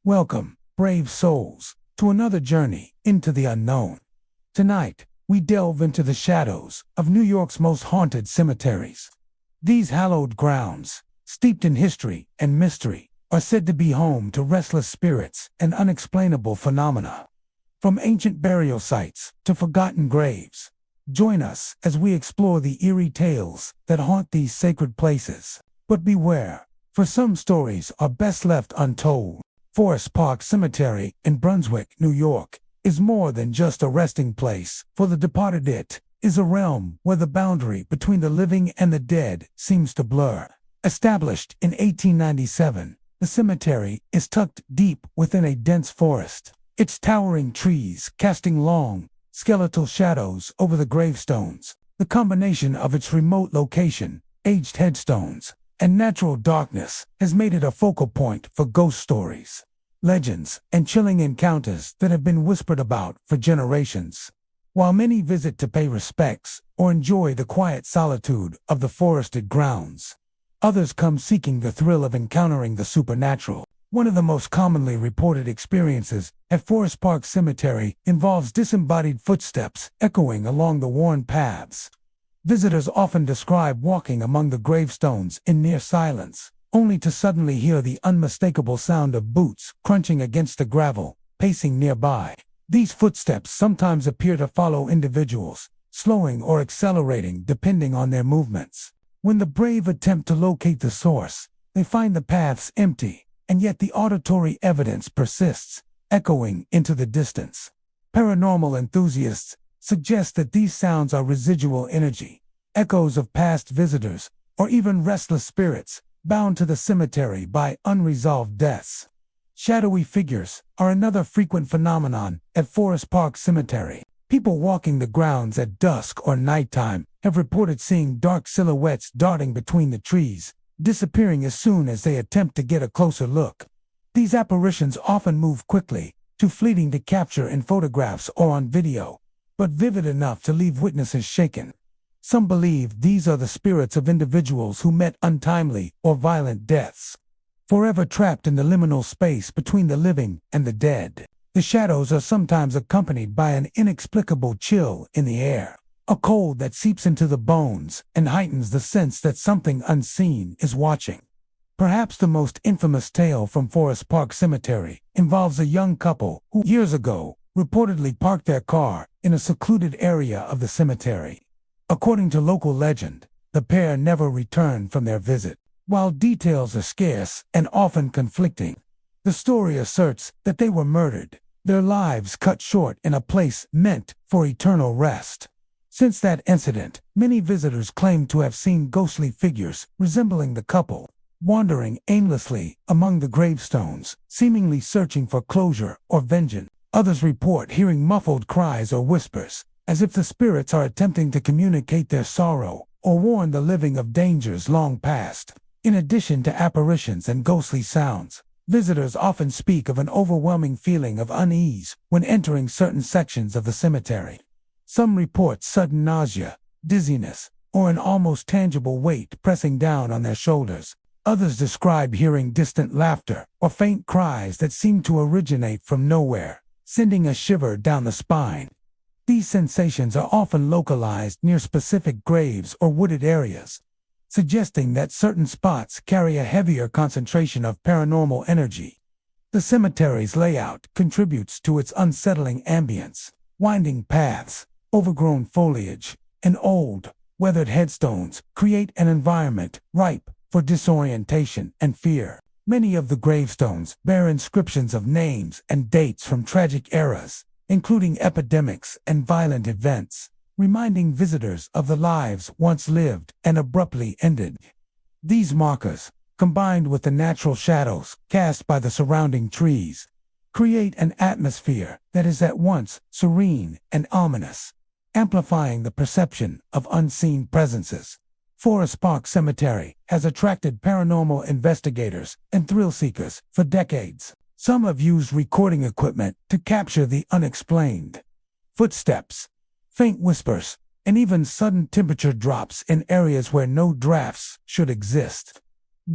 Welcome, brave souls, to another journey into the unknown. Tonight, we delve into the shadows of New York's most haunted cemeteries. These hallowed grounds, steeped in history and mystery, are said to be home to restless spirits and unexplainable phenomena. From ancient burial sites to forgotten graves, join us as we explore the eerie tales that haunt these sacred places. But beware, for some stories are best left untold. Forest Park Cemetery in Brunswick, New York, is more than just a resting place for the departed. It is a realm where the boundary between the living and the dead seems to blur. Established in 1897, the cemetery is tucked deep within a dense forest, its towering trees casting long, skeletal shadows over the gravestones. The combination of its remote location, aged headstones, and natural darkness has made it a focal point for ghost stories, legends, and chilling encounters that have been whispered about for generations. While many visit to pay respects or enjoy the quiet solitude of the forested grounds, others come seeking the thrill of encountering the supernatural. One of the most commonly reported experiences at Forest Park Cemetery involves disembodied footsteps echoing along the worn paths. Visitors often describe walking among the gravestones in near silence, only to suddenly hear the unmistakable sound of boots crunching against the gravel, pacing nearby. These footsteps sometimes appear to follow individuals, slowing or accelerating depending on their movements. When the brave attempt to locate the source, they find the paths empty, and yet the auditory evidence persists, echoing into the distance. Paranormal enthusiasts suggest that these sounds are residual energy, echoes of past visitors, or even restless spirits bound to the cemetery by unresolved deaths. Shadowy figures are another frequent phenomenon at Forest Park Cemetery. People walking the grounds at dusk or nighttime have reported seeing dark silhouettes darting between the trees, disappearing as soon as they attempt to get a closer look. These apparitions often move quickly, too fleeting to capture in photographs or on video, but vivid enough to leave witnesses shaken. Some believe these are the spirits of individuals who met untimely or violent deaths, forever trapped in the liminal space between the living and the dead. The shadows are sometimes accompanied by an inexplicable chill in the air, a cold that seeps into the bones and heightens the sense that something unseen is watching. Perhaps the most infamous tale from Forest Park Cemetery involves a young couple who, years ago, reportedly parked their car in a secluded area of the cemetery. According to local legend, the pair never returned from their visit. While details are scarce and often conflicting, the story asserts that they were murdered, their lives cut short in a place meant for eternal rest. Since that incident, many visitors claim to have seen ghostly figures resembling the couple, wandering aimlessly among the gravestones, seemingly searching for closure or vengeance. Others report hearing muffled cries or whispers, as if the spirits are attempting to communicate their sorrow or warn the living of dangers long past. In addition to apparitions and ghostly sounds, visitors often speak of an overwhelming feeling of unease when entering certain sections of the cemetery. Some report sudden nausea, dizziness, or an almost tangible weight pressing down on their shoulders. Others describe hearing distant laughter or faint cries that seem to originate from nowhere, sending a shiver down the spine. These sensations are often localized near specific graves or wooded areas, suggesting that certain spots carry a heavier concentration of paranormal energy. The cemetery's layout contributes to its unsettling ambience. Winding paths, overgrown foliage, and old, weathered headstones create an environment ripe for disorientation and fear. Many of the gravestones bear inscriptions of names and dates from tragic eras, including epidemics and violent events, reminding visitors of the lives once lived and abruptly ended. These markers, combined with the natural shadows cast by the surrounding trees, create an atmosphere that is at once serene and ominous, amplifying the perception of unseen presences. Forest Park Cemetery has attracted paranormal investigators and thrill-seekers for decades. Some have used recording equipment to capture the unexplained. Footsteps, faint whispers, and even sudden temperature drops in areas where no drafts should exist.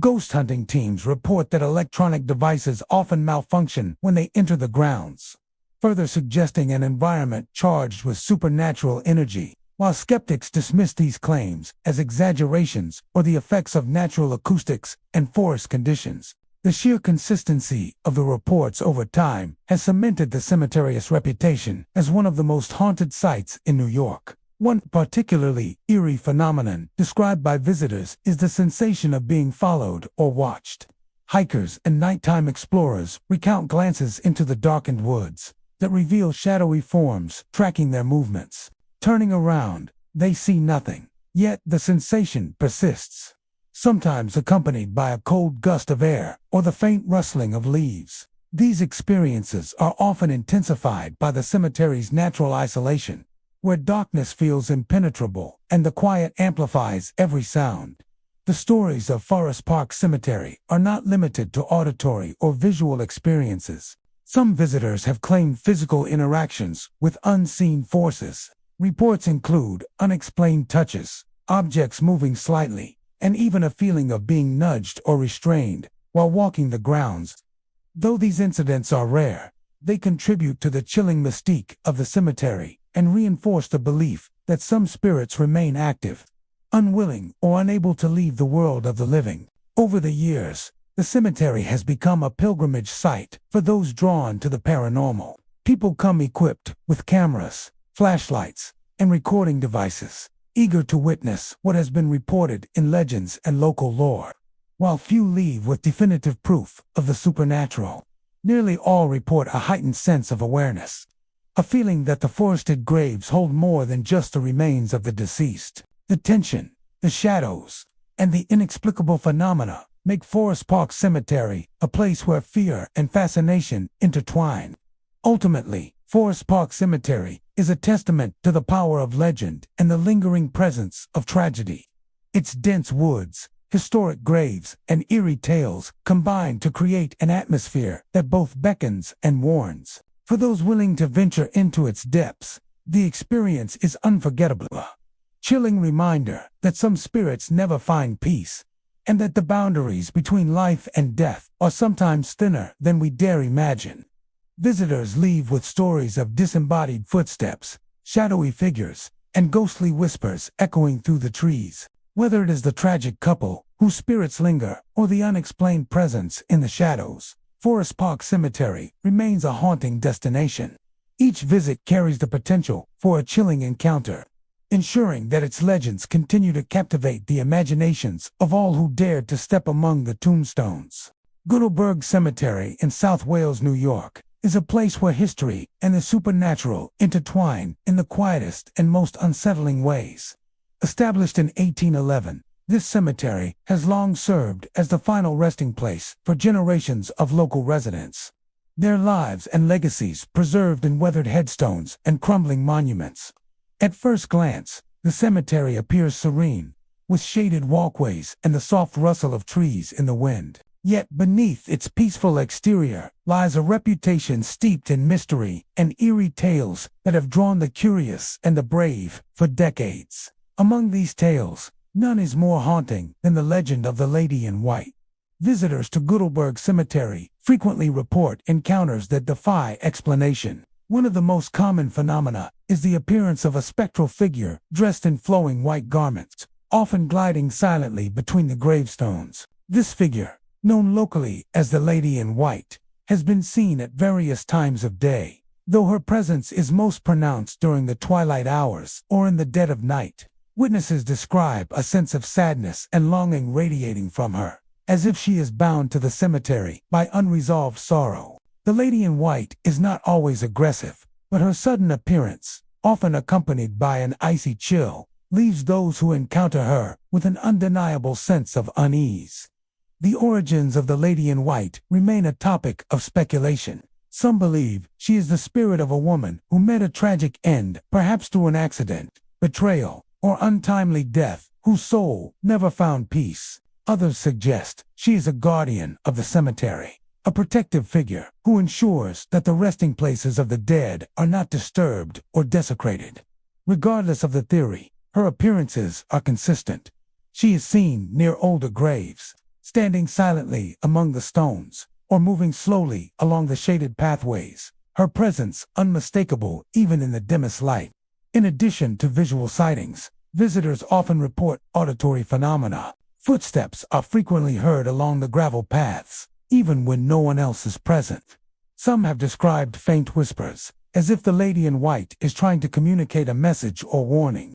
Ghost hunting teams report that electronic devices often malfunction when they enter the grounds, further suggesting an environment charged with supernatural energy. While skeptics dismiss these claims as exaggerations or the effects of natural acoustics and forest conditions, the sheer consistency of the reports over time has cemented the cemetery's reputation as one of the most haunted sites in New York. One particularly eerie phenomenon described by visitors is the sensation of being followed or watched. Hikers and nighttime explorers recount glances into the darkened woods that reveal shadowy forms tracking their movements. Turning around, they see nothing, yet the sensation persists, sometimes accompanied by a cold gust of air or the faint rustling of leaves. These experiences are often intensified by the cemetery's natural isolation, where darkness feels impenetrable and the quiet amplifies every sound. The stories of Forest Park Cemetery are not limited to auditory or visual experiences. Some visitors have claimed physical interactions with unseen forces. Reports include unexplained touches, objects moving slightly, and even a feeling of being nudged or restrained while walking the grounds. Though these incidents are rare, they contribute to the chilling mystique of the cemetery and reinforce the belief that some spirits remain active, unwilling or unable to leave the world of the living. Over the years, the cemetery has become a pilgrimage site for those drawn to the paranormal. People come equipped with cameras, flashlights, and recording devices, eager to witness what has been reported in legends and local lore. While few leave with definitive proof of the supernatural, nearly all report a heightened sense of awareness, a feeling that the forested graves hold more than just the remains of the deceased. The tension, the shadows, and the inexplicable phenomena make Forest Park Cemetery a place where fear and fascination intertwine. Ultimately, Forest Park Cemetery is a testament to the power of legend and the lingering presence of tragedy. Its dense woods, historic graves, and eerie tales combine to create an atmosphere that both beckons and warns. For those willing to venture into its depths, the experience is unforgettable. A chilling reminder that some spirits never find peace, and that the boundaries between life and death are sometimes thinner than we dare imagine. Visitors leave with stories of disembodied footsteps, shadowy figures, and ghostly whispers echoing through the trees. Whether it is the tragic couple whose spirits linger or the unexplained presence in the shadows, Forest Park Cemetery remains a haunting destination. Each visit carries the potential for a chilling encounter, ensuring that its legends continue to captivate the imaginations of all who dared to step among the tombstones. Guttleberg Cemetery in South Wales, New York, is a place where history and the supernatural intertwine in the quietest and most unsettling ways. Established in 1811, this cemetery has long served as the final resting place for generations of local residents, their lives and legacies preserved in weathered headstones and crumbling monuments. At first glance, the cemetery appears serene, with shaded walkways and the soft rustle of trees in the wind. Yet beneath its peaceful exterior lies a reputation steeped in mystery and eerie tales that have drawn the curious and the brave for decades. Among these tales, none is more haunting than the legend of the Lady in White. Visitors to Guttleberg Cemetery frequently report encounters that defy explanation. One of the most common phenomena is the appearance of a spectral figure dressed in flowing white garments, often gliding silently between the gravestones. This figure, known locally as the Lady in White, has been seen at various times of day, though her presence is most pronounced during the twilight hours or in the dead of night. Witnesses describe a sense of sadness and longing radiating from her, as if she is bound to the cemetery by unresolved sorrow. The Lady in White is not always aggressive, but her sudden appearance, often accompanied by an icy chill, leaves those who encounter her with an undeniable sense of unease. The origins of the Lady in White remain a topic of speculation. Some believe she is the spirit of a woman who met a tragic end, perhaps through an accident, betrayal, or untimely death, whose soul never found peace. Others suggest she is a guardian of the cemetery, a protective figure who ensures that the resting places of the dead are not disturbed or desecrated. Regardless of the theory, her appearances are consistent. She is seen near older graves, standing silently among the stones, or moving slowly along the shaded pathways, her presence unmistakable even in the dimmest light. In addition to visual sightings, visitors often report auditory phenomena. Footsteps are frequently heard along the gravel paths, even when no one else is present. Some have described faint whispers, as if the lady in white is trying to communicate a message or warning.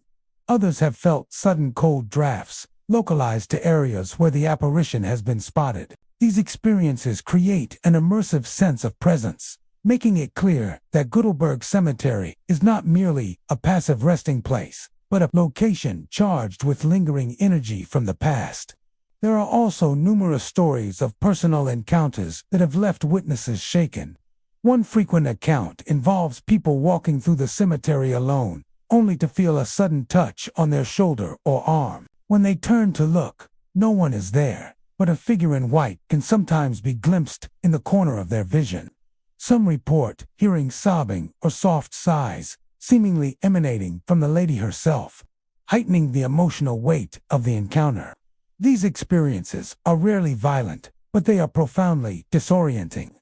Others have felt sudden cold drafts, localized to areas where the apparition has been spotted. These experiences create an immersive sense of presence, making it clear that Goodleberg Cemetery is not merely a passive resting place, but a location charged with lingering energy from the past. There are also numerous stories of personal encounters that have left witnesses shaken. One frequent account involves people walking through the cemetery alone, only to feel a sudden touch on their shoulder or arm. When they turn to look, no one is there, but a figure in white can sometimes be glimpsed in the corner of their vision. Some report hearing sobbing or soft sighs, seemingly emanating from the lady herself, heightening the emotional weight of the encounter. These experiences are rarely violent, but they are profoundly disorienting,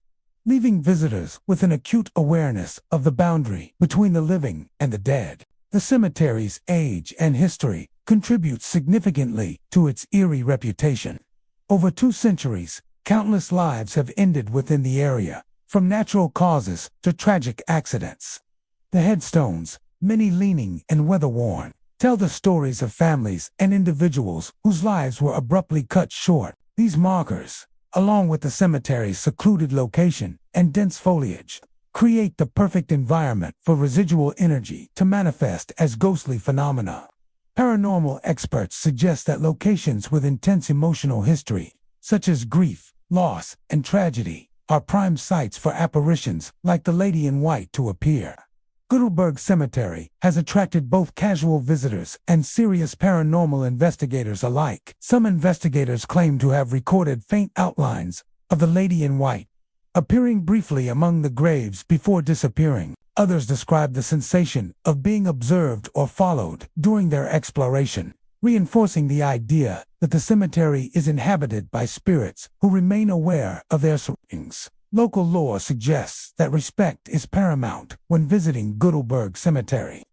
leaving visitors with an acute awareness of the boundary between the living and the dead. The cemetery's age and history contributes significantly to its eerie reputation. Over 2 centuries, countless lives have ended within the area, from natural causes to tragic accidents. The headstones, many leaning and weather-worn, tell the stories of families and individuals whose lives were abruptly cut short. These markers, along with the cemetery's secluded location and dense foliage, create the perfect environment for residual energy to manifest as ghostly phenomena. Paranormal experts suggest that locations with intense emotional history, such as grief, loss, and tragedy, are prime sites for apparitions like the Lady in White to appear. Goodleberg Cemetery has attracted both casual visitors and serious paranormal investigators alike. Some investigators claim to have recorded faint outlines of the Lady in White, appearing briefly among the graves before disappearing. Others describe the sensation of being observed or followed during their exploration, reinforcing the idea that the cemetery is inhabited by spirits who remain aware of their surroundings. Local lore suggests that respect is paramount when visiting Goodleberg Cemetery.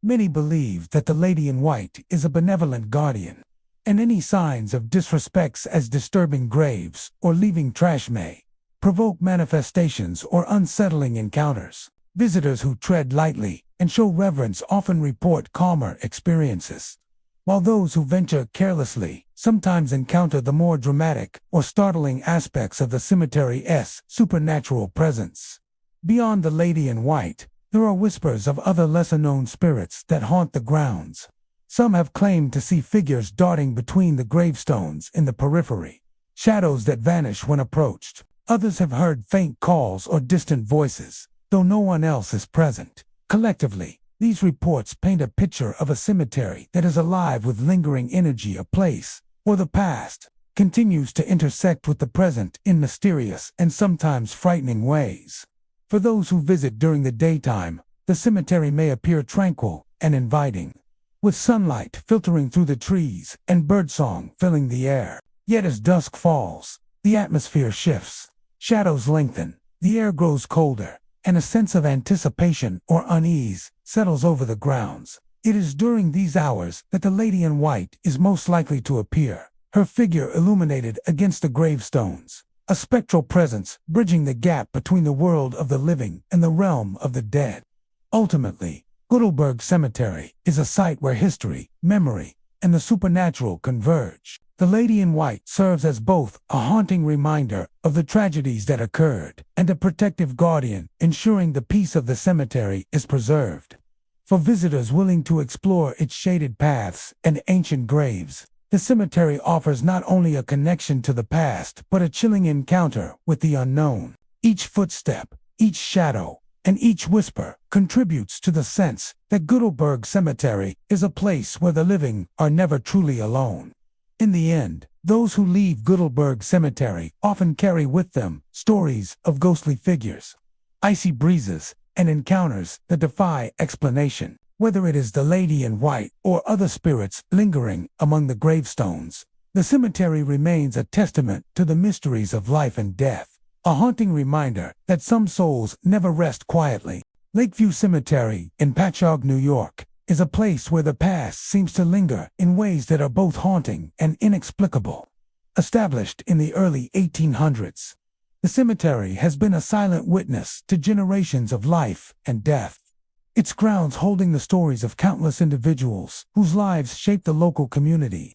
Many believe that the Lady in White is a benevolent guardian, and any signs of disrespect as disturbing graves or leaving trash may provoke manifestations or unsettling encounters. Visitors who tread lightly and show reverence often report calmer experiences, while those who venture carelessly sometimes encounter the more dramatic or startling aspects of the cemetery's supernatural presence. Beyond the Lady in White, there are whispers of other lesser-known spirits that haunt the grounds. Some have claimed to see figures darting between the gravestones in the periphery, shadows that vanish when approached. Others have heard faint calls or distant voices, though no one else is present. Collectively, these reports paint a picture of a cemetery that is alive with lingering energy, a place where the past continues to intersect with the present in mysterious and sometimes frightening ways. For those who visit during the daytime, the cemetery may appear tranquil and inviting, with sunlight filtering through the trees and birdsong filling the air. Yet as dusk falls, the atmosphere shifts, shadows lengthen, the air grows colder, and a sense of anticipation or unease settles over the grounds. It is during these hours that the Lady in White is most likely to appear, her figure illuminated against the gravestones, a spectral presence bridging the gap between the world of the living and the realm of the dead. Ultimately, Goodleberg Cemetery is a site where history, memory, and the supernatural converge. The Lady in White serves as both a haunting reminder of the tragedies that occurred and a protective guardian, ensuring the peace of the cemetery is preserved. For visitors willing to explore its shaded paths and ancient graves, the cemetery offers not only a connection to the past but a chilling encounter with the unknown. Each footstep, each shadow, and each whisper contributes to the sense that Goodleberg Cemetery is a place where the living are never truly alone. In the end, those who leave Goodleberg Cemetery often carry with them stories of ghostly figures, icy breezes, and encounters that defy explanation. Whether it is the Lady in White or other spirits lingering among the gravestones, The cemetery remains a testament to the mysteries of life and death, a haunting reminder that some souls never rest quietly. Lakeview Cemetery in Patchogue, New York, is a place where the past seems to linger in ways that are both haunting and inexplicable. Established in the early 1800s, the cemetery has been a silent witness to generations of life and death. Its grounds holding the stories of countless individuals whose lives shaped the local community.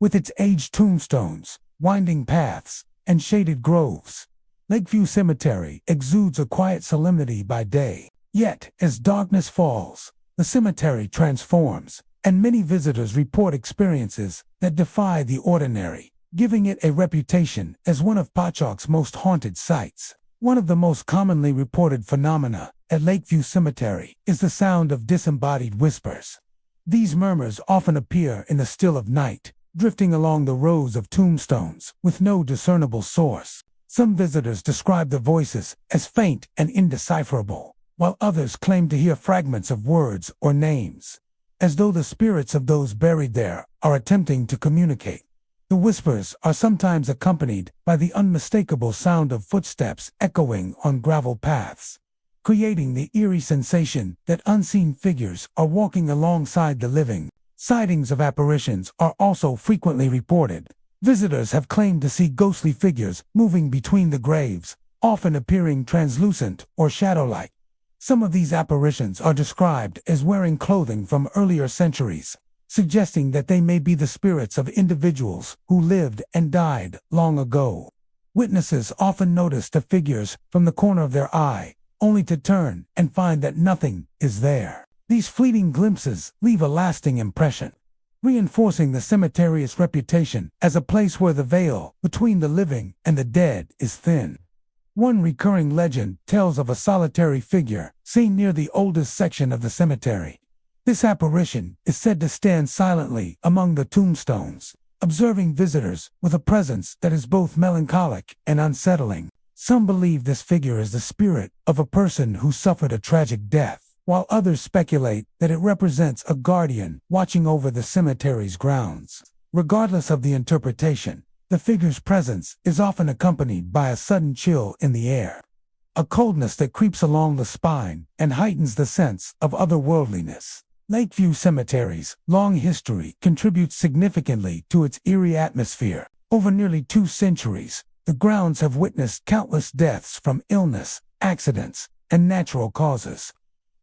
With its aged tombstones, winding paths, and shaded groves, Lakeview Cemetery exudes a quiet solemnity by day. Yet, as darkness falls, the cemetery transforms, and many visitors report experiences that defy the ordinary, giving it a reputation as one of Patchogue's most haunted sites. One of the most commonly reported phenomena at Lakeview Cemetery is the sound of disembodied whispers. These murmurs often appear in the still of night, drifting along the rows of tombstones with no discernible source. Some visitors describe the voices as faint and indecipherable, while others claim to hear fragments of words or names, as though the spirits of those buried there are attempting to communicate. The whispers are sometimes accompanied by the unmistakable sound of footsteps echoing on gravel paths, creating the eerie sensation that unseen figures are walking alongside the living. Sightings of apparitions are also frequently reported. Visitors have claimed to see ghostly figures moving between the graves, often appearing translucent or shadow-like. Some of these apparitions are described as wearing clothing from earlier centuries, suggesting that they may be the spirits of individuals who lived and died long ago. Witnesses often notice the figures from the corner of their eye, only to turn and find that nothing is there. These fleeting glimpses leave a lasting impression, reinforcing the cemetery's reputation as a place where the veil between the living and the dead is thin. One recurring legend tells of a solitary figure seen near the oldest section of the cemetery. This apparition is said to stand silently among the tombstones, observing visitors with a presence that is both melancholic and unsettling. Some believe this figure is the spirit of a person who suffered a tragic death, while others speculate that it represents a guardian watching over the cemetery's grounds. Regardless of the interpretation, the figure's presence is often accompanied by a sudden chill in the air, a coldness that creeps along the spine and heightens the sense of otherworldliness. Lakeview Cemetery's long history contributes significantly to its eerie atmosphere. Over nearly 2 centuries, the grounds have witnessed countless deaths from illness, accidents, and natural causes.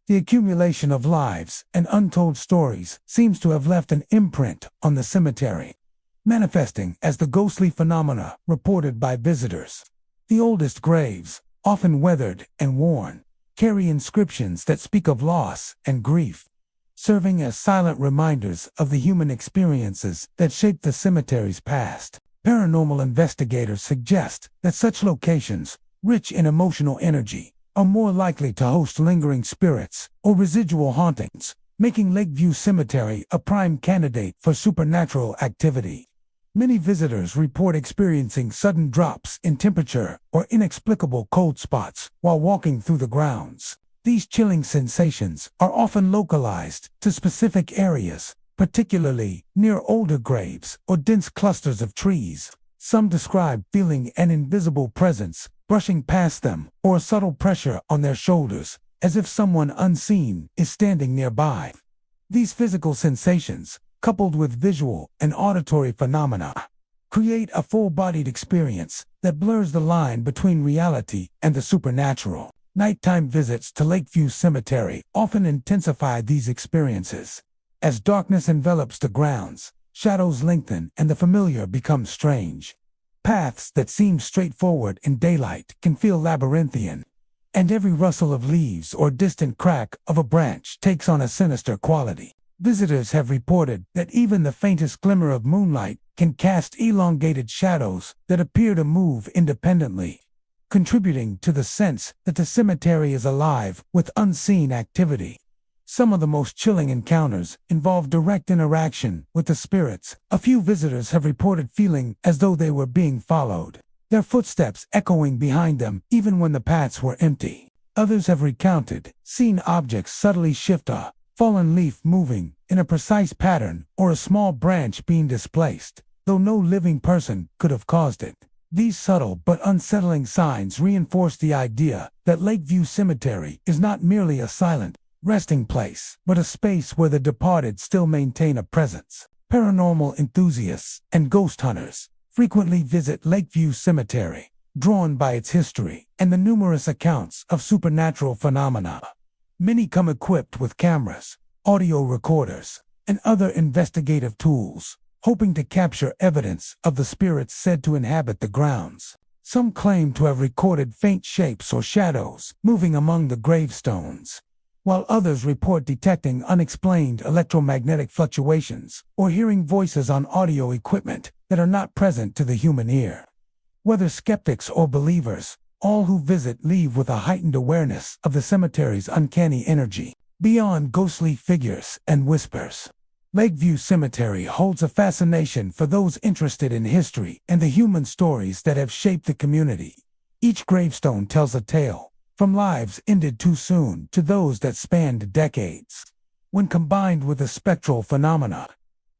The accumulation of lives and untold stories seems to have left an imprint on the cemetery, manifesting as the ghostly phenomena reported by visitors. The oldest graves, often weathered and worn, carry inscriptions that speak of loss and grief, serving as silent reminders of the human experiences that shaped the cemetery's past. Paranormal investigators suggest that such locations, rich in emotional energy, are more likely to host lingering spirits or residual hauntings, making Lakeview Cemetery a prime candidate for supernatural activity. Many visitors report experiencing sudden drops in temperature or inexplicable cold spots while walking through the grounds. These chilling sensations are often localized to specific areas, particularly near older graves or dense clusters of trees. Some describe feeling an invisible presence brushing past them, or a subtle pressure on their shoulders, as if someone unseen is standing nearby. These physical sensations, coupled with visual and auditory phenomena, create a full-bodied experience that blurs the line between reality and the supernatural. Nighttime visits to Lakeview Cemetery often intensify these experiences. As darkness envelops the grounds, shadows lengthen and the familiar becomes strange. Paths that seem straightforward in daylight can feel labyrinthian, and every rustle of leaves or distant crack of a branch takes on a sinister quality. Visitors have reported that even the faintest glimmer of moonlight can cast elongated shadows that appear to move independently, contributing to the sense that the cemetery is alive with unseen activity. Some of the most chilling encounters involve direct interaction with the spirits. A few visitors have reported feeling as though they were being followed, their footsteps echoing behind them even when the paths were empty. Others have recounted seeing objects subtly shift, a fallen leaf moving in a precise pattern or a small branch being displaced. though no living person could have caused it. These subtle but unsettling signs reinforce the idea that Lakeview Cemetery is not merely a silent resting place, but a space where the departed still maintain a presence. Paranormal enthusiasts and ghost hunters frequently visit Lakeview Cemetery, drawn by its history and the numerous accounts of supernatural phenomena. Many come equipped with cameras, audio recorders, and other investigative tools, hoping to capture evidence of the spirits said to inhabit the grounds. Some claim to have recorded faint shapes or shadows moving among the gravestones, while others report detecting unexplained electromagnetic fluctuations or hearing voices on audio equipment that are not present to the human ear. Whether skeptics or believers, all who visit leave with a heightened awareness of the cemetery's uncanny energy. Beyond ghostly figures and whispers, Lakeview Cemetery holds a fascination for those interested in history and the human stories that have shaped the community. Each gravestone tells a tale, from lives ended too soon to those that spanned decades. When combined with the spectral phenomena,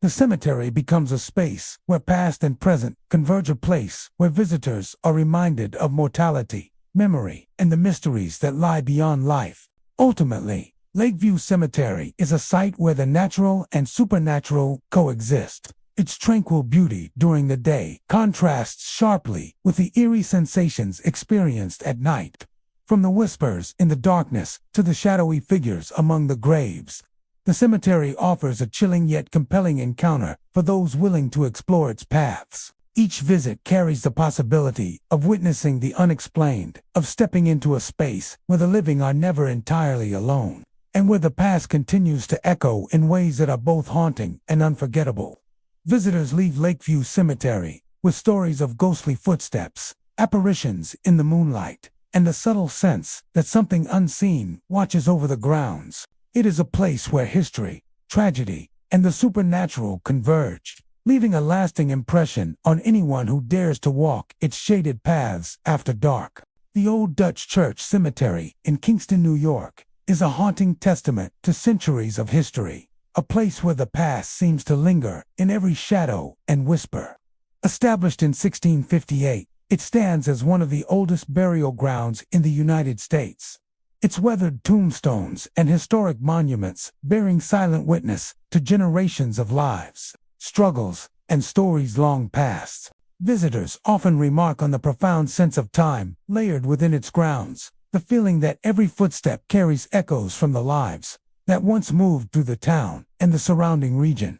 the cemetery becomes a space where past and present converge, a place where visitors are reminded of mortality, memory, and the mysteries that lie beyond life. Ultimately, Lakeview Cemetery is a site where the natural and supernatural coexist. Its tranquil beauty during the day contrasts sharply with the eerie sensations experienced at night. From the whispers in the darkness to the shadowy figures among the graves, the cemetery offers a chilling yet compelling encounter for those willing to explore its paths. Each visit carries the possibility of witnessing the unexplained, of stepping into a space where the living are never entirely alone, and where the past continues to echo in ways that are both haunting and unforgettable. Visitors leave Lakeview Cemetery with stories of ghostly footsteps, apparitions in the moonlight, and the subtle sense that something unseen watches over the grounds. It is a place where history, tragedy, and the supernatural converge, leaving a lasting impression on anyone who dares to walk its shaded paths after dark. The Old Dutch Church Cemetery in Kingston, New York, is a haunting testament to centuries of history, a place where the past seems to linger in every shadow and whisper. Established in 1658, it stands as one of the oldest burial grounds in the United States. Its weathered tombstones and historic monuments bearing silent witness to generations of lives, struggles, and stories long past. Visitors often remark on the profound sense of time layered within its grounds, the feeling that every footstep carries echoes from the lives that once moved through the town and the surrounding region.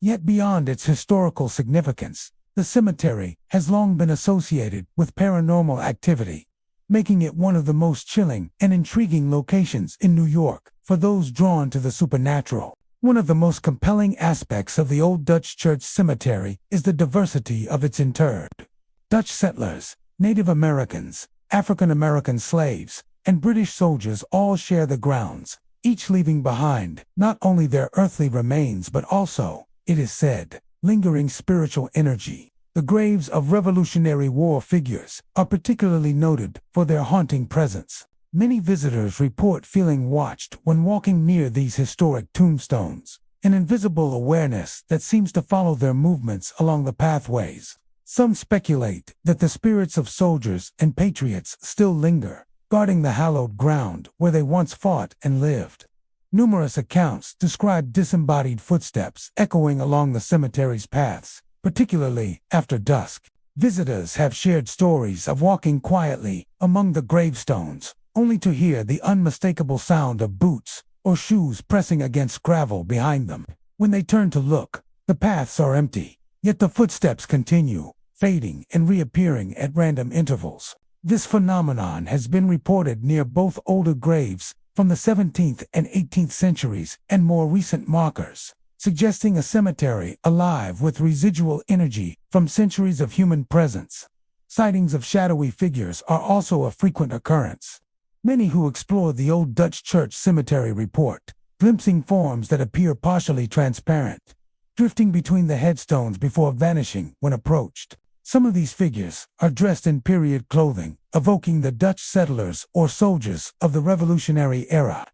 Yet beyond its historical significance, the cemetery has long been associated with paranormal activity, making it one of the most chilling and intriguing locations in New York for those drawn to the supernatural. One of the most compelling aspects of the Old Dutch Church Cemetery is the diversity of its interred. Dutch settlers, Native Americans, African American slaves, and British soldiers all share the grounds, each leaving behind not only their earthly remains but also, it is said, lingering spiritual energy. The graves of Revolutionary War figures are particularly noted for their haunting presence. Many visitors report feeling watched when walking near these historic tombstones, an invisible awareness that seems to follow their movements along the pathways. Some speculate that the spirits of soldiers and patriots still linger, guarding the hallowed ground where they once fought and lived. Numerous accounts describe disembodied footsteps echoing along the cemetery's paths, particularly after dusk. Visitors have shared stories of walking quietly among the gravestones, only to hear the unmistakable sound of boots or shoes pressing against gravel behind them. When they turn to look, the paths are empty, yet the footsteps continue, fading and reappearing at random intervals. This phenomenon has been reported near both older graves from the 17th and 18th centuries and more recent markers, suggesting a cemetery alive with residual energy from centuries of human presence. Sightings of shadowy figures are also a frequent occurrence. Many who explore the Old Dutch Church Cemetery report glimpsing forms that appear partially transparent, drifting between the headstones before vanishing when approached. Some of these figures are dressed in period clothing, evoking the Dutch settlers or soldiers of the Revolutionary era,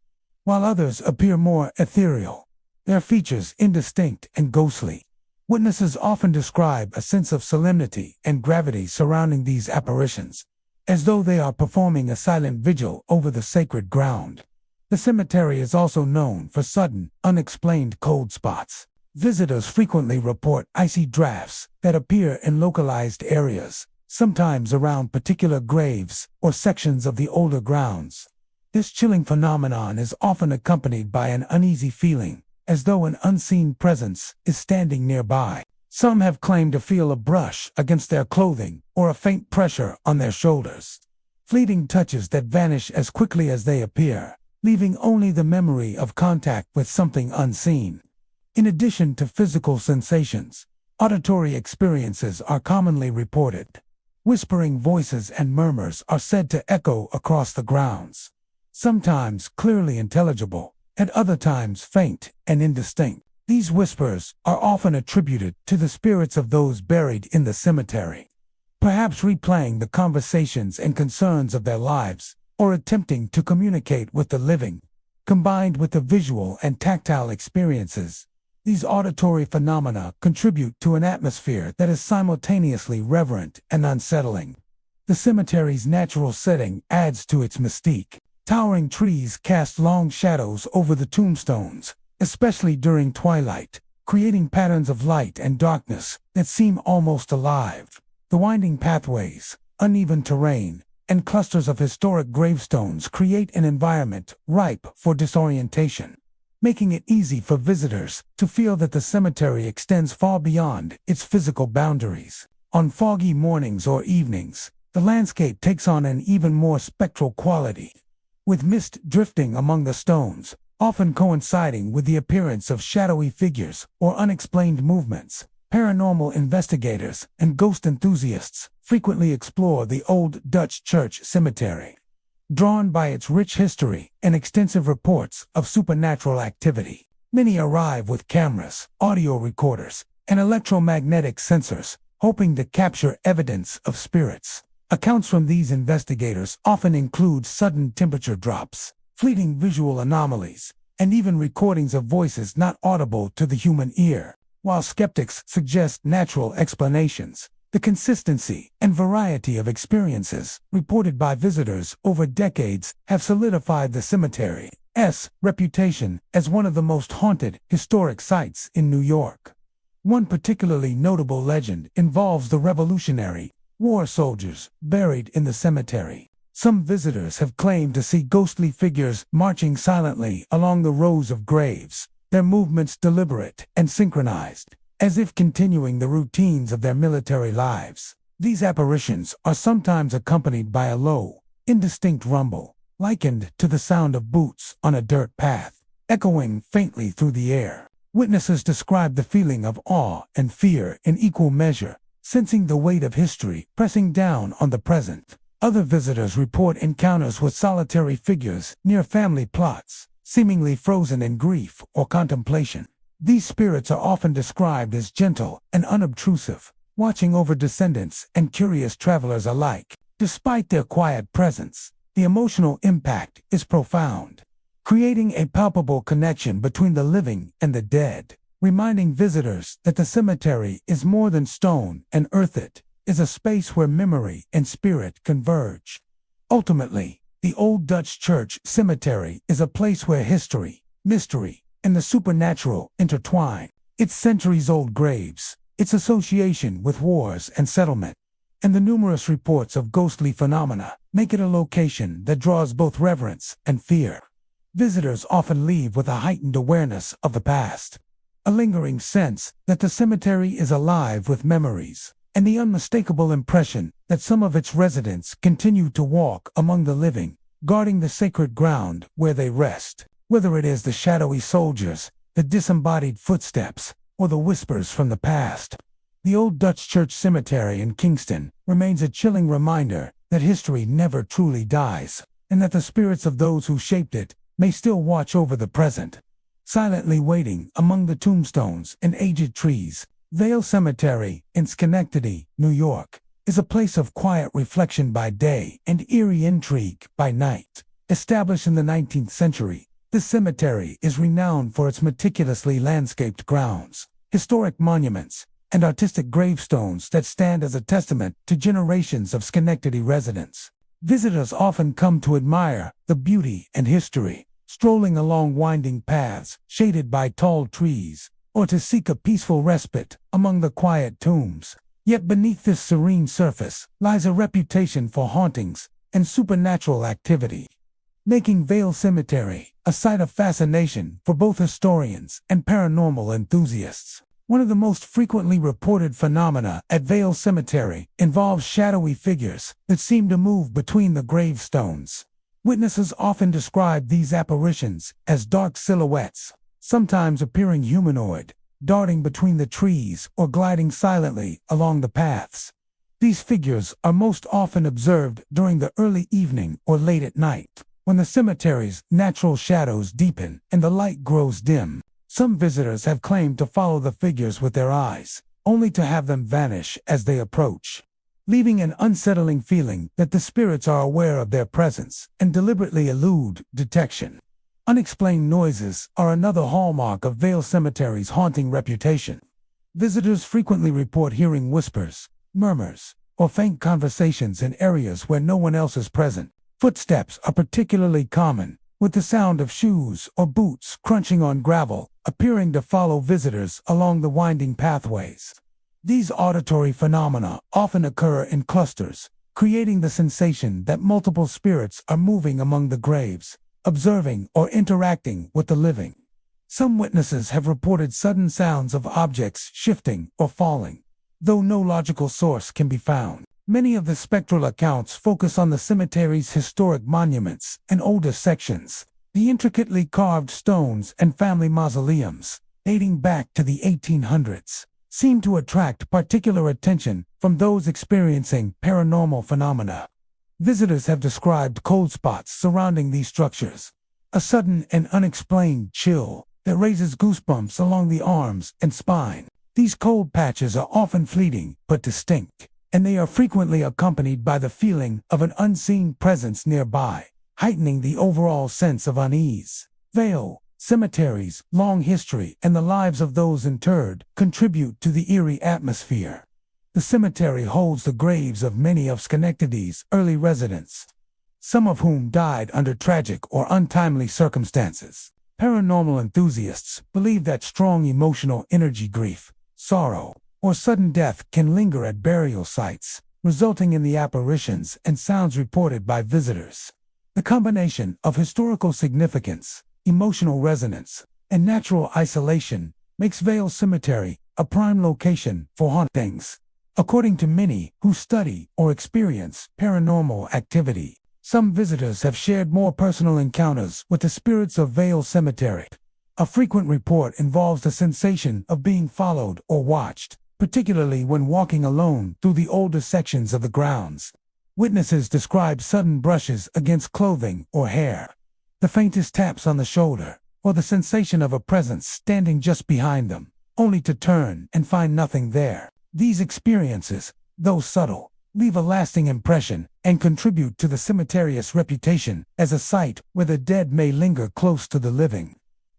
while others appear more ethereal, their features indistinct and ghostly. Witnesses often describe a sense of solemnity and gravity surrounding these apparitions, as though they are performing a silent vigil over the sacred ground. The cemetery is also known for sudden, unexplained cold spots. Visitors frequently report icy drafts that appear in localized areas, sometimes around particular graves or sections of the older grounds. This chilling phenomenon is often accompanied by an uneasy feeling, as though an unseen presence is standing nearby. Some have claimed to feel a brush against their clothing or a faint pressure on their shoulders. Fleeting touches that vanish as quickly as they appear, leaving only the memory of contact with something unseen. In addition to physical sensations, auditory experiences are commonly reported. Whispering voices and murmurs are said to echo across the grounds, sometimes clearly intelligible, at other times faint and indistinct. These whispers are often attributed to the spirits of those buried in the cemetery, perhaps replaying the conversations and concerns of their lives, or attempting to communicate with the living. Combined with the visual and tactile experiences, these auditory phenomena contribute to an atmosphere that is simultaneously reverent and unsettling. The cemetery's natural setting adds to its mystique. Towering trees cast long shadows over the tombstones, especially during twilight, creating patterns of light and darkness that seem almost alive. The winding pathways, uneven terrain, and clusters of historic gravestones create an environment ripe for disorientation, making it easy for visitors to feel that the cemetery extends far beyond its physical boundaries. On foggy mornings or evenings, the landscape takes on an even more spectral quality, with mist drifting among the stones, often coinciding with the appearance of shadowy figures or unexplained movements. Paranormal investigators and ghost enthusiasts frequently explore the old Dutch church cemetery, drawn by its rich history and extensive reports of supernatural activity. Many arrive with cameras, audio recorders, and electromagnetic sensors, hoping to capture evidence of spirits. Accounts from these investigators often include sudden temperature drops, fleeting visual anomalies, and even recordings of voices not audible to the human ear. While skeptics suggest natural explanations, the consistency and variety of experiences reported by visitors over decades have solidified the cemetery's reputation as one of the most haunted historic sites in New York. One particularly notable legend involves the Revolutionary War soldiers buried in the cemetery. Some visitors have claimed to see ghostly figures marching silently along the rows of graves, their movements deliberate and synchronized, as if continuing the routines of their military lives. These apparitions are sometimes accompanied by a low, indistinct rumble, likened to the sound of boots on a dirt path, echoing faintly through the air. Witnesses describe the feeling of awe and fear in equal measure, sensing the weight of history pressing down on the present. Other visitors report encounters with solitary figures near family plots, seemingly frozen in grief or contemplation. These spirits are often described as gentle and unobtrusive, watching over descendants and curious travelers alike. Despite their quiet presence, the emotional impact is profound, creating a palpable connection between the living and the dead, reminding visitors that the cemetery is more than stone and earth. It is a space where memory and spirit converge. Ultimately, the Old Dutch Church Cemetery is a place where history, mystery, and the supernatural intertwine. Its centuries-old graves, its association with wars and settlement, and the numerous reports of ghostly phenomena make it a location that draws both reverence and fear. Visitors often leave with a heightened awareness of the past, a lingering sense that the cemetery is alive with memories, and the unmistakable impression that some of its residents continue to walk among the living, guarding the sacred ground where they rest. Whether it is the shadowy soldiers, the disembodied footsteps, or the whispers from the past, the Old Dutch Church Cemetery in Kingston remains a chilling reminder that history never truly dies, and that the spirits of those who shaped it may still watch over the present, silently waiting among the tombstones and aged trees. Vale Cemetery in Schenectady, New York, is a place of quiet reflection by day and eerie intrigue by night. Established in the 19th century, this cemetery is renowned for its meticulously landscaped grounds, historic monuments, and artistic gravestones that stand as a testament to generations of Schenectady residents. Visitors often come to admire the beauty and history, strolling along winding paths shaded by tall trees, or to seek a peaceful respite among the quiet tombs. Yet beneath this serene surface lies a reputation for hauntings and supernatural activity, making Vale Cemetery a site of fascination for both historians and paranormal enthusiasts. One of the most frequently reported phenomena at Vale Cemetery involves shadowy figures that seem to move between the gravestones. Witnesses often describe these apparitions as dark silhouettes, sometimes appearing humanoid, darting between the trees or gliding silently along the paths. These figures are most often observed during the early evening or late at night, when the cemetery's natural shadows deepen and the light grows dim. Some visitors have claimed to follow the figures with their eyes, only to have them vanish as they approach, leaving an unsettling feeling that the spirits are aware of their presence and deliberately elude detection. Unexplained noises are another hallmark of Vale Cemetery's haunting reputation. Visitors frequently report hearing whispers, murmurs, or faint conversations in areas where no one else is present. Footsteps are particularly common, with the sound of shoes or boots crunching on gravel appearing to follow visitors along the winding pathways. These auditory phenomena often occur in clusters, creating the sensation that multiple spirits are moving among the graves, observing or interacting with the living. Some witnesses have reported sudden sounds of objects shifting or falling, though no logical source can be found. Many of the spectral accounts focus on the cemetery's historic monuments and older sections. The intricately carved stones and family mausoleums, dating back to the 1800s, seem to attract particular attention from those experiencing paranormal phenomena. Visitors have described cold spots surrounding these structures, a sudden and unexplained chill that raises goosebumps along the arms and spine. These cold patches are often fleeting but distinct, and they are frequently accompanied by the feeling of an unseen presence nearby, heightening the overall sense of unease. Vale Cemetery's long history and the lives of those interred contribute to the eerie atmosphere. The cemetery holds the graves of many of Schenectady's early residents, some of whom died under tragic or untimely circumstances. Paranormal enthusiasts believe that strong emotional energy, grief, sorrow, or sudden death can linger at burial sites, resulting in the apparitions and sounds reported by visitors. The combination of historical significance, emotional resonance, and natural isolation makes Vale Cemetery a prime location for hauntings. According to many who study or experience paranormal activity, some visitors have shared more personal encounters with the spirits of Vale Cemetery. A frequent report involves the sensation of being followed or watched, particularly when walking alone through the older sections of the grounds. Witnesses describe sudden brushes against clothing or hair, the faintest taps on the shoulder, or the sensation of a presence standing just behind them, only to turn and find nothing there. These experiences, though subtle, leave a lasting impression and contribute to the cemetery's reputation as a site where the dead may linger close to the living.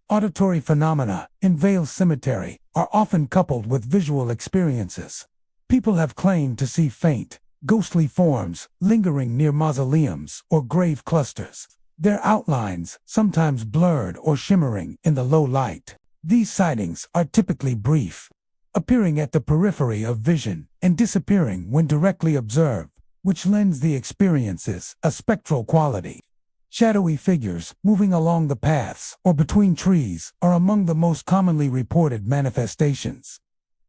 Auditory phenomena in Vale Cemetery are often coupled with visual experiences. People have claimed to see faint, ghostly forms lingering near mausoleums or grave clusters, their outlines sometimes blurred or shimmering in the low light. These sightings are typically brief, appearing at the periphery of vision and disappearing when directly observed, which lends the experiences a spectral quality. Shadowy figures moving along the paths or between trees are among the most commonly reported manifestations,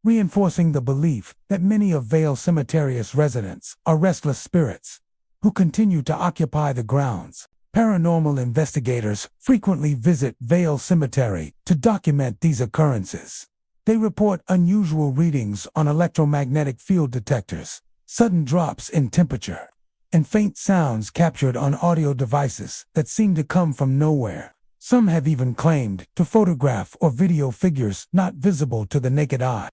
reinforcing the belief that many of Vale Cemetery's residents are restless spirits who continue to occupy the grounds. Paranormal investigators frequently visit Vale Cemetery to document these occurrences. They report unusual readings on electromagnetic field detectors, sudden drops in temperature, and faint sounds captured on audio devices that seem to come from nowhere. Some have even claimed to photograph or video figures not visible to the naked eye,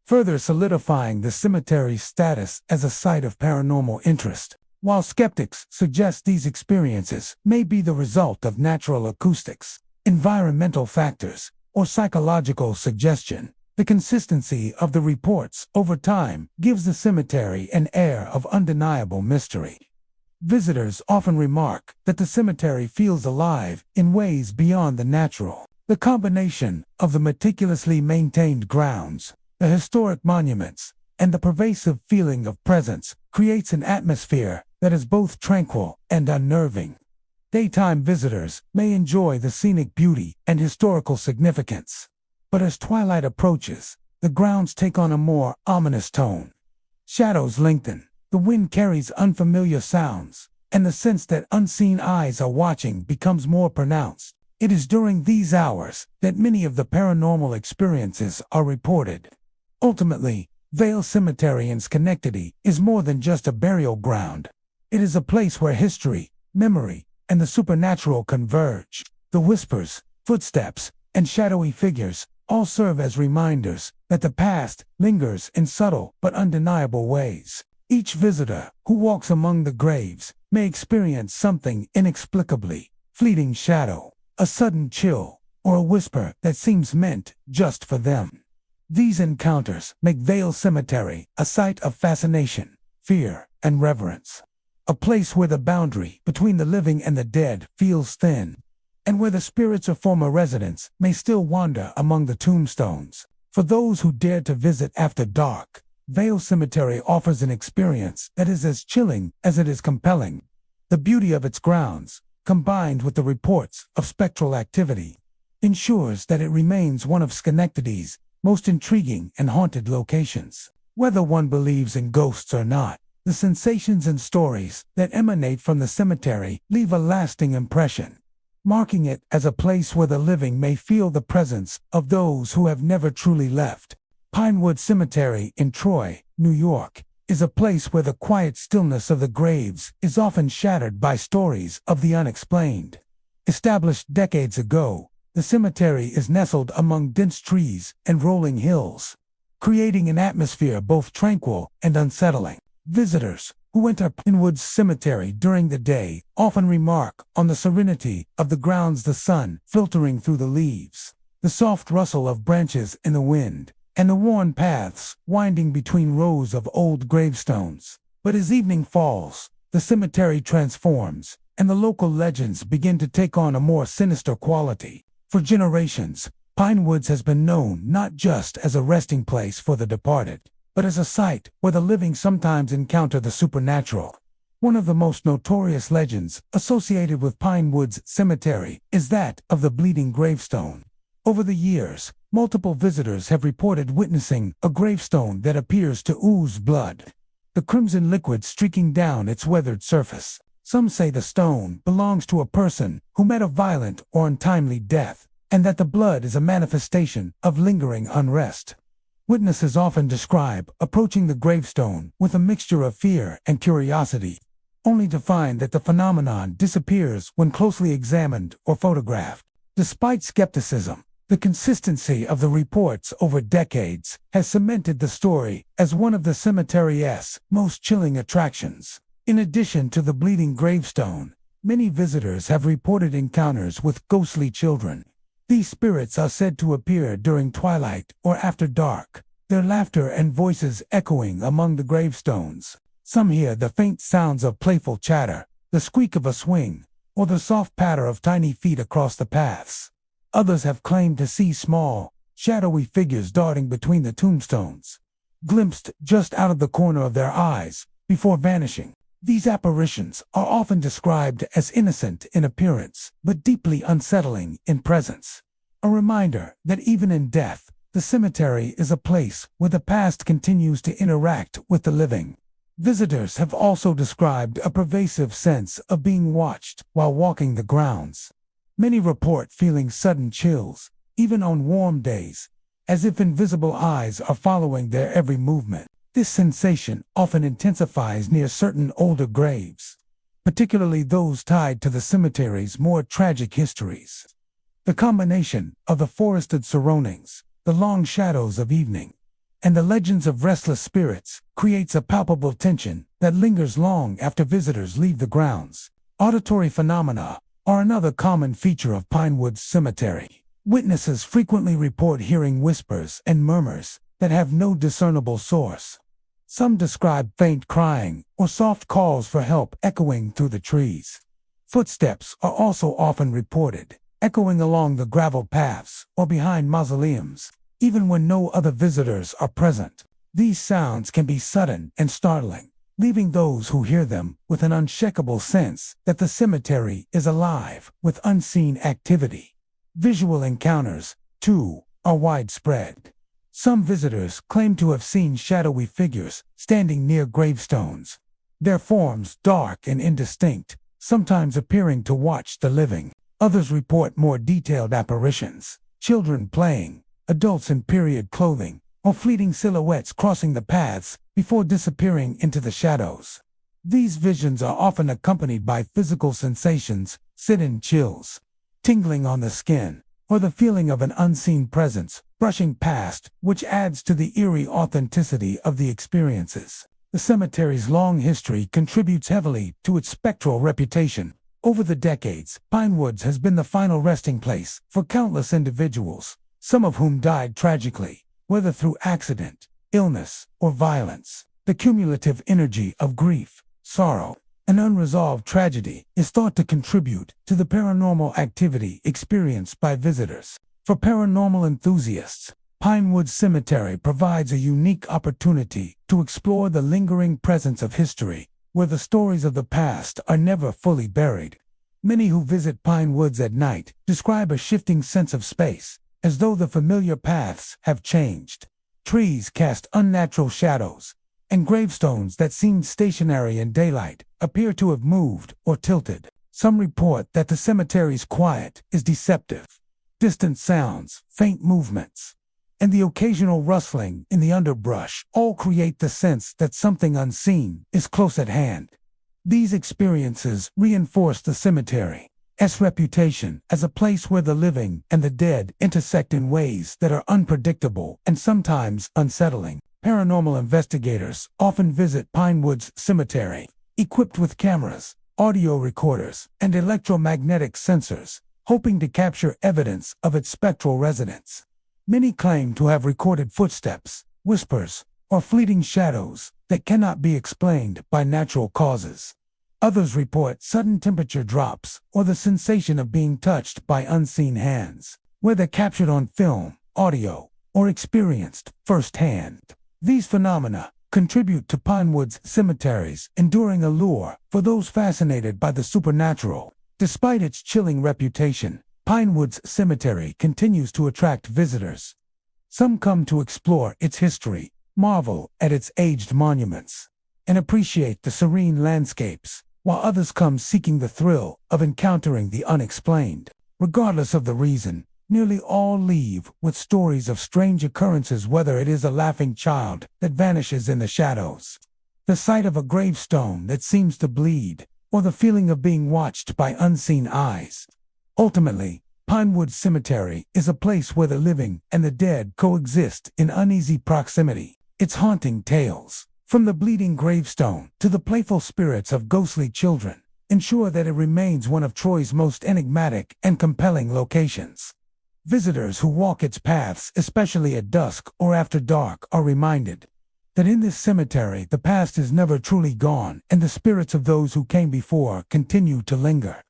further solidifying the cemetery's status as a site of paranormal interest. While skeptics suggest these experiences may be the result of natural acoustics, environmental factors, or psychological suggestion, The consistency of the reports over time gives the cemetery an air of undeniable mystery. Visitors often remark that the cemetery feels alive in ways beyond the natural. The combination of the meticulously maintained grounds, the historic monuments, and the pervasive feeling of presence creates an atmosphere that is both tranquil and unnerving. Daytime visitors may enjoy the scenic beauty and historical significance, but as twilight approaches, the grounds take on a more ominous tone. Shadows lengthen, the wind carries unfamiliar sounds, and the sense that unseen eyes are watching becomes more pronounced. It is during these hours that many of the paranormal experiences are reported. Ultimately, Vale Cemetery in Schenectady is more than just a burial ground. It is a place where history, memory, and the supernatural converge. The whispers, footsteps, and shadowy figures all serve as reminders that the past lingers in subtle but undeniable ways. Each visitor who walks among the graves may experience something inexplicably, fleeting shadow, a sudden chill, or a whisper that seems meant just for them. These encounters make Vale Cemetery a site of fascination, fear, and reverence. A place where the boundary between the living and the dead feels thin, and where the spirits of former residents may still wander among the tombstones. For those who dare to visit after dark, Vale Cemetery offers an experience that is as chilling as it is compelling. The beauty of its grounds, combined with the reports of spectral activity, ensures that it remains one of Schenectady's most intriguing and haunted locations. Whether one believes in ghosts or not, the sensations and stories that emanate from the cemetery leave a lasting impression, marking it as a place where the living may feel the presence of those who have never truly left. Pinewood Cemetery in Troy, New York, is a place where the quiet stillness of the graves is often shattered by stories of the unexplained. Established decades ago, the cemetery is nestled among dense trees and rolling hills, creating an atmosphere both tranquil and unsettling. Visitors who enter Pinewood Cemetery during the day often remark on the serenity of the grounds, the sun filtering through the leaves, the soft rustle of branches in the wind, and the worn paths winding between rows of old gravestones. But as evening falls, the cemetery transforms, and the local legends begin to take on a more sinister quality. For generations, Pinewoods has been known not just as a resting place for the departed, but as a site where the living sometimes encounter the supernatural. One of the most notorious legends associated with Pinewoods Cemetery is that of the bleeding gravestone. Over the years, multiple visitors have reported witnessing a gravestone that appears to ooze blood, the crimson liquid streaking down its weathered surface. Some say the stone belongs to a person who met a violent or untimely death, and that the blood is a manifestation of lingering unrest. Witnesses often describe approaching the gravestone with a mixture of fear and curiosity, only to find that the phenomenon disappears when closely examined or photographed. Despite skepticism, the consistency of the reports over decades has cemented the story as one of the cemetery's most chilling attractions. In addition to the bleeding gravestone, many visitors have reported encounters with ghostly children. These spirits are said to appear during twilight or after dark, their laughter and voices echoing among the gravestones. Some hear the faint sounds of playful chatter, the squeak of a swing, or the soft patter of tiny feet across the paths. Others have claimed to see small, shadowy figures darting between the tombstones, glimpsed just out of the corner of their eyes, before vanishing. These apparitions are often described as innocent in appearance, but deeply unsettling in presence. A reminder that even in death, the cemetery is a place where the past continues to interact with the living. Visitors have also described a pervasive sense of being watched while walking the grounds. Many report feeling sudden chills, even on warm days, as if invisible eyes are following their every movement. This sensation often intensifies near certain older graves, particularly those tied to the cemetery's more tragic histories. The combination of the forested surroundings, the long shadows of evening, and the legends of restless spirits creates a palpable tension that lingers long after visitors leave the grounds. Auditory phenomena are another common feature of Pinewood Cemetery. Witnesses frequently report hearing whispers and murmurs that have no discernible source. Some describe faint crying or soft calls for help echoing through the trees. Footsteps are also often reported, echoing along the gravel paths or behind mausoleums, even when no other visitors are present. These sounds can be sudden and startling, leaving those who hear them with an unshakable sense that the cemetery is alive with unseen activity. Visual encounters, too, are widespread. Some visitors claim to have seen shadowy figures standing near gravestones, their forms dark and indistinct, sometimes appearing to watch the living. Others report more detailed apparitions, children playing, adults in period clothing, or fleeting silhouettes crossing the paths before disappearing into the shadows. These visions are often accompanied by physical sensations, sit-in chills, tingling on the skin, or the feeling of an unseen presence brushing past, which adds to the eerie authenticity of the experiences. The cemetery's long history contributes heavily to its spectral reputation. Over the decades, Pine Woods has been the final resting place for countless individuals, some of whom died tragically, whether through accident, illness, or violence. The cumulative energy of grief, sorrow, and unresolved tragedy is thought to contribute to the paranormal activity experienced by visitors. For paranormal enthusiasts, Pine Woods Cemetery provides a unique opportunity to explore the lingering presence of history, where the stories of the past are never fully buried. Many who visit Pine Woods at night describe a shifting sense of space, as though the familiar paths have changed. Trees cast unnatural shadows, and gravestones that seemed stationary in daylight appear to have moved or tilted. Some report that the cemetery's quiet is deceptive. Distant sounds, faint movements, and the occasional rustling in the underbrush all create the sense that something unseen is close at hand. These experiences reinforce the cemetery's reputation as a place where the living and the dead intersect in ways that are unpredictable and sometimes unsettling. Paranormal investigators often visit Pine Woods Cemetery, equipped with cameras, audio recorders, and electromagnetic sensors, hoping to capture evidence of its spectral residence. Many claim to have recorded footsteps, whispers, or fleeting shadows that cannot be explained by natural causes. Others report sudden temperature drops or the sensation of being touched by unseen hands, whether captured on film, audio, or experienced firsthand. These phenomena contribute to Pine Woods Cemetery's enduring allure for those fascinated by the supernatural. Despite its chilling reputation, Pine Woods Cemetery continues to attract visitors. Some come to explore its history, marvel at its aged monuments, and appreciate the serene landscapes, while others come seeking the thrill of encountering the unexplained. Regardless of the reason, nearly all leave with stories of strange occurrences, whether it is a laughing child that vanishes in the shadows, the sight of a gravestone that seems to bleed, or the feeling of being watched by unseen eyes. Ultimately, Pine Woods Cemetery is a place where the living and the dead coexist in uneasy proximity. Its haunting tales, from the bleeding gravestone to the playful spirits of ghostly children, ensure that it remains one of Troy's most enigmatic and compelling locations. Visitors who walk its paths, especially at dusk or after dark, are reminded that in this cemetery the past is never truly gone, and the spirits of those who came before continue to linger.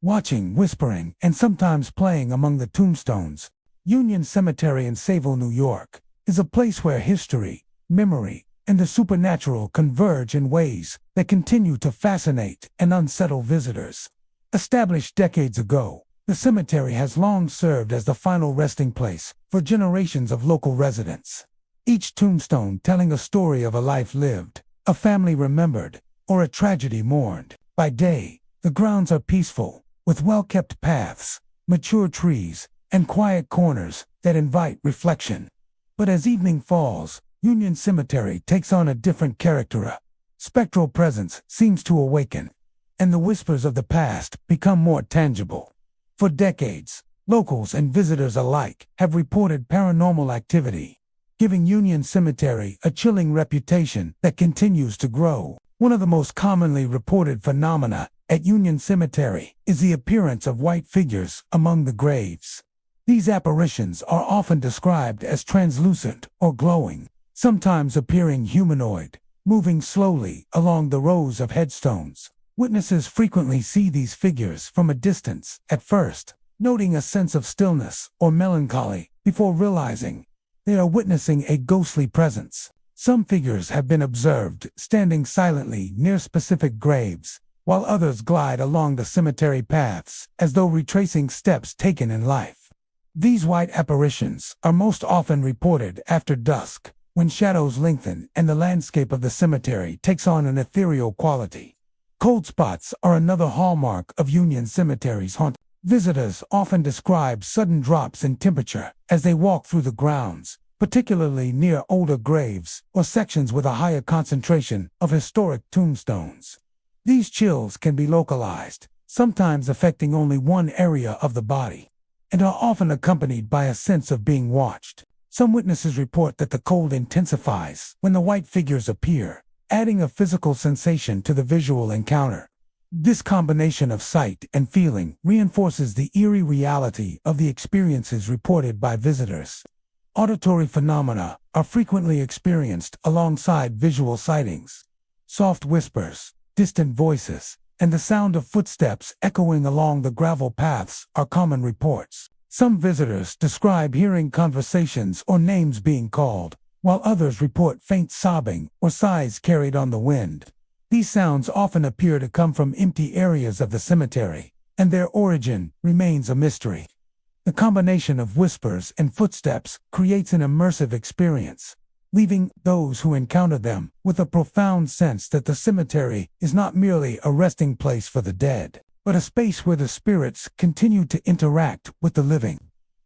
Watching, whispering, and sometimes playing among the tombstones, Union Cemetery in Sayville, New York, is a place where history, memory, and the supernatural converge in ways that continue to fascinate and unsettle visitors. Established decades ago, the cemetery has long served as the final resting place for generations of local residents. Each tombstone telling a story of a life lived, a family remembered, or a tragedy mourned. By day, the grounds are peaceful, with well-kept paths, mature trees, and quiet corners that invite reflection. But as evening falls, Union Cemetery takes on a different character. A spectral presence seems to awaken, and the whispers of the past become more tangible. For decades, locals and visitors alike have reported paranormal activity, giving Union Cemetery a chilling reputation that continues to grow. One of the most commonly reported phenomena at Union Cemetery is the appearance of white figures among the graves. These apparitions are often described as translucent or glowing, sometimes appearing humanoid, moving slowly along the rows of headstones. Witnesses frequently see these figures from a distance at first, noting a sense of stillness or melancholy before realizing they are witnessing a ghostly presence. Some figures have been observed standing silently near specific graves, while others glide along the cemetery paths as though retracing steps taken in life. These white apparitions are most often reported after dusk, when shadows lengthen and the landscape of the cemetery takes on an ethereal quality. Cold spots are another hallmark of Union Cemetery's haunt. Visitors often describe sudden drops in temperature as they walk through the grounds, particularly near older graves or sections with a higher concentration of historic tombstones. These chills can be localized, sometimes affecting only one area of the body, and are often accompanied by a sense of being watched. Some witnesses report that the cold intensifies when the white figures appear, adding a physical sensation to the visual encounter. This combination of sight and feeling reinforces the eerie reality of the experiences reported by visitors. Auditory phenomena are frequently experienced alongside visual sightings. Soft whispers, distant voices, and the sound of footsteps echoing along the gravel paths are common reports. Some visitors describe hearing conversations or names being called, while others report faint sobbing or sighs carried on the wind. These sounds often appear to come from empty areas of the cemetery, and their origin remains a mystery. The combination of whispers and footsteps creates an immersive experience, leaving those who encounter them with a profound sense that the cemetery is not merely a resting place for the dead, but a space where the spirits continue to interact with the living.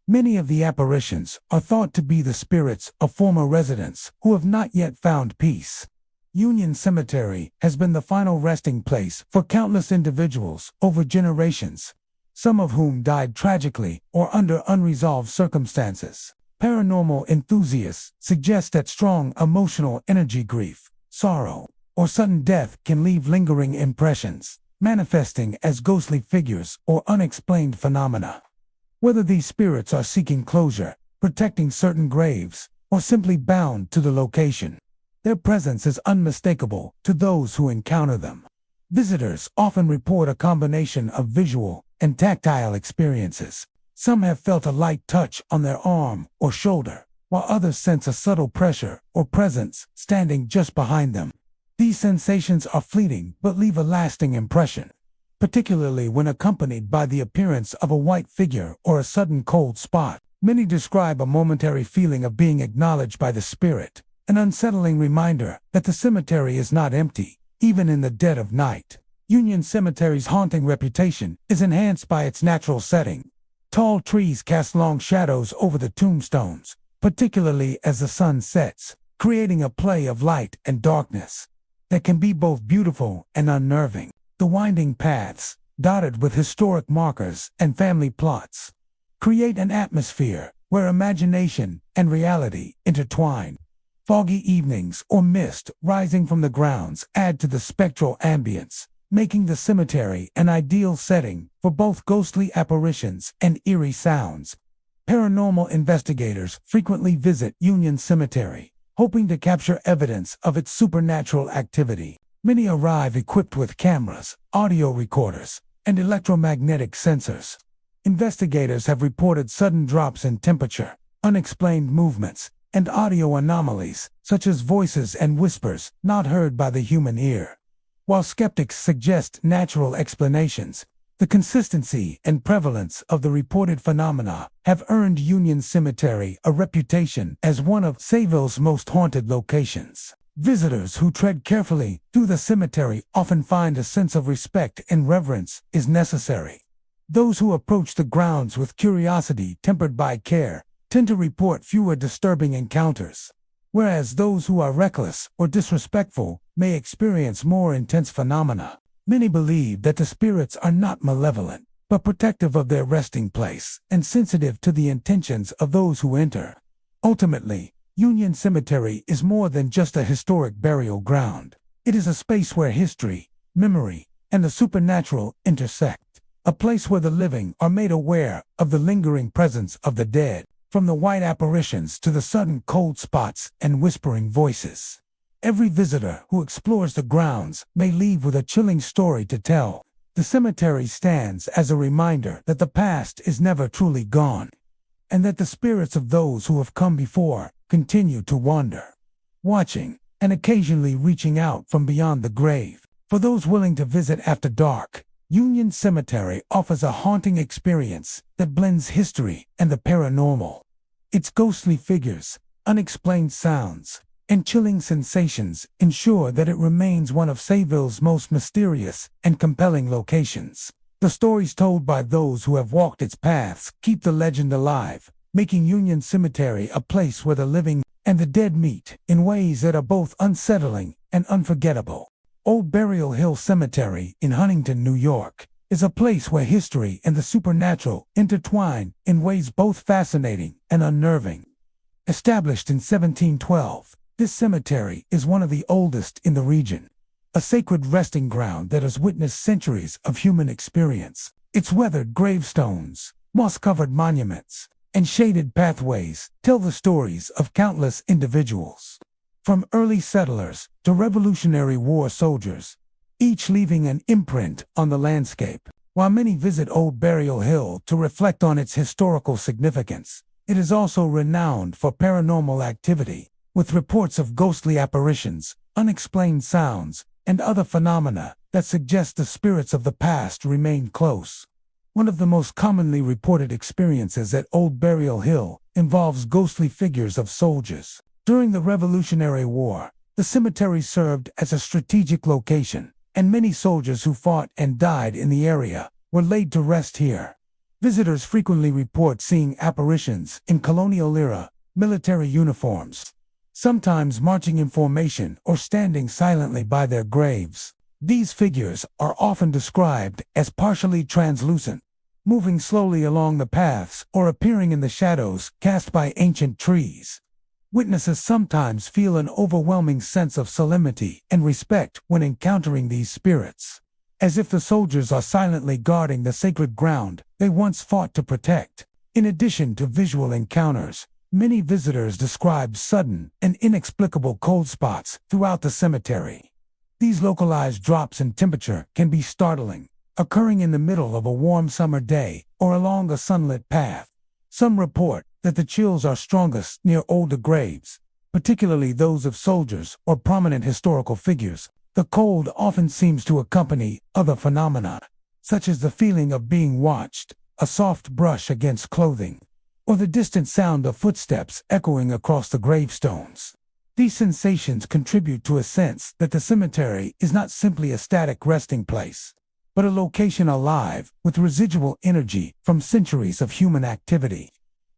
Many of the apparitions are thought to be the spirits of former residents who have not yet found peace. Union Cemetery has been the final resting place for countless individuals over generations, some of whom died tragically or under unresolved circumstances. Paranormal enthusiasts suggest that strong emotional energy, grief, sorrow, or sudden death can leave lingering impressions, manifesting as ghostly figures or unexplained phenomena. Whether these spirits are seeking closure, protecting certain graves, or simply bound to the location, their presence is unmistakable to those who encounter them. Visitors often report a combination of visual and tactile experiences. Some have felt a light touch on their arm or shoulder, while others sense a subtle pressure or presence standing just behind them. These sensations are fleeting but leave a lasting impression, particularly when accompanied by the appearance of a white figure or a sudden cold spot. Many describe a momentary feeling of being acknowledged by the spirit, an unsettling reminder that the cemetery is not empty, even in the dead of night. Union Cemetery's haunting reputation is enhanced by its natural setting. Tall trees cast long shadows over the tombstones, particularly as the sun sets, creating a play of light and darkness that can be both beautiful and unnerving. The winding paths, dotted with historic markers and family plots, create an atmosphere where imagination and reality intertwine. Foggy evenings or mist rising from the grounds add to the spectral ambience, making the cemetery an ideal setting for both ghostly apparitions and eerie sounds. Paranormal investigators frequently visit Union Cemetery, hoping to capture evidence of its supernatural activity. Many arrive equipped with cameras, audio recorders, and electromagnetic sensors. Investigators have reported sudden drops in temperature, unexplained movements, and audio anomalies, such as voices and whispers not heard by the human ear. While skeptics suggest natural explanations, the consistency and prevalence of the reported phenomena have earned Union Cemetery a reputation as one of Sayville's most haunted locations. Visitors who tread carefully through the cemetery often find a sense of respect and reverence is necessary. Those who approach the grounds with curiosity tempered by care tend to report fewer disturbing encounters, whereas those who are reckless or disrespectful may experience more intense phenomena. Many believe that the spirits are not malevolent, but protective of their resting place and sensitive to the intentions of those who enter. Ultimately, Union Cemetery is more than just a historic burial ground. It is a space where history, memory, and the supernatural intersect. a place where the living are made aware of the lingering presence of the dead, from the white apparitions to the sudden cold spots and whispering voices. Every visitor who explores the grounds may leave with a chilling story to tell. The cemetery stands as a reminder that the past is never truly gone, and that the spirits of those who have come before continue to wander, watching and occasionally reaching out from beyond the grave. For those willing to visit after dark, Union Cemetery offers a haunting experience that blends history and the paranormal. Its ghostly figures, unexplained sounds, and chilling sensations ensure that it remains one of Sayville's most mysterious and compelling locations. The stories told by those who have walked its paths keep the legend alive, making Union Cemetery a place where the living and the dead meet in ways that are both unsettling and unforgettable. Old Burial Hill Cemetery in Huntington, New York, is a place where history and the supernatural intertwine in ways both fascinating and unnerving. Established in 1712, this cemetery is one of the oldest in the region, a sacred resting ground that has witnessed centuries of human experience. Its weathered gravestones, moss-covered monuments, and shaded pathways tell the stories of countless individuals, from early settlers to Revolutionary War soldiers, each leaving an imprint on the landscape. While many visit Old Burial Hill to reflect on its historical significance, it is also renowned for paranormal activity, with reports of ghostly apparitions, unexplained sounds, and other phenomena that suggest the spirits of the past remain close. One of the most commonly reported experiences at Old Burial Hill involves ghostly figures of soldiers. During the Revolutionary War, the cemetery served as a strategic location, and many soldiers who fought and died in the area were laid to rest here. Visitors frequently report seeing apparitions in colonial-era military uniforms, sometimes marching in formation or standing silently by their graves. These figures are often described as partially translucent, moving slowly along the paths or appearing in the shadows cast by ancient trees. Witnesses sometimes feel an overwhelming sense of solemnity and respect when encountering these spirits, as if the soldiers are silently guarding the sacred ground they once fought to protect. In addition to visual encounters, many visitors describe sudden and inexplicable cold spots throughout the cemetery. These localized drops in temperature can be startling, occurring in the middle of a warm summer day or along a sunlit path. Some report that the chills are strongest near older graves, particularly those of soldiers or prominent historical figures. The cold often seems to accompany other phenomena, such as the feeling of being watched, a soft brush against clothing, or the distant sound of footsteps echoing across the gravestones. These sensations contribute to a sense that the cemetery is not simply a static resting place, but a location alive with residual energy from centuries of human activity.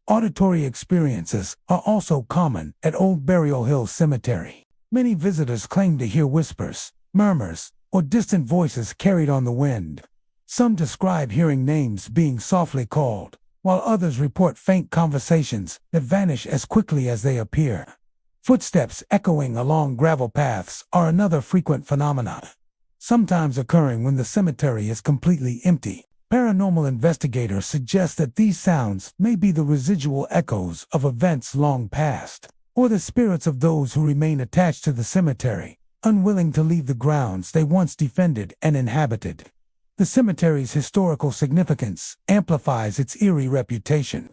Auditory experiences are also common at Old Burial Hill Cemetery. Many visitors claim to hear whispers, murmurs, or distant voices carried on the wind. Some describe hearing names being softly called, while others report faint conversations that vanish as quickly as they appear. Footsteps echoing along gravel paths are another frequent phenomenon, sometimes occurring when the cemetery is completely empty. Paranormal investigators suggest that these sounds may be the residual echoes of events long past, or the spirits of those who remain attached to the cemetery, unwilling to leave the grounds they once defended and inhabited. The cemetery's historical significance amplifies its eerie reputation.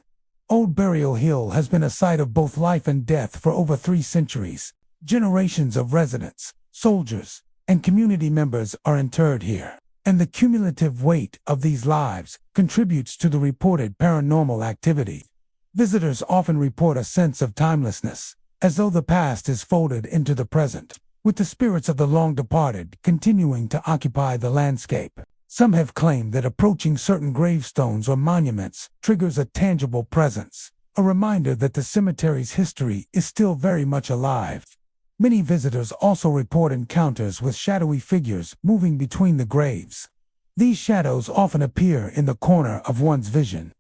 Old Burial Hill has been a site of both life and death for over 3 centuries. Generations of residents, soldiers, and community members are interred here, and the cumulative weight of these lives contributes to the reported paranormal activity. Visitors often report a sense of timelessness, as though the past is folded into the present, with the spirits of the long-departed continuing to occupy the landscape. Some have claimed that approaching certain gravestones or monuments triggers a tangible presence, a reminder that the cemetery's history is still very much alive. Many visitors also report encounters with shadowy figures moving between the graves. These shadows often appear in the corner of one's vision,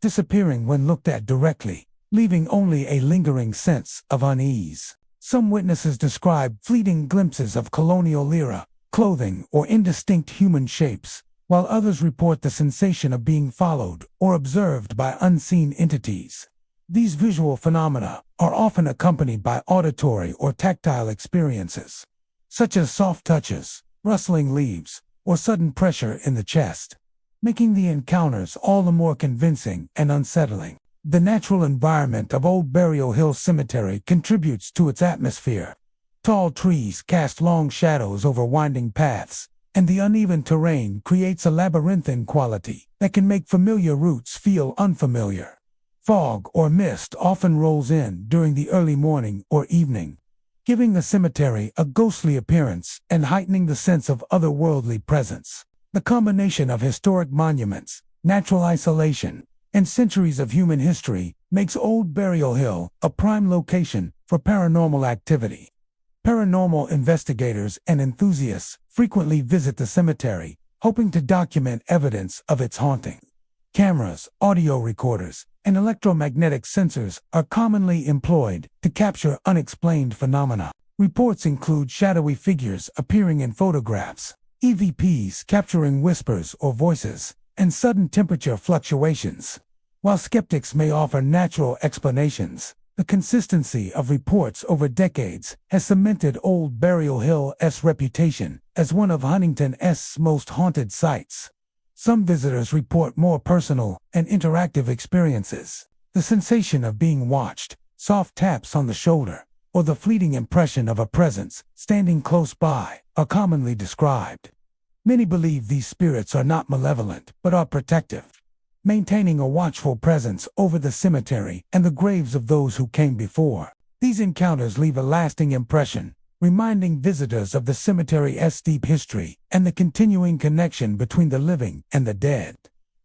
disappearing when looked at directly, leaving only a lingering sense of unease. Some witnesses describe fleeting glimpses of colonial-era clothing or indistinct human shapes, while others report the sensation of being followed or observed by unseen entities. These visual phenomena are often accompanied by auditory or tactile experiences, such as soft touches, rustling leaves, or sudden pressure in the chest, making the encounters all the more convincing and unsettling. The natural environment of Old Burial Hill Cemetery contributes to its atmosphere. Tall trees cast long shadows over winding paths, and the uneven terrain creates a labyrinthine quality that can make familiar routes feel unfamiliar. Fog or mist often rolls in during the early morning or evening, giving the cemetery a ghostly appearance and heightening the sense of otherworldly presence. The combination of historic monuments, natural isolation, and centuries of human history makes Old Burial Hill a prime location for paranormal activity. Paranormal investigators and enthusiasts frequently visit the cemetery, hoping to document evidence of its haunting. Cameras, audio recorders, and electromagnetic sensors are commonly employed to capture unexplained phenomena. Reports include shadowy figures appearing in photographs, EVPs capturing whispers or voices, and sudden temperature fluctuations. While skeptics may offer natural explanations, the consistency of reports over decades has cemented Old Burial Hill's reputation as one of Huntington's most haunted sites. Some visitors report more personal and interactive experiences. The sensation of being watched, soft taps on the shoulder, or the fleeting impression of a presence standing close by are commonly described. Many believe these spirits are not malevolent but are protective, maintaining a watchful presence over the cemetery and the graves of those who came before. These encounters leave a lasting impression, reminding visitors of the cemetery's deep history and the continuing connection between the living and the dead.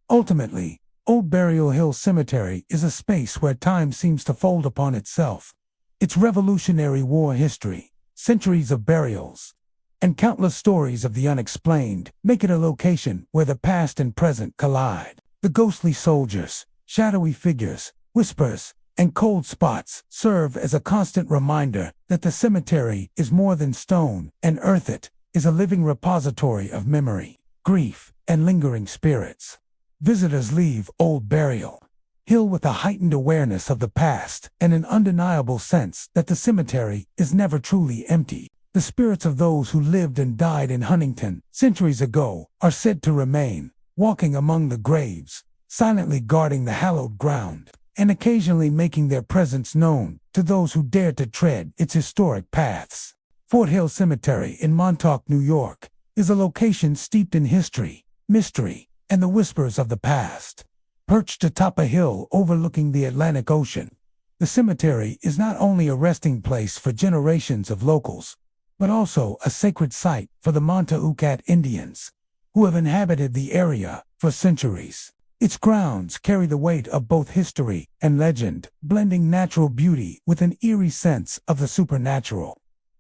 Ultimately, Old Burial Hill Cemetery is a space where time seems to fold upon itself. Its Revolutionary War history, centuries of burials, and countless stories of the unexplained make it a location where the past and present collide. The ghostly soldiers, shadowy figures, whispers, and cold spots serve as a constant reminder that the cemetery is more than stone, and earth. It is a living repository of memory, grief, and lingering spirits. Visitors leave Old Burial Hill with a heightened awareness of the past and an undeniable sense that the cemetery is never truly empty. The spirits of those who lived and died in Huntington centuries ago are said to remain, walking among the graves, silently guarding the hallowed ground, and occasionally making their presence known to those who dare to tread its historic paths. Fort Hill Cemetery in Montauk, New York, is a location steeped in history, mystery, and the whispers of the past. Perched atop a hill overlooking the Atlantic Ocean, the cemetery is not only a resting place for generations of locals, but also a sacred site for the Montauquat Indians, who have inhabited the area for centuries. Its grounds carry the weight of both history and legend, blending natural beauty with an eerie sense of the supernatural.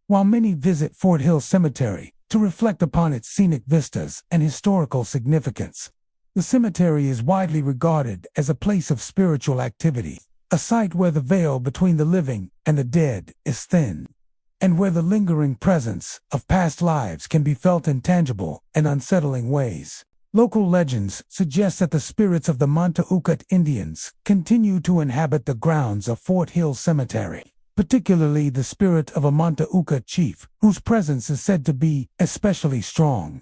While many visit Fort Hill Cemetery to reflect upon its scenic vistas and historical significance, the cemetery is widely regarded as a place of spiritual activity, a site where the veil between the living and the dead is thin, and where the lingering presence of past lives can be felt in tangible and unsettling ways. Local legends suggest that the spirits of the Montauquat Indians continue to inhabit the grounds of Fort Hill Cemetery, particularly the spirit of a Montauquat chief, whose presence is said to be especially strong.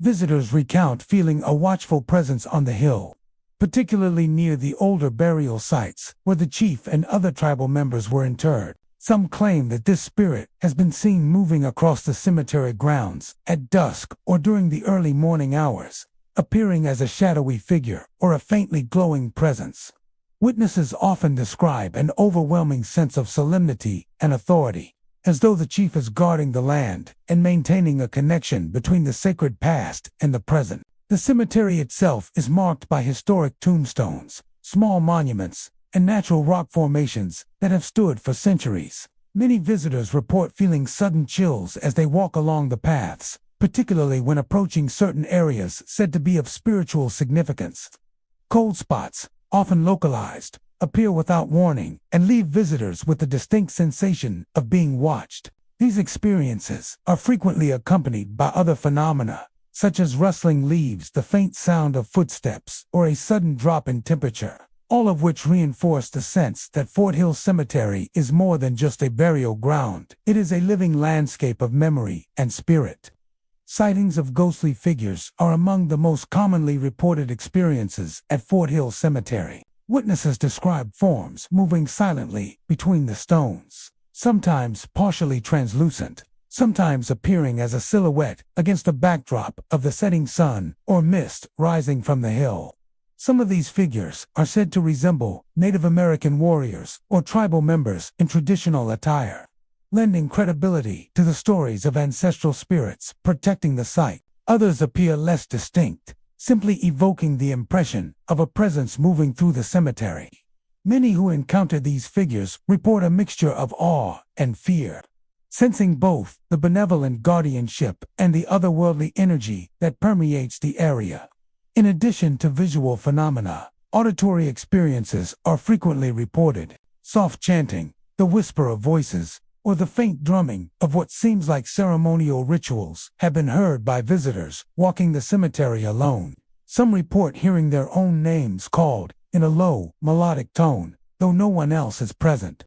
Visitors recount feeling a watchful presence on the hill, particularly near the older burial sites where the chief and other tribal members were interred. Some claim that this spirit has been seen moving across the cemetery grounds at dusk or during the early morning hours, appearing as a shadowy figure or a faintly glowing presence. Witnesses often describe an overwhelming sense of solemnity and authority, as though the chief is guarding the land and maintaining a connection between the sacred past and the present. The cemetery itself is marked by historic tombstones, small monuments, and natural rock formations that have stood for centuries. Many visitors report feeling sudden chills as they walk along the paths, particularly when approaching certain areas said to be of spiritual significance. Cold spots, often localized, appear without warning and leave visitors with the distinct sensation of being watched. These experiences are frequently accompanied by other phenomena, such as rustling leaves, the faint sound of footsteps, or a sudden drop in temperature, all of which reinforce the sense that Fort Hill Cemetery is more than just a burial ground. It is a living landscape of memory and spirit. Sightings of ghostly figures are among the most commonly reported experiences at Fort Hill Cemetery. Witnesses describe forms moving silently between the stones, sometimes partially translucent, sometimes appearing as a silhouette against a backdrop of the setting sun or mist rising from the hill. Some of these figures are said to resemble Native American warriors or tribal members in traditional attire, lending credibility to the stories of ancestral spirits protecting the site. Others appear less distinct, simply evoking the impression of a presence moving through the cemetery. Many who encounter these figures report a mixture of awe and fear, sensing both the benevolent guardianship and the otherworldly energy that permeates the area. In addition to visual phenomena, auditory experiences are frequently reported. Soft chanting, the whisper of voices, or the faint drumming of what seems like ceremonial rituals have been heard by visitors walking the cemetery alone. Some report hearing their own names called in a low, melodic tone, though no one else is present.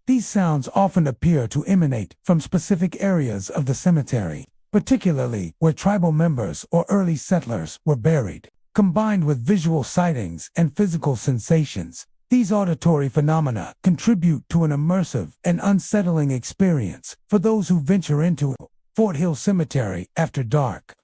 These sounds often appear to emanate from specific areas of the cemetery, particularly where tribal members or early settlers were buried. Combined with visual sightings and physical sensations, these auditory phenomena contribute to an immersive and unsettling experience for those who venture into Fort Hill Cemetery after dark.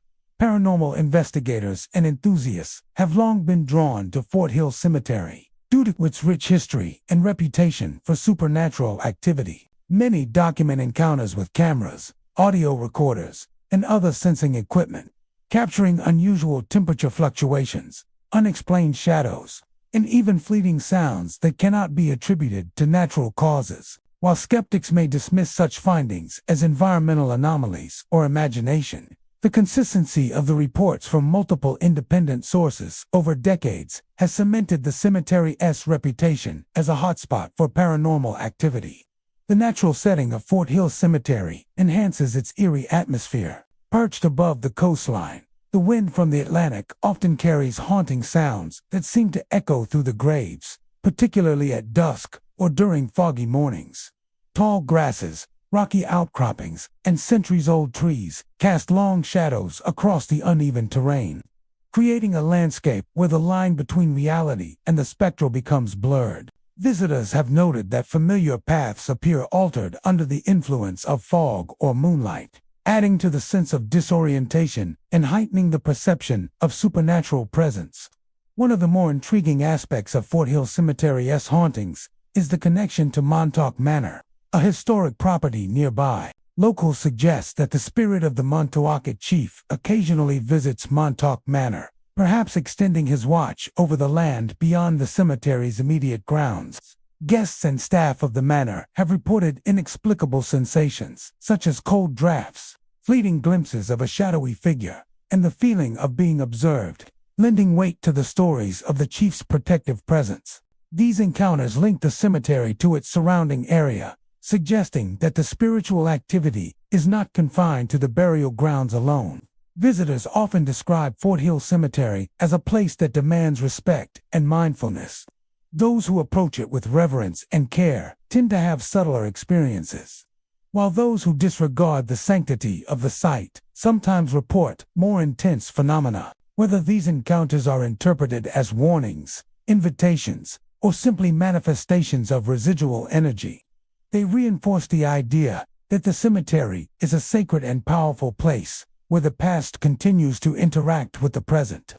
Paranormal investigators and enthusiasts have long been drawn to Fort Hill Cemetery due to its rich history and reputation for supernatural activity. Many document encounters with cameras, audio recorders, and other sensing equipment, capturing unusual temperature fluctuations, unexplained shadows, and even fleeting sounds that cannot be attributed to natural causes. While skeptics may dismiss such findings as environmental anomalies or imagination, the consistency of the reports from multiple independent sources over decades has cemented the cemetery's reputation as a hotspot for paranormal activity. The natural setting of Fort Hill Cemetery enhances its eerie atmosphere. Perched above the coastline, the wind from the Atlantic often carries haunting sounds that seem to echo through the graves, particularly at dusk or during foggy mornings. Tall grasses, rocky outcroppings, and centuries-old trees cast long shadows across the uneven terrain, creating a landscape where the line between reality and the spectral becomes blurred. Visitors have noted that familiar paths appear altered under the influence of fog or moonlight, adding to the sense of disorientation and heightening the perception of supernatural presence. One of the more intriguing aspects of Fort Hill Cemetery's hauntings is the connection to Montauk Manor, a historic property nearby. Locals suggest that the spirit of the Montaukett chief occasionally visits Montauk Manor, perhaps extending his watch over the land beyond the cemetery's immediate grounds. Guests and staff of the manor have reported inexplicable sensations, such as cold drafts, fleeting glimpses of a shadowy figure, and the feeling of being observed, lending weight to the stories of the chief's protective presence. These encounters link the cemetery to its surrounding area, suggesting that the spiritual activity is not confined to the burial grounds alone. Visitors often describe Fort Hill Cemetery as a place that demands respect and mindfulness. Those who approach it with reverence and care tend to have subtler experiences, while those who disregard the sanctity of the site sometimes report more intense phenomena. Whether these encounters are interpreted as warnings, invitations, or simply manifestations of residual energy, they reinforce the idea that the cemetery is a sacred and powerful place where the past continues to interact with the present.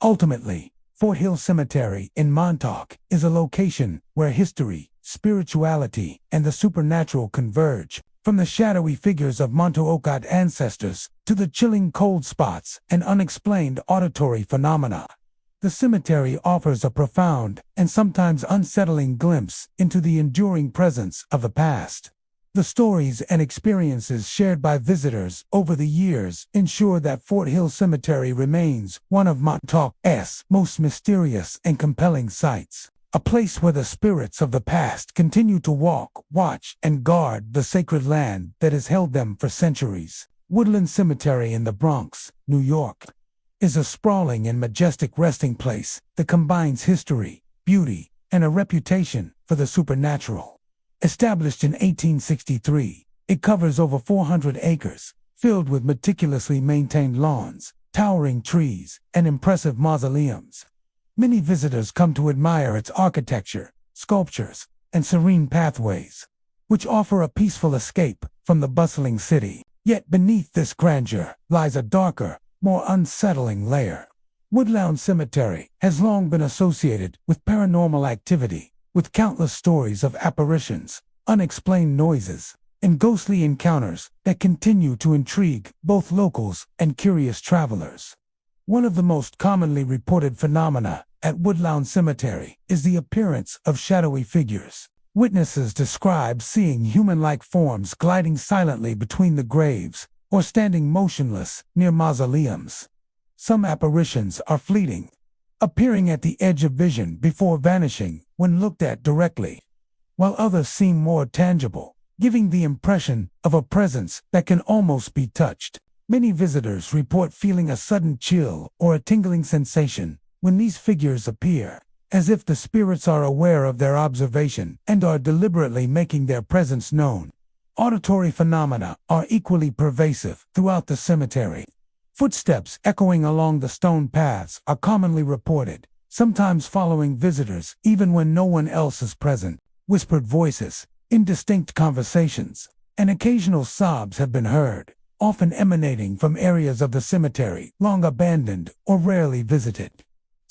Ultimately, Fort Hill Cemetery in Montauk is a location where history, spirituality, and the supernatural converge, from the shadowy figures of Montaukett ancestors to the chilling cold spots and unexplained auditory phenomena. The cemetery offers a profound and sometimes unsettling glimpse into the enduring presence of the past. The stories and experiences shared by visitors over the years ensure that Fort Hill Cemetery remains one of Montauk's most mysterious and compelling sites, a place where the spirits of the past continue to walk, watch, and guard the sacred land that has held them for centuries. Woodland Cemetery in the Bronx, New York, is a sprawling and majestic resting place that combines history, beauty, and a reputation for the supernatural. Established in 1863, it covers over 400 acres, filled with meticulously maintained lawns, towering trees, and impressive mausoleums. Many visitors come to admire its architecture, sculptures, and serene pathways, which offer a peaceful escape from the bustling city. Yet beneath this grandeur lies a darker, more unsettling layer. Woodlawn Cemetery has long been associated with paranormal activity, with countless stories of apparitions, unexplained noises, and ghostly encounters that continue to intrigue both locals and curious travelers. One of the most commonly reported phenomena at Woodlawn Cemetery is the appearance of shadowy figures. Witnesses describe seeing human-like forms gliding silently between the graves or standing motionless near mausoleums. Some apparitions are fleeting, appearing at the edge of vision before vanishing when looked at directly, while others seem more tangible, giving the impression of a presence that can almost be touched. Many visitors report feeling a sudden chill or a tingling sensation when these figures appear, as if the spirits are aware of their observation and are deliberately making their presence known. Auditory phenomena are equally pervasive throughout the cemetery. Footsteps echoing along the stone paths are commonly reported, sometimes following visitors even when no one else is present. Whispered voices, indistinct conversations, and occasional sobs have been heard, often emanating from areas of the cemetery long abandoned or rarely visited.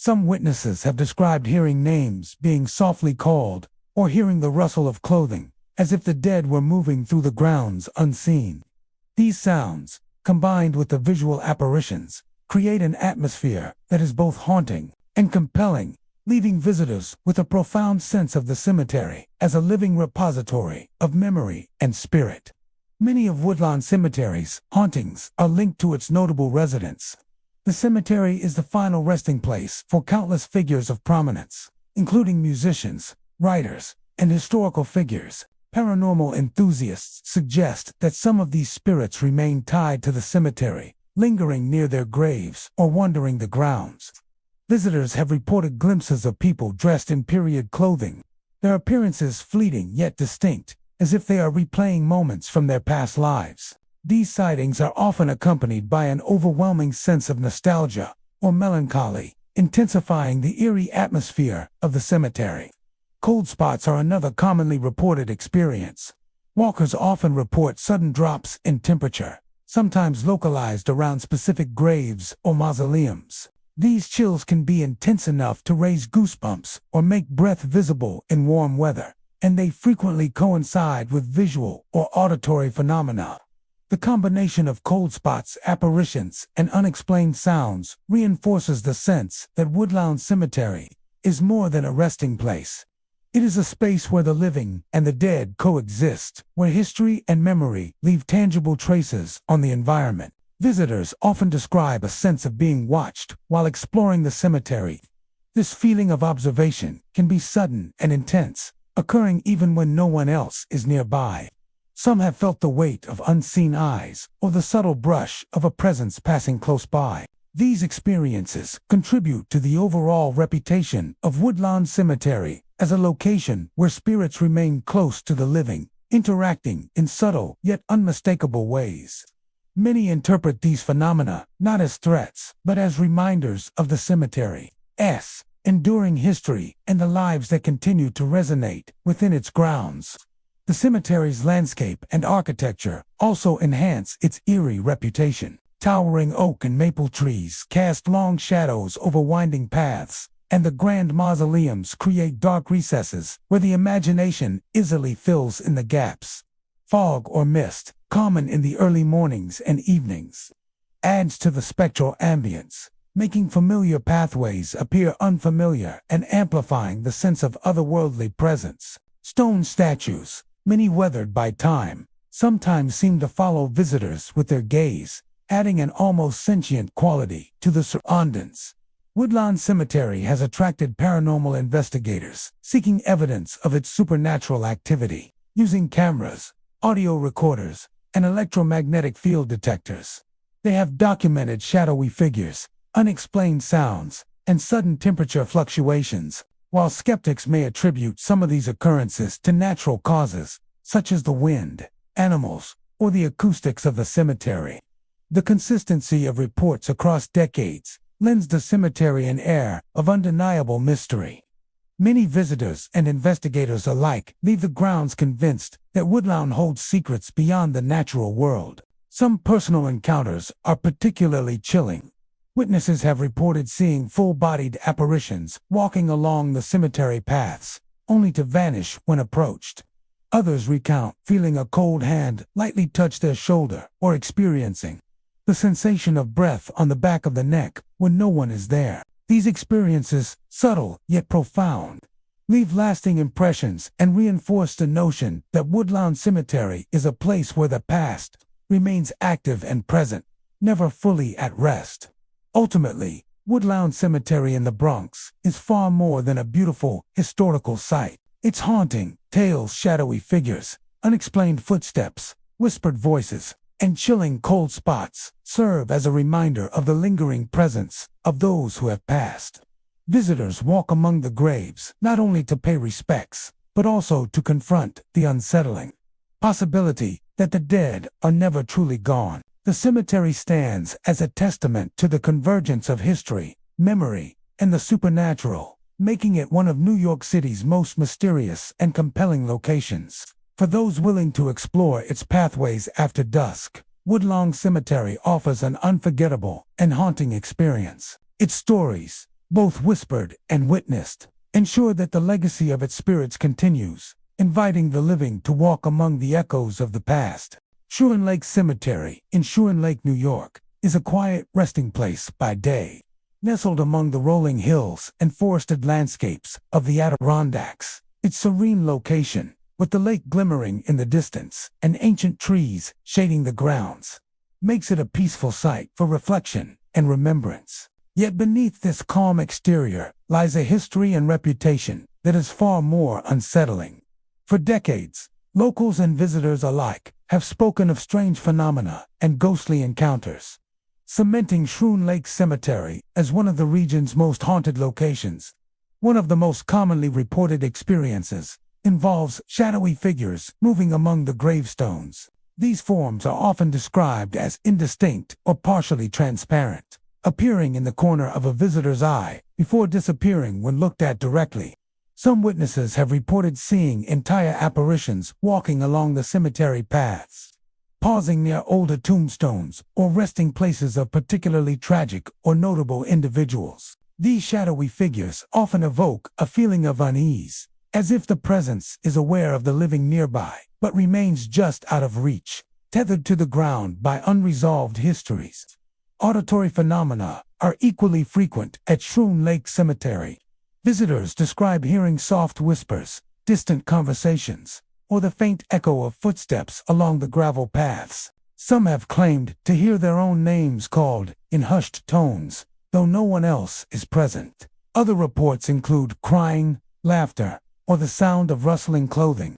Some witnesses have described hearing names being softly called or hearing the rustle of clothing, as if the dead were moving through the grounds unseen. These sounds, combined with the visual apparitions, create an atmosphere that is both haunting and compelling, leaving visitors with a profound sense of the cemetery as a living repository of memory and spirit. Many of Woodlawn Cemetery's hauntings are linked to its notable residents. The cemetery is the final resting place for countless figures of prominence, including musicians, writers, and historical figures. Paranormal enthusiasts suggest that some of these spirits remain tied to the cemetery, lingering near their graves or wandering the grounds. Visitors have reported glimpses of people dressed in period clothing, their appearances fleeting yet distinct, as if they are replaying moments from their past lives. These sightings are often accompanied by an overwhelming sense of nostalgia or melancholy, intensifying the eerie atmosphere of the cemetery. Cold spots are another commonly reported experience. Walkers often report sudden drops in temperature, sometimes localized around specific graves or mausoleums. These chills can be intense enough to raise goosebumps or make breath visible in warm weather, and they frequently coincide with visual or auditory phenomena. The combination of cold spots, apparitions, and unexplained sounds reinforces the sense that Woodlawn Cemetery is more than a resting place. It is a space where the living and the dead coexist, where history and memory leave tangible traces on the environment. Visitors often describe a sense of being watched while exploring the cemetery. This feeling of observation can be sudden and intense, occurring even when no one else is nearby. Some have felt the weight of unseen eyes or the subtle brush of a presence passing close by. These experiences contribute to the overall reputation of Woodlawn Cemetery as a location where spirits remain close to the living, interacting in subtle yet unmistakable ways. Many interpret these phenomena not as threats, but as reminders of the cemetery's enduring history and the lives that continue to resonate within its grounds. The cemetery's landscape and architecture also enhance its eerie reputation. Towering oak and maple trees cast long shadows over winding paths, and the grand mausoleums create dark recesses where the imagination easily fills in the gaps. Fog or mist, common in the early mornings and evenings, adds to the spectral ambience, making familiar pathways appear unfamiliar and amplifying the sense of otherworldly presence. Stone statues, many weathered by time, sometimes seem to follow visitors with their gaze, adding an almost sentient quality to the surroundings. Woodlawn Cemetery has attracted paranormal investigators seeking evidence of its supernatural activity. Using cameras, audio recorders, and electromagnetic field detectors. They have documented shadowy figures, unexplained sounds, and sudden temperature fluctuations. While skeptics may attribute some of these occurrences to natural causes, such as the wind, animals, or the acoustics of the cemetery, the consistency of reports across decades lends the cemetery an air of undeniable mystery. Many visitors and investigators alike leave the grounds convinced that Woodlawn holds secrets beyond the natural world. Some personal encounters are particularly chilling. Witnesses have reported seeing full-bodied apparitions walking along the cemetery paths, only to vanish when approached. Others recount feeling a cold hand lightly touch their shoulder or experiencing the sensation of breath on the back of the neck when no one is there. These experiences, subtle yet profound, leave lasting impressions and reinforce the notion that Woodlawn Cemetery is a place where the past remains active and present, never fully at rest. Ultimately, Woodlawn Cemetery in the Bronx is far more than a beautiful historical site. Its haunting tales, shadowy figures, unexplained footsteps, whispered voices, and chilling cold spots serve as a reminder of the lingering presence of those who have passed. Visitors walk among the graves not only to pay respects, but also to confront the unsettling possibility that the dead are never truly gone. The cemetery stands as a testament to the convergence of history, memory, and the supernatural, making it one of New York City's most mysterious and compelling locations. For those willing to explore its pathways after dusk, Woodlawn Cemetery offers an unforgettable and haunting experience. Its stories, both whispered and witnessed, ensure that the legacy of its spirits continues, inviting the living to walk among the echoes of the past. Schuren Lake Cemetery in Schuren Lake, New York, is a quiet resting place by day. Nestled among the rolling hills and forested landscapes of the Adirondacks, its serene location, with the lake glimmering in the distance and ancient trees shading the grounds, makes it a peaceful site for reflection and remembrance. Yet beneath this calm exterior lies a history and reputation that is far more unsettling. For decades, locals and visitors alike have spoken of strange phenomena and ghostly encounters, cementing Schuren Lake Cemetery as one of the region's most haunted locations. One of the most commonly reported experiences involves shadowy figures moving among the gravestones. These forms are often described as indistinct or partially transparent, appearing in the corner of a visitor's eye before disappearing when looked at directly. Some witnesses have reported seeing entire apparitions walking along the cemetery paths, pausing near older tombstones or resting places of particularly tragic or notable individuals. These shadowy figures often evoke a feeling of unease, as if the presence is aware of the living nearby, but remains just out of reach, tethered to the ground by unresolved histories. Auditory phenomena are equally frequent at Schuren Lake Cemetery. Visitors describe hearing soft whispers, distant conversations, or the faint echo of footsteps along the gravel paths. Some have claimed to hear their own names called in hushed tones, though no one else is present. Other reports include crying, laughter, or the sound of rustling clothing,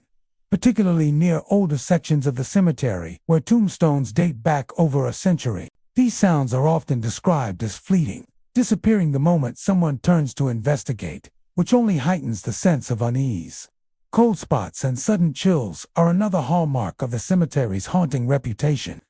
particularly near older sections of the cemetery where tombstones date back over a century. These sounds are often described as fleeting, disappearing the moment someone turns to investigate, which only heightens the sense of unease. Cold spots and sudden chills are another hallmark of the cemetery's haunting reputation.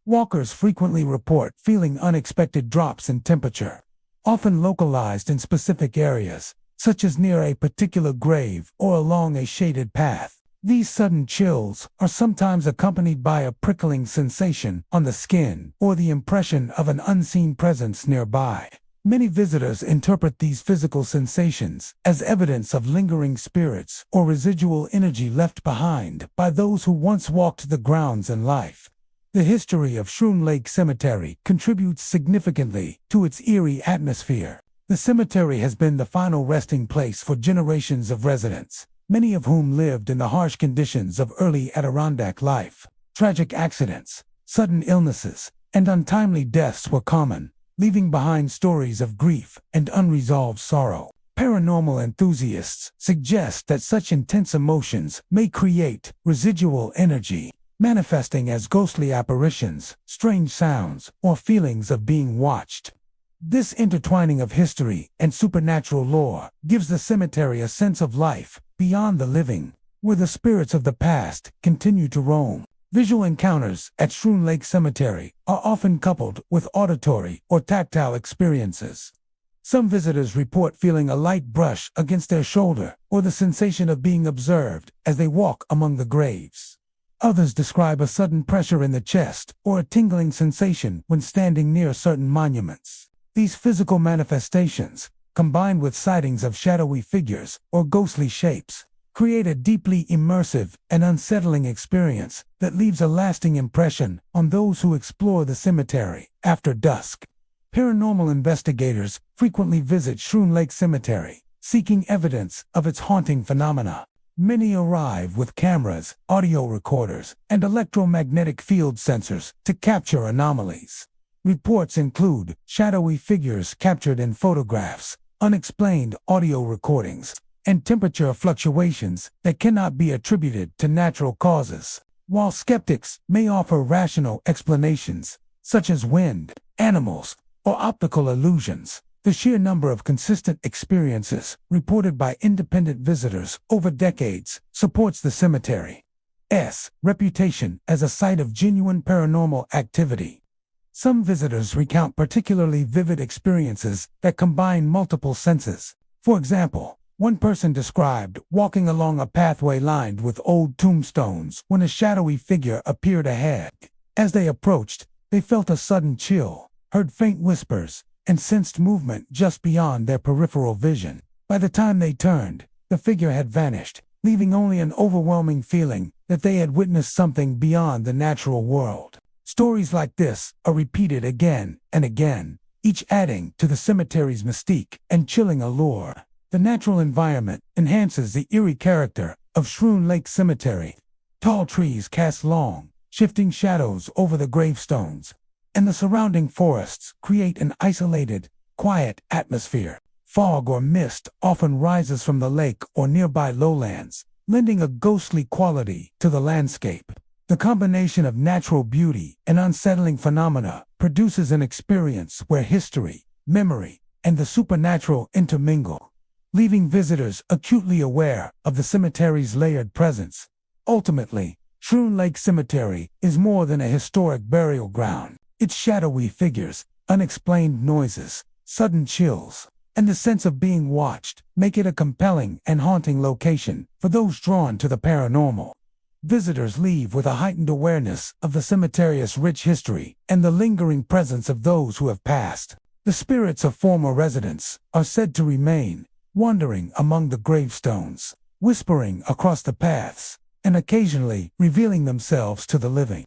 Walkers frequently report feeling unexpected drops in temperature, often localized in specific areas, such as near a particular grave or along a shaded path. These sudden chills are sometimes accompanied by a prickling sensation on the skin or the impression of an unseen presence nearby. Many visitors interpret these physical sensations as evidence of lingering spirits or residual energy left behind by those who once walked the grounds in life. The history of Schuren Lake Cemetery contributes significantly to its eerie atmosphere. The cemetery has been the final resting place for generations of residents, many of whom lived in the harsh conditions of early Adirondack life. Tragic accidents, sudden illnesses, and untimely deaths were common, leaving behind stories of grief and unresolved sorrow. Paranormal enthusiasts suggest that such intense emotions may create residual energy, manifesting as ghostly apparitions, strange sounds, or feelings of being watched. This intertwining of history and supernatural lore gives the cemetery a sense of life beyond the living, where the spirits of the past continue to roam. Visual encounters at Shroom Lake Cemetery are often coupled with auditory or tactile experiences. Some visitors report feeling a light brush against their shoulder or the sensation of being observed as they walk among the graves. Others describe a sudden pressure in the chest or a tingling sensation when standing near certain monuments. These physical manifestations, combined with sightings of shadowy figures or ghostly shapes, create a deeply immersive and unsettling experience that leaves a lasting impression on those who explore the cemetery after dusk. Paranormal investigators frequently visit Shroom Lake Cemetery, seeking evidence of its haunting phenomena. Many arrive with cameras, audio recorders, and electromagnetic field sensors to capture anomalies. Reports include shadowy figures captured in photographs, unexplained audio recordings, and temperature fluctuations that cannot be attributed to natural causes. While skeptics may offer rational explanations, such as wind, animals, or optical illusions, the sheer number of consistent experiences reported by independent visitors over decades supports the cemetery's reputation as a site of genuine paranormal activity. Some visitors recount particularly vivid experiences that combine multiple senses. For example, one person described walking along a pathway lined with old tombstones when a shadowy figure appeared ahead. As they approached, they felt a sudden chill, heard faint whispers, and sensed movement just beyond their peripheral vision. By the time they turned, the figure had vanished, leaving only an overwhelming feeling that they had witnessed something beyond the natural world. Stories like this are repeated again and again, each adding to the cemetery's mystique and chilling allure. The natural environment enhances the eerie character of Shroom Lake Cemetery. Tall trees cast long, shifting shadows over the gravestones, and the surrounding forests create an isolated, quiet atmosphere. Fog or mist often rises from the lake or nearby lowlands, lending a ghostly quality to the landscape. The combination of natural beauty and unsettling phenomena produces an experience where history, memory, and the supernatural intermingle, leaving visitors acutely aware of the cemetery's layered presence. Ultimately, Shroom Lake Cemetery is more than a historic burial ground. Its shadowy figures, unexplained noises, sudden chills, and the sense of being watched make it a compelling and haunting location for those drawn to the paranormal. Visitors leave with a heightened awareness of the cemetery's rich history and the lingering presence of those who have passed. The spirits of former residents are said to remain, wandering among the gravestones, whispering across the paths, and occasionally revealing themselves to the living.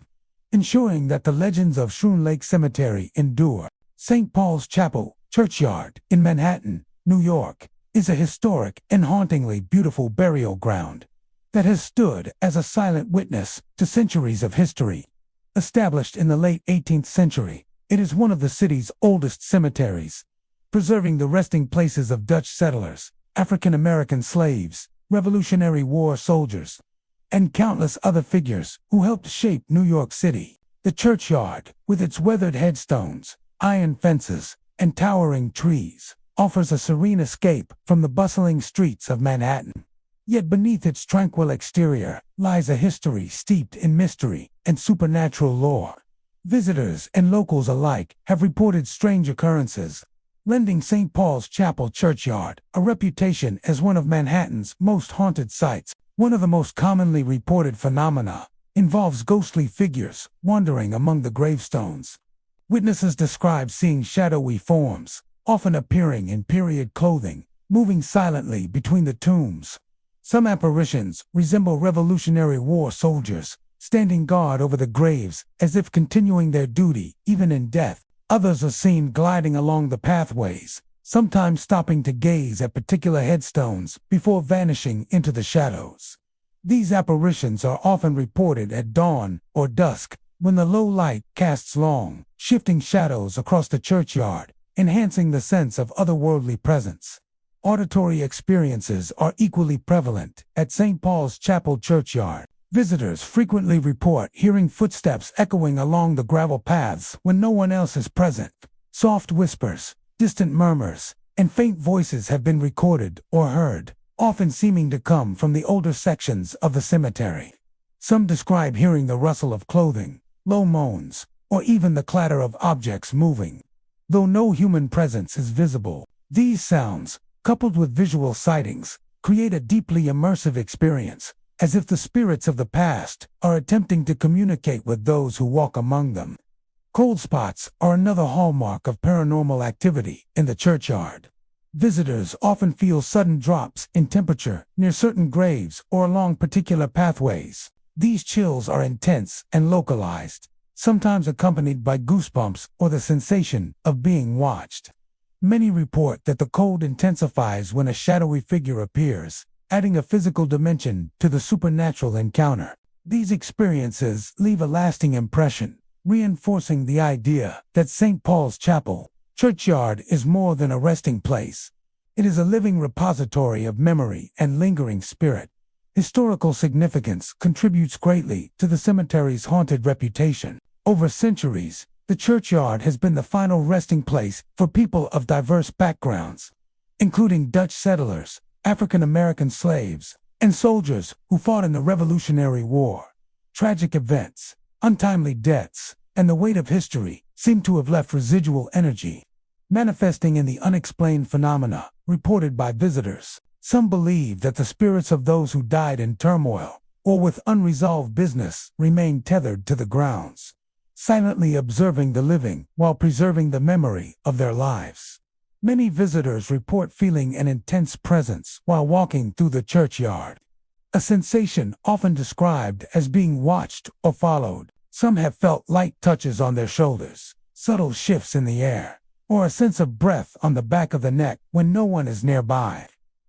Ensuring that the legends of Shroom Lake Cemetery endure. St. Paul's Chapel Churchyard in Manhattan, New York, is a historic and hauntingly beautiful burial ground that has stood as a silent witness to centuries of history. Established in the late 18th century, it is one of the city's oldest cemeteries, preserving the resting places of Dutch settlers, African American slaves, Revolutionary War soldiers, and countless other figures who helped shape New York City. The churchyard, with its weathered headstones, iron fences, and towering trees, offers a serene escape from the bustling streets of Manhattan. Yet beneath its tranquil exterior lies a history steeped in mystery and supernatural lore. Visitors and locals alike have reported strange occurrences, lending St. Paul's Chapel Churchyard a reputation as one of Manhattan's most haunted sites. One of the most commonly reported phenomena involves ghostly figures wandering among the gravestones. Witnesses describe seeing shadowy forms, often appearing in period clothing, moving silently between the tombs. Some apparitions resemble Revolutionary War soldiers, standing guard over the graves as if continuing their duty even in death. Others are seen gliding along the pathways, sometimes stopping to gaze at particular headstones before vanishing into the shadows. These apparitions are often reported at dawn or dusk, when the low light casts long, shifting shadows across the churchyard, enhancing the sense of otherworldly presence. Auditory experiences are equally prevalent at St. Paul's Chapel Churchyard. Visitors frequently report hearing footsteps echoing along the gravel paths when no one else is present. Soft whispers, distant murmurs, and faint voices have been recorded or heard, often seeming to come from the older sections of the cemetery. Some describe hearing the rustle of clothing, low moans, or even the clatter of objects moving. Though no human presence is visible, these sounds, coupled with visual sightings, create a deeply immersive experience, as if the spirits of the past are attempting to communicate with those who walk among them. Cold spots are another hallmark of paranormal activity in the churchyard. Visitors often feel sudden drops in temperature near certain graves or along particular pathways. These chills are intense and localized, sometimes accompanied by goosebumps or the sensation of being watched. Many report that the cold intensifies when a shadowy figure appears, adding a physical dimension to the supernatural encounter. These experiences leave a lasting impression, reinforcing the idea that St. Paul's Chapel churchyard is more than a resting place. It is a living repository of memory and lingering spirit. Historical significance contributes greatly to the cemetery's haunted reputation. Over centuries, the churchyard has been the final resting place for people of diverse backgrounds, including Dutch settlers, African American slaves, and soldiers who fought in the Revolutionary War. Tragic events, untimely deaths, and the weight of history seem to have left residual energy, manifesting in the unexplained phenomena reported by visitors. Some believe that the spirits of those who died in turmoil or with unresolved business remain tethered to the grounds, silently observing the living while preserving the memory of their lives. Many visitors report feeling an intense presence while walking through the churchyard, a sensation often described as being watched or followed. Some have felt light touches on their shoulders, subtle shifts in the air, or a sense of breath on the back of the neck when no one is nearby.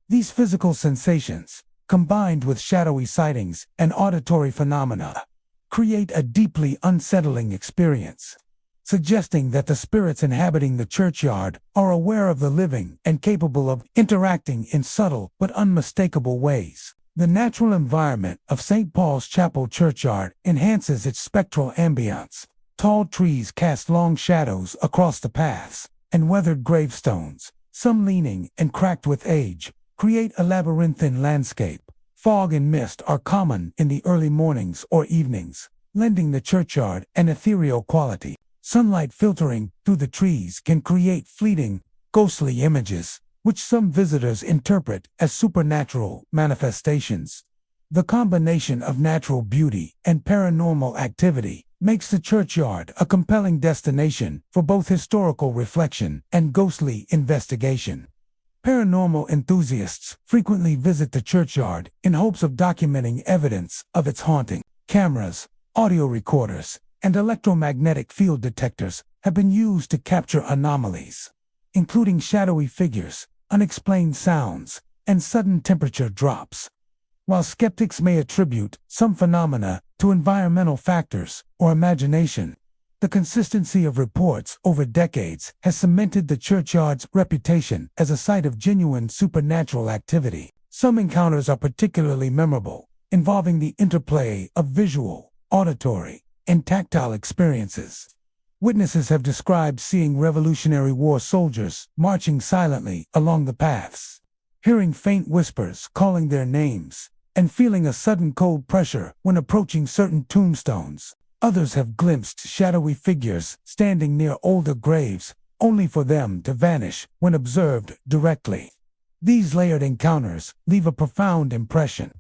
These physical sensations, combined with shadowy sightings and auditory phenomena, create a deeply unsettling experience, suggesting that the spirits inhabiting the churchyard are aware of the living and capable of interacting in subtle but unmistakable ways. The natural environment of St. Paul's Chapel churchyard enhances its spectral ambience. Tall trees cast long shadows across the paths, and weathered gravestones, some leaning and cracked with age, create a labyrinthine landscape. Fog and mist are common in the early mornings or evenings, lending the churchyard an ethereal quality. Sunlight filtering through the trees can create fleeting, ghostly images, which some visitors interpret as supernatural manifestations. The combination of natural beauty and paranormal activity makes the churchyard a compelling destination for both historical reflection and ghostly investigation. Paranormal enthusiasts frequently visit the churchyard in hopes of documenting evidence of its haunting. Cameras, audio recorders, and electromagnetic field detectors have been used to capture anomalies, including shadowy figures, unexplained sounds, and sudden temperature drops. While skeptics may attribute some phenomena to environmental factors or imagination, the consistency of reports over decades has cemented the churchyard's reputation as a site of genuine supernatural activity. Some encounters are particularly memorable, involving the interplay of visual, auditory, and tactile experiences. Witnesses have described seeing Revolutionary War soldiers marching silently along the paths, hearing faint whispers calling their names, and feeling a sudden cold pressure when approaching certain tombstones. Others have glimpsed shadowy figures standing near older graves, only for them to vanish when observed directly. These layered encounters leave a profound impression,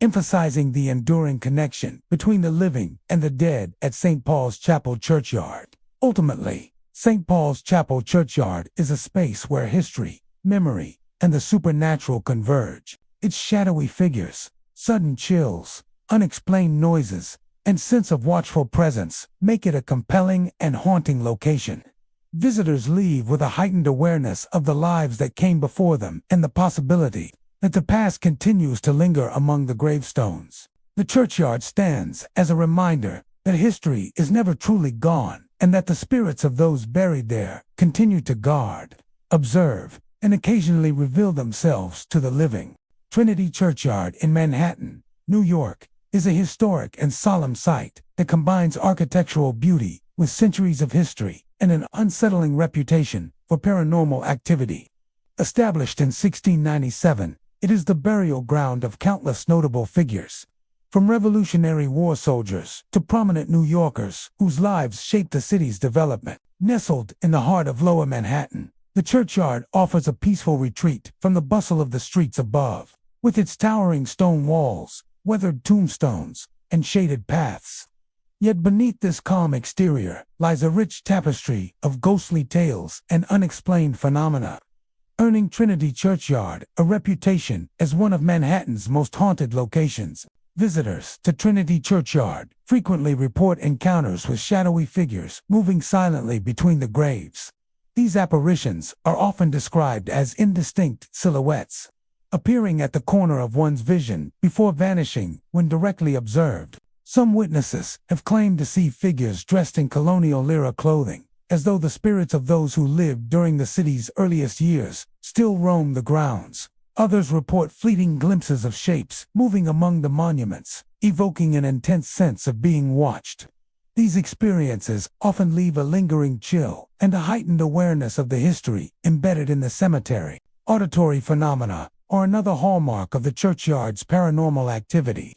emphasizing the enduring connection between the living and the dead at St. Paul's Chapel churchyard. Ultimately, St. Paul's Chapel churchyard is a space where history, memory, and the supernatural converge. Its shadowy figures, sudden chills, unexplained noises, and sense of watchful presence make it a compelling and haunting location. Visitors leave with a heightened awareness of the lives that came before them and the possibility that the past continues to linger among the gravestones. The churchyard stands as a reminder that history is never truly gone, and that the spirits of those buried there continue to guard, observe, and occasionally reveal themselves to the living. Trinity Churchyard in Manhattan, New York, is a historic and solemn site that combines architectural beauty with centuries of history and an unsettling reputation for paranormal activity. Established in 1697, it is the burial ground of countless notable figures, from Revolutionary War soldiers to prominent New Yorkers whose lives shaped the city's development. Nestled in the heart of Lower Manhattan, the churchyard offers a peaceful retreat from the bustle of the streets above, with its towering stone walls, weathered tombstones, and shaded paths. Yet beneath this calm exterior lies a rich tapestry of ghostly tales and unexplained phenomena, earning Trinity Churchyard a reputation as one of Manhattan's most haunted locations. Visitors to Trinity Churchyard frequently report encounters with shadowy figures moving silently between the graves. These apparitions are often described as indistinct silhouettes, appearing at the corner of one's vision before vanishing when directly observed. Some witnesses have claimed to see figures dressed in colonial-era clothing, as though the spirits of those who lived during the city's earliest years still roam the grounds. Others report fleeting glimpses of shapes moving among the monuments, evoking an intense sense of being watched. These experiences often leave a lingering chill and a heightened awareness of the history embedded in the cemetery. Auditory phenomena are another hallmark of the churchyard's paranormal activity.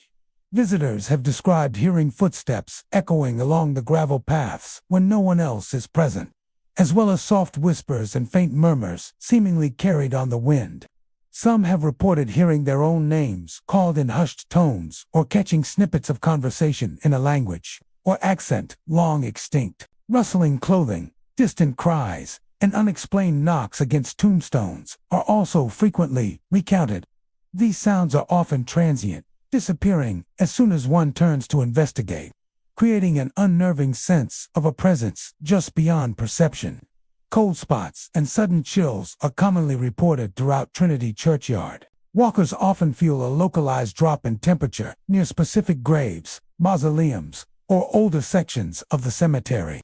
Visitors have described hearing footsteps echoing along the gravel paths when no one else is present, as well as soft whispers and faint murmurs seemingly carried on the wind. Some have reported hearing their own names called in hushed tones or catching snippets of conversation in a language or accent long extinct. Rustling clothing, distant cries, and unexplained knocks against tombstones are also frequently recounted. These sounds are often transient, disappearing as soon as one turns to investigate, creating an unnerving sense of a presence just beyond perception. Cold spots and sudden chills are commonly reported throughout Trinity Churchyard. Walkers often feel a localized drop in temperature near specific graves, mausoleums, or older sections of the cemetery.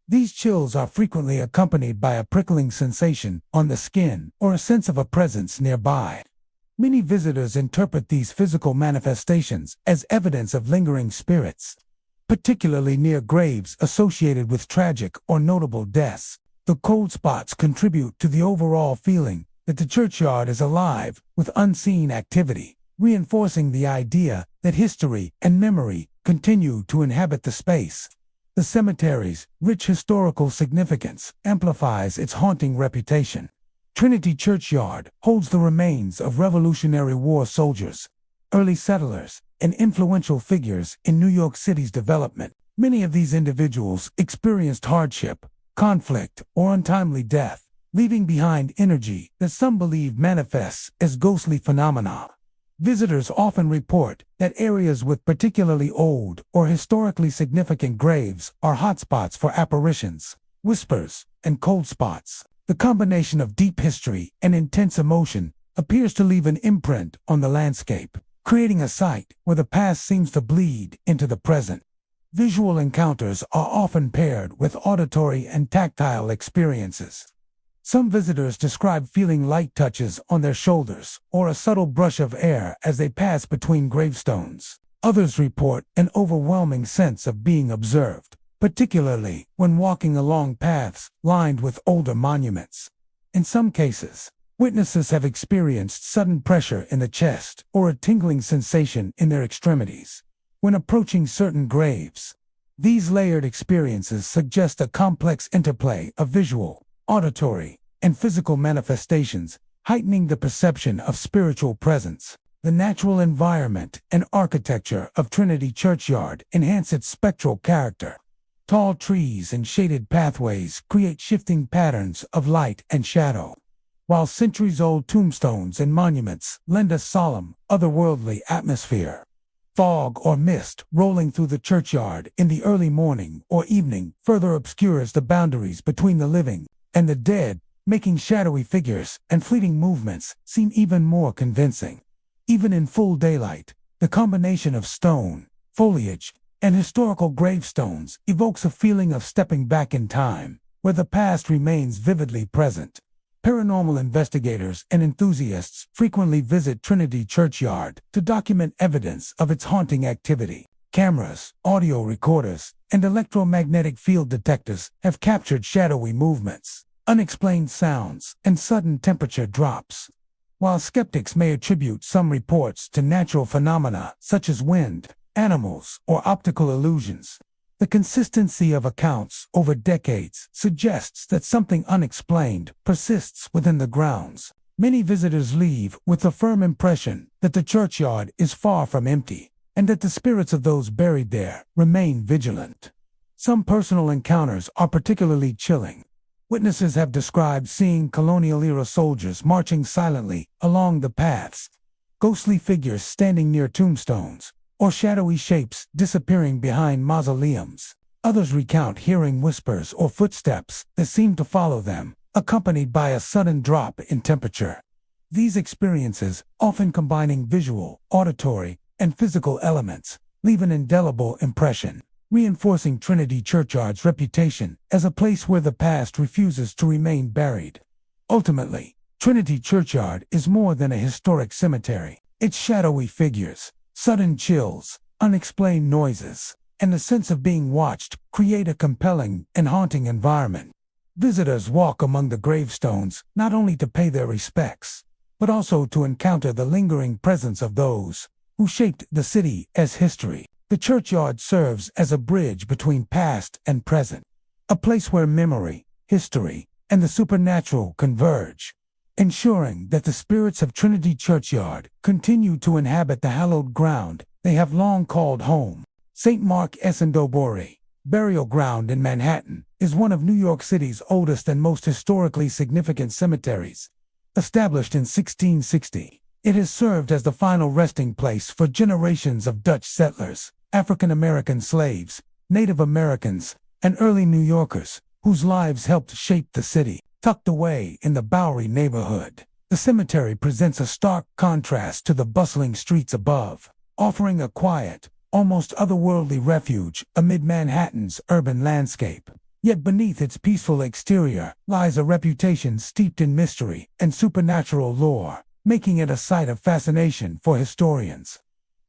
These chills are frequently accompanied by a prickling sensation on the skin or a sense of a presence nearby. Many visitors interpret these physical manifestations as evidence of lingering spirits, particularly near graves associated with tragic or notable deaths. The cold spots contribute to the overall feeling that the churchyard is alive with unseen activity, reinforcing the idea that history and memory continue to inhabit the space. The cemetery's rich historical significance amplifies its haunting reputation. Trinity Churchyard holds the remains of Revolutionary War soldiers, early settlers, and influential figures in New York City's development. Many of these individuals experienced hardship, conflict, or untimely death, leaving behind energy that some believe manifests as ghostly phenomena. Visitors often report that areas with particularly old or historically significant graves are hotspots for apparitions, whispers, and cold spots. The combination of deep history and intense emotion appears to leave an imprint on the landscape, creating a site where the past seems to bleed into the present. Visual encounters are often paired with auditory and tactile experiences. Some visitors describe feeling light touches on their shoulders or a subtle brush of air as they pass between gravestones. Others report an overwhelming sense of being observed, particularly when walking along paths lined with older monuments. In some cases, witnesses have experienced sudden pressure in the chest or a tingling sensation in their extremities when approaching certain graves. These layered experiences suggest a complex interplay of visual, auditory, and physical manifestations, heightening the perception of spiritual presence. The natural environment and architecture of Trinity Churchyard enhance its spectral character. Tall trees and shaded pathways create shifting patterns of light and shadow, while centuries-old tombstones and monuments lend a solemn, otherworldly atmosphere. Fog or mist rolling through the churchyard in the early morning or evening further obscures the boundaries between the living and the dead, making shadowy figures and fleeting movements seem even more convincing. Even in full daylight, the combination of stone, foliage, and historical gravestones evokes a feeling of stepping back in time, where the past remains vividly present. Paranormal investigators and enthusiasts frequently visit Trinity Churchyard to document evidence of its haunting activity. Cameras, audio recorders, and electromagnetic field detectors have captured shadowy movements, unexplained sounds, and sudden temperature drops. While skeptics may attribute some reports to natural phenomena such as wind, animals, or optical illusions, the consistency of accounts over decades suggests that something unexplained persists within the grounds. Many visitors leave with the firm impression that the churchyard is far from empty, and that the spirits of those buried there remain vigilant. Some personal encounters are particularly chilling. Witnesses have described seeing colonial-era soldiers marching silently along the paths, ghostly figures standing near tombstones, or shadowy shapes disappearing behind mausoleums. Others recount hearing whispers or footsteps that seem to follow them, accompanied by a sudden drop in temperature. These experiences, often combining visual, auditory, and physical elements, leave an indelible impression, reinforcing Trinity Churchyard's reputation as a place where the past refuses to remain buried. Ultimately, Trinity Churchyard is more than a historic cemetery. Its shadowy figures, sudden chills, unexplained noises, and the sense of being watched create a compelling and haunting environment. Visitors walk among the gravestones not only to pay their respects, but also to encounter the lingering presence of those who shaped the city as history. The churchyard serves as a bridge between past and present, a place where memory, history, and the supernatural converge, ensuring that the spirits of Trinity Churchyard continue to inhabit the hallowed ground they have long called home. St. Mark Essendoboree Burial Ground in Manhattan is one of New York City's oldest and most historically significant cemeteries. Established in 1660, it has served as the final resting place for generations of Dutch settlers, African American slaves, Native Americans, and early New Yorkers, whose lives helped shape the city. Tucked away in the Bowery neighborhood, the cemetery presents a stark contrast to the bustling streets above, offering a quiet, almost otherworldly refuge amid Manhattan's urban landscape. Yet beneath its peaceful exterior lies a reputation steeped in mystery and supernatural lore, making it a site of fascination for historians,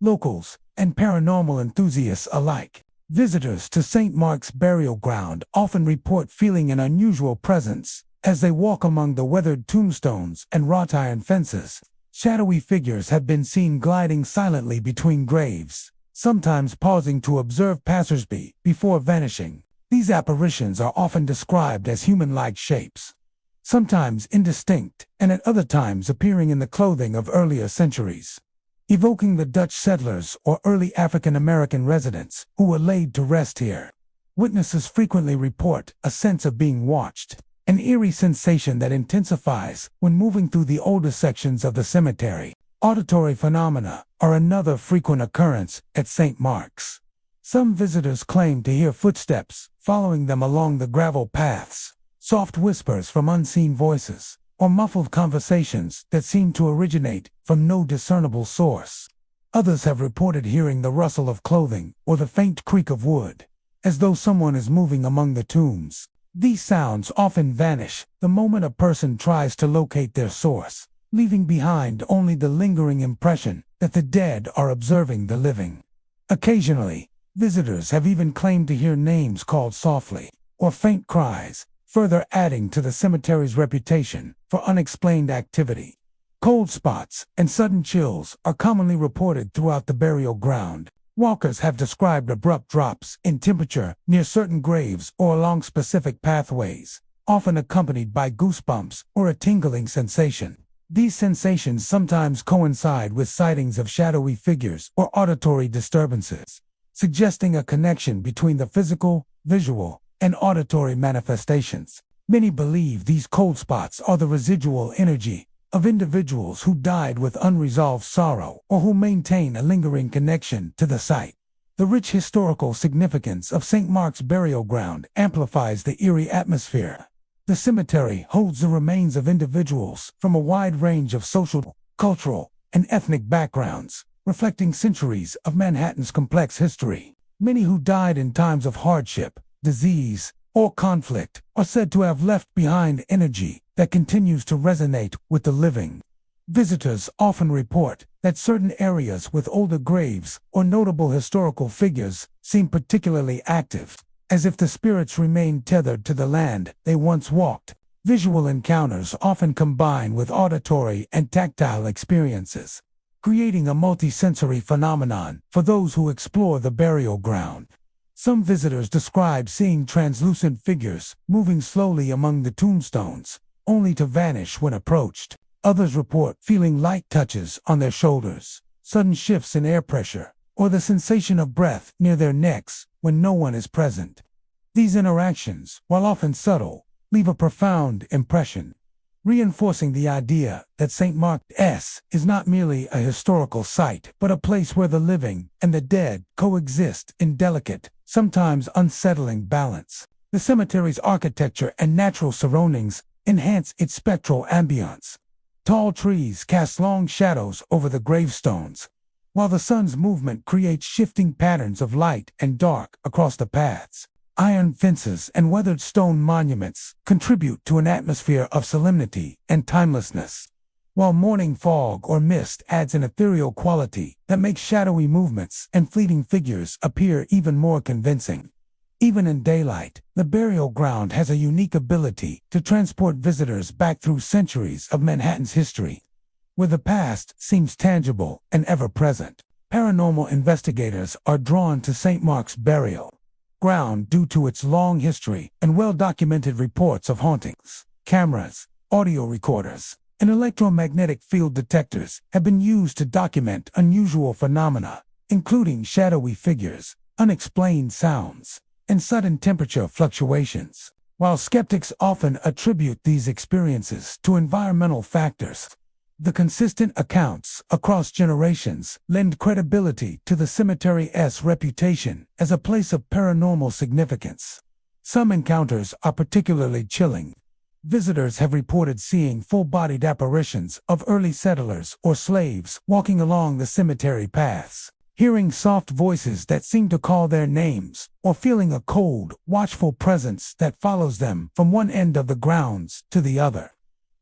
locals, and paranormal enthusiasts alike. Visitors to St. Mark's Burial Ground often report feeling an unusual presence as they walk among the weathered tombstones and wrought iron fences. Shadowy figures have been seen gliding silently between graves, sometimes pausing to observe passersby before vanishing. These apparitions are often described as human-like shapes, sometimes indistinct, and at other times appearing in the clothing of earlier centuries, evoking the Dutch settlers or early African American residents who were laid to rest here. Witnesses frequently report a sense of being watched, an eerie sensation that intensifies when moving through the older sections of the cemetery. Auditory phenomena are another frequent occurrence at St. Mark's. Some visitors claim to hear footsteps following them along the gravel paths, soft whispers from unseen voices, or muffled conversations that seem to originate from no discernible source. Others have reported hearing the rustle of clothing or the faint creak of wood, as though someone is moving among the tombs. These sounds often vanish the moment a person tries to locate their source, leaving behind only the lingering impression that the dead are observing the living. Occasionally, visitors have even claimed to hear names called softly, or faint cries, further adding to the cemetery's reputation for unexplained activity. Cold spots and sudden chills are commonly reported throughout the burial ground. Walkers have described abrupt drops in temperature near certain graves or along specific pathways, often accompanied by goosebumps or a tingling sensation. These sensations sometimes coincide with sightings of shadowy figures or auditory disturbances, suggesting a connection between the physical, visual, and auditory manifestations. Many believe these cold spots are the residual energy of individuals who died with unresolved sorrow or who maintain a lingering connection to the site. The rich historical significance of St. Mark's Burial Ground amplifies the eerie atmosphere. The cemetery holds the remains of individuals from a wide range of social, cultural, and ethnic backgrounds, reflecting centuries of Manhattan's complex history. Many who died in times of hardship, disease, or conflict are said to have left behind energy that continues to resonate with the living. Visitors often report that certain areas with older graves or notable historical figures seem particularly active, as if the spirits remain tethered to the land they once walked. Visual encounters often combine with auditory and tactile experiences, creating a multisensory phenomenon for those who explore the burial ground. Some visitors describe seeing translucent figures moving slowly among the tombstones, only to vanish when approached. Others report feeling light touches on their shoulders, sudden shifts in air pressure, or the sensation of breath near their necks when no one is present. These interactions, while often subtle, leave a profound impression, reinforcing the idea that St. Mark's is not merely a historical site, but a place where the living and the dead coexist in delicate, sometimes unsettling balance. The cemetery's architecture and natural surroundings enhance its spectral ambience. Tall trees cast long shadows over the gravestones, while the sun's movement creates shifting patterns of light and dark across the paths. Iron fences and weathered stone monuments contribute to an atmosphere of solemnity and timelessness, while morning fog or mist adds an ethereal quality that makes shadowy movements and fleeting figures appear even more convincing. Even in daylight, the burial ground has a unique ability to transport visitors back through centuries of Manhattan's history, where the past seems tangible and ever-present. Paranormal investigators are drawn to St. Mark's burial ground due to its long history and well-documented reports of hauntings. Cameras, audio recorders, and electromagnetic field detectors have been used to document unusual phenomena, including shadowy figures, unexplained sounds, and sudden temperature fluctuations. While skeptics often attribute these experiences to environmental factors, the consistent accounts across generations lend credibility to the cemetery's reputation as a place of paranormal significance. Some encounters are particularly chilling. Visitors have reported seeing full-bodied apparitions of early settlers or slaves walking along the cemetery paths, hearing soft voices that seem to call their names, or feeling a cold, watchful presence that follows them from one end of the grounds to the other.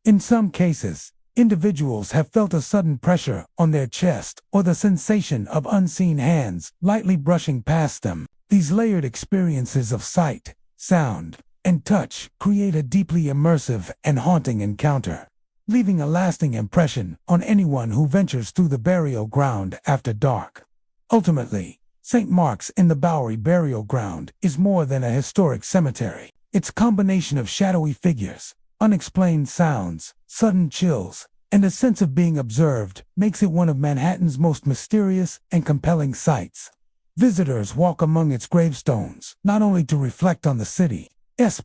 In some cases, individuals have felt a sudden pressure on their chest or the sensation of unseen hands lightly brushing past them. These layered experiences of sight, sound, and touch create a deeply immersive and haunting encounter, leaving a lasting impression on anyone who ventures through the burial ground after dark. Ultimately, St. Mark's in the Bowery Burial Ground is more than a historic cemetery. Its combination of shadowy figures, unexplained sounds, sudden chills, and a sense of being observed makes it one of Manhattan's most mysterious and compelling sights. Visitors walk among its gravestones, not only to reflect on the city's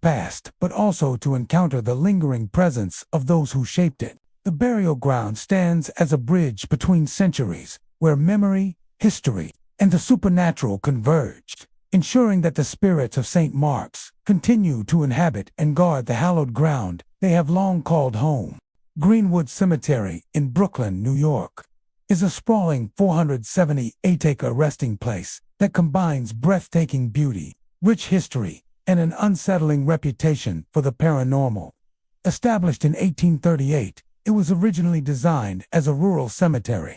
past, but also to encounter the lingering presence of those who shaped it. The burial ground stands as a bridge between centuries, where memory, history, and the supernatural converged, ensuring that the spirits of St. Mark's continue to inhabit and guard the hallowed ground they have long called home. Greenwood Cemetery in Brooklyn, New York, is a sprawling 478-acre resting place that combines breathtaking beauty, rich history, and an unsettling reputation for the paranormal. Established in 1838, it was originally designed as a rural cemetery,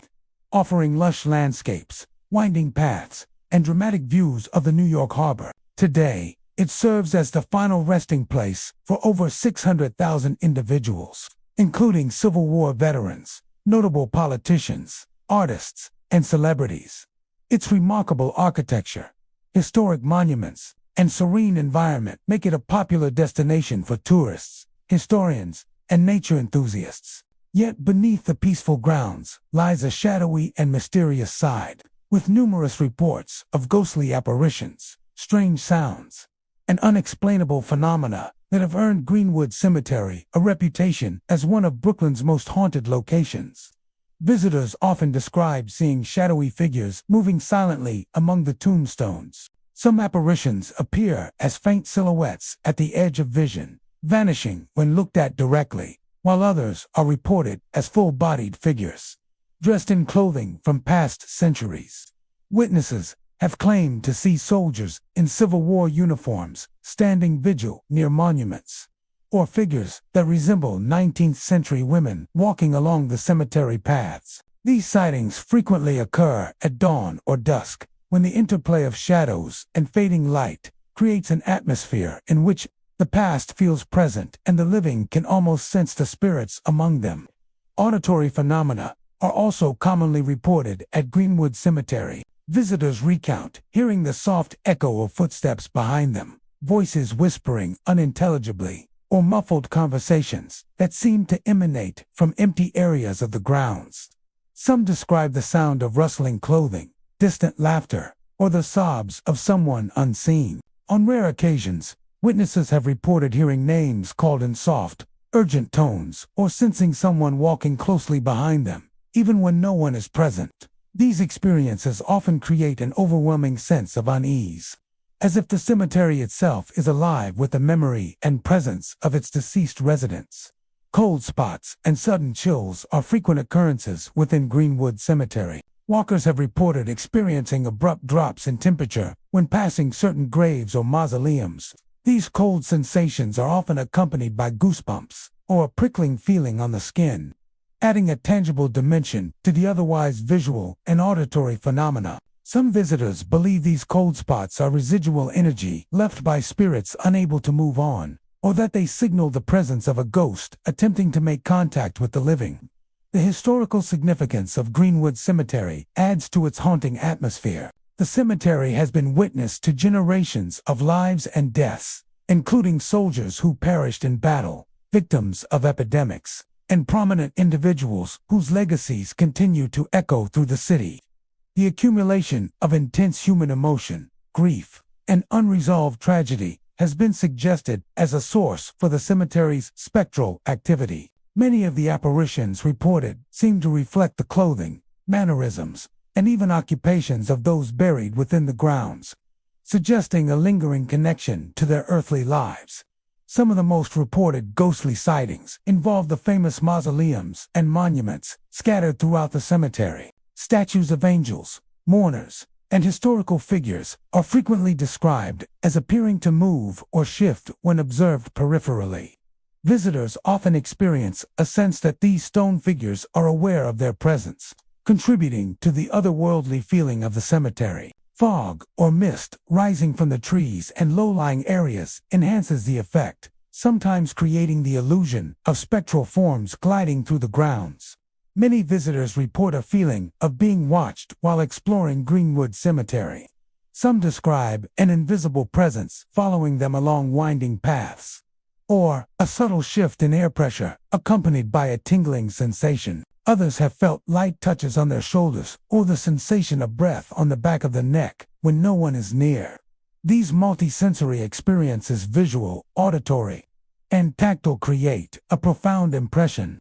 offering lush landscapes, winding paths, and dramatic views of the New York harbor. Today, it serves as the final resting place for over 600,000 individuals, including Civil War veterans, notable politicians, artists, and celebrities. Its remarkable architecture, historic monuments, and serene environment make it a popular destination for tourists, historians, and nature enthusiasts. Yet beneath the peaceful grounds lies a shadowy and mysterious side, with numerous reports of ghostly apparitions, strange sounds, and unexplainable phenomena that have earned Greenwood Cemetery a reputation as one of Brooklyn's most haunted locations. Visitors often describe seeing shadowy figures moving silently among the tombstones. Some apparitions appear as faint silhouettes at the edge of vision, vanishing when looked at directly, while others are reported as full-bodied figures, dressed in clothing from past centuries. Witnesses have claimed to see soldiers in Civil War uniforms standing vigil near monuments, or figures that resemble 19th century women walking along the cemetery paths. These sightings frequently occur at dawn or dusk, when the interplay of shadows and fading light creates an atmosphere in which the past feels present and the living can almost sense the spirits among them. Auditory phenomena are also commonly reported at Greenwood Cemetery. Visitors recount hearing the soft echo of footsteps behind them, voices whispering unintelligibly, or muffled conversations that seem to emanate from empty areas of the grounds. Some describe the sound of rustling clothing, distant laughter, or the sobs of someone unseen. On rare occasions, witnesses have reported hearing names called in soft, urgent tones, or sensing someone walking closely behind them, even when no one is present. These experiences often create an overwhelming sense of unease, as if the cemetery itself is alive with the memory and presence of its deceased residents. Cold spots and sudden chills are frequent occurrences within Greenwood Cemetery. Walkers have reported experiencing abrupt drops in temperature when passing certain graves or mausoleums. These cold sensations are often accompanied by goosebumps or a prickling feeling on the skin, adding a tangible dimension to the otherwise visual and auditory phenomena. Some visitors believe these cold spots are residual energy left by spirits unable to move on, or that they signal the presence of a ghost attempting to make contact with the living. The historical significance of Greenwood Cemetery adds to its haunting atmosphere. The cemetery has been witness to generations of lives and deaths, including soldiers who perished in battle, victims of epidemics, and prominent individuals whose legacies continue to echo through the city. The accumulation of intense human emotion, grief, and unresolved tragedy has been suggested as a source for the cemetery's spectral activity. Many of the apparitions reported seem to reflect the clothing, mannerisms, and even occupations of those buried within the grounds, suggesting a lingering connection to their earthly lives. Some of the most reported ghostly sightings involve the famous mausoleums and monuments scattered throughout the cemetery. Statues of angels, mourners, and historical figures are frequently described as appearing to move or shift when observed peripherally. Visitors often experience a sense that these stone figures are aware of their presence, contributing to the otherworldly feeling of the cemetery. Fog or mist rising from the trees and low-lying areas enhances the effect, sometimes creating the illusion of spectral forms gliding through the grounds. Many visitors report a feeling of being watched while exploring Greenwood Cemetery. Some describe an invisible presence following them along winding paths, or a subtle shift in air pressure accompanied by a tingling sensation. Others have felt light touches on their shoulders or the sensation of breath on the back of the neck when no one is near. These multisensory experiences, visual, auditory, and tactile, create a profound impression,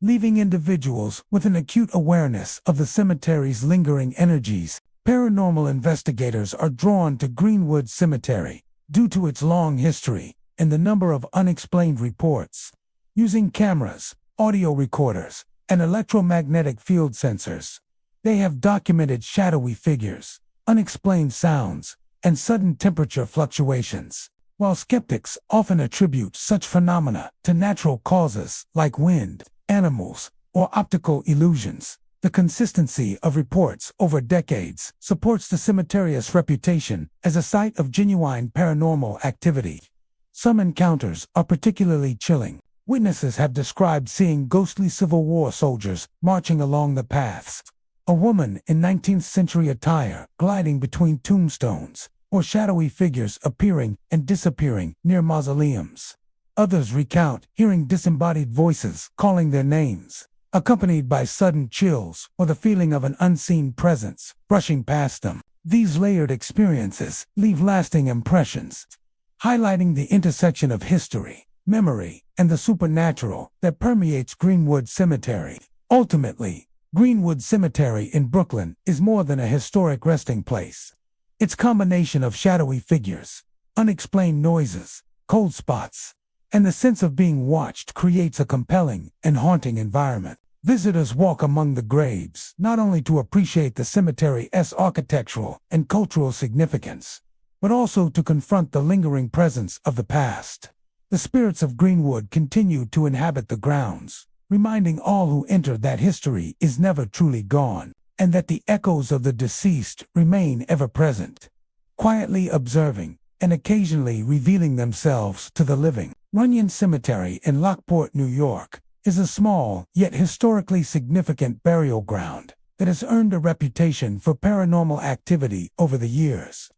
leaving individuals with an acute awareness of the cemetery's lingering energies. Paranormal investigators are drawn to Greenwood Cemetery due to its long history and the number of unexplained reports. Using cameras, audio recorders, and electromagnetic field sensors, they have documented shadowy figures, unexplained sounds, and sudden temperature fluctuations. While skeptics often attribute such phenomena to natural causes like wind, animals, or optical illusions, the consistency of reports over decades supports the cemetery's reputation as a site of genuine paranormal activity. Some encounters are particularly chilling. Witnesses have described seeing ghostly Civil War soldiers marching along the paths, a woman in 19th century attire gliding between tombstones, or shadowy figures appearing and disappearing near mausoleums. Others recount hearing disembodied voices calling their names, accompanied by sudden chills or the feeling of an unseen presence brushing past them. These layered experiences leave lasting impressions, highlighting the intersection of history, memory, and the supernatural that permeates Greenwood Cemetery. Ultimately, Greenwood Cemetery in Brooklyn is more than a historic resting place. Its combination of shadowy figures, unexplained noises, cold spots, and the sense of being watched creates a compelling and haunting environment. Visitors walk among the graves not only to appreciate the cemetery's architectural and cultural significance, but also to confront the lingering presence of the past. The spirits of Greenwood continue to inhabit the grounds, reminding all who enter that history is never truly gone, and that the echoes of the deceased remain ever present, quietly observing and occasionally revealing themselves to the living. Runyon Cemetery in Lockport, New York, is a small yet historically significant burial ground that has earned a reputation for paranormal activity over the years.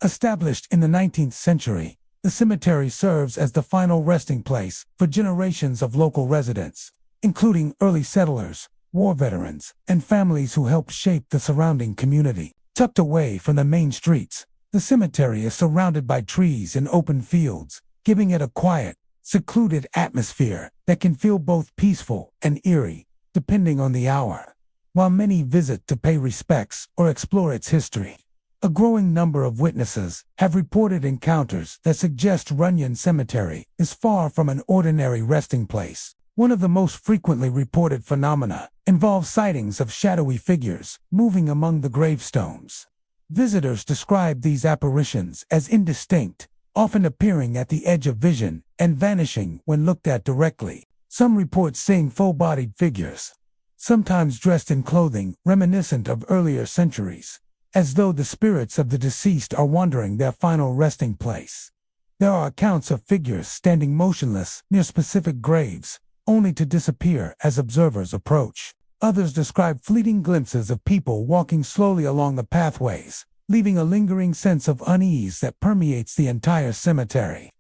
Established in the 19th century, the cemetery serves as the final resting place for generations of local residents, including early settlers, war veterans, and families who helped shape the surrounding community. Tucked away from the main streets, the cemetery is surrounded by trees and open fields, giving it a quiet, secluded atmosphere that can feel both peaceful and eerie, depending on the hour. While many visit to pay respects or explore its history, a growing number of witnesses have reported encounters that suggest Runyon Cemetery is far from an ordinary resting place. One of the most frequently reported phenomena involves sightings of shadowy figures moving among the gravestones. Visitors describe these apparitions as indistinct, often appearing at the edge of vision and vanishing when looked at directly. Some report seeing full-bodied figures, sometimes dressed in clothing reminiscent of earlier centuries, as though the spirits of the deceased are wandering their final resting place. There are accounts of figures standing motionless near specific graves, only to disappear as observers approach. Others describe fleeting glimpses of people walking slowly along the pathways, leaving a lingering sense of unease that permeates the entire cemetery.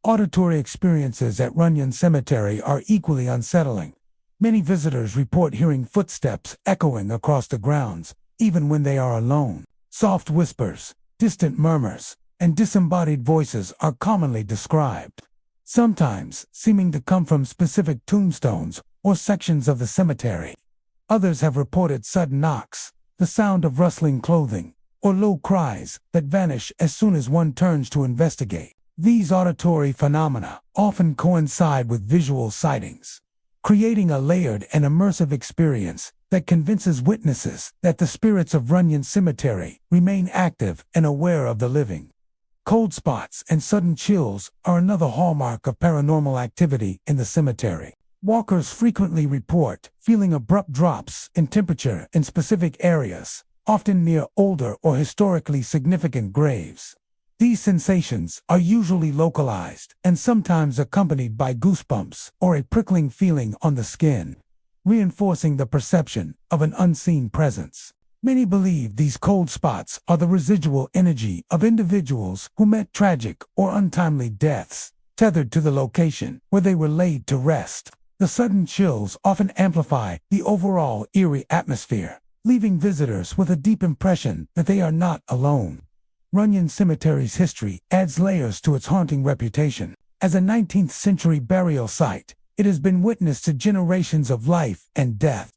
Auditory experiences at Runyon Cemetery are equally unsettling. Many visitors report hearing footsteps echoing across the grounds, even when they are alone. Soft whispers, distant murmurs, and disembodied voices are commonly described, sometimes seeming to come from specific tombstones or sections of the cemetery. Others have reported sudden knocks, the sound of rustling clothing, or low cries that vanish as soon as one turns to investigate. These auditory phenomena often coincide with visual sightings, creating a layered and immersive experience that convinces witnesses that the spirits of Runyon Cemetery remain active and aware of the living. Cold spots and sudden chills are another hallmark of paranormal activity in the cemetery. Walkers frequently report feeling abrupt drops in temperature in specific areas, often near older or historically significant graves. These sensations are usually localized and sometimes accompanied by goosebumps or a prickling feeling on the skin, reinforcing the perception of an unseen presence. Many believe these cold spots are the residual energy of individuals who met tragic or untimely deaths, tethered to the location where they were laid to rest. The sudden chills often amplify the overall eerie atmosphere, leaving visitors with a deep impression that they are not alone. Runyon Cemetery's history adds layers to its haunting reputation. As a 19th century burial site, it has been witness to generations of life and death,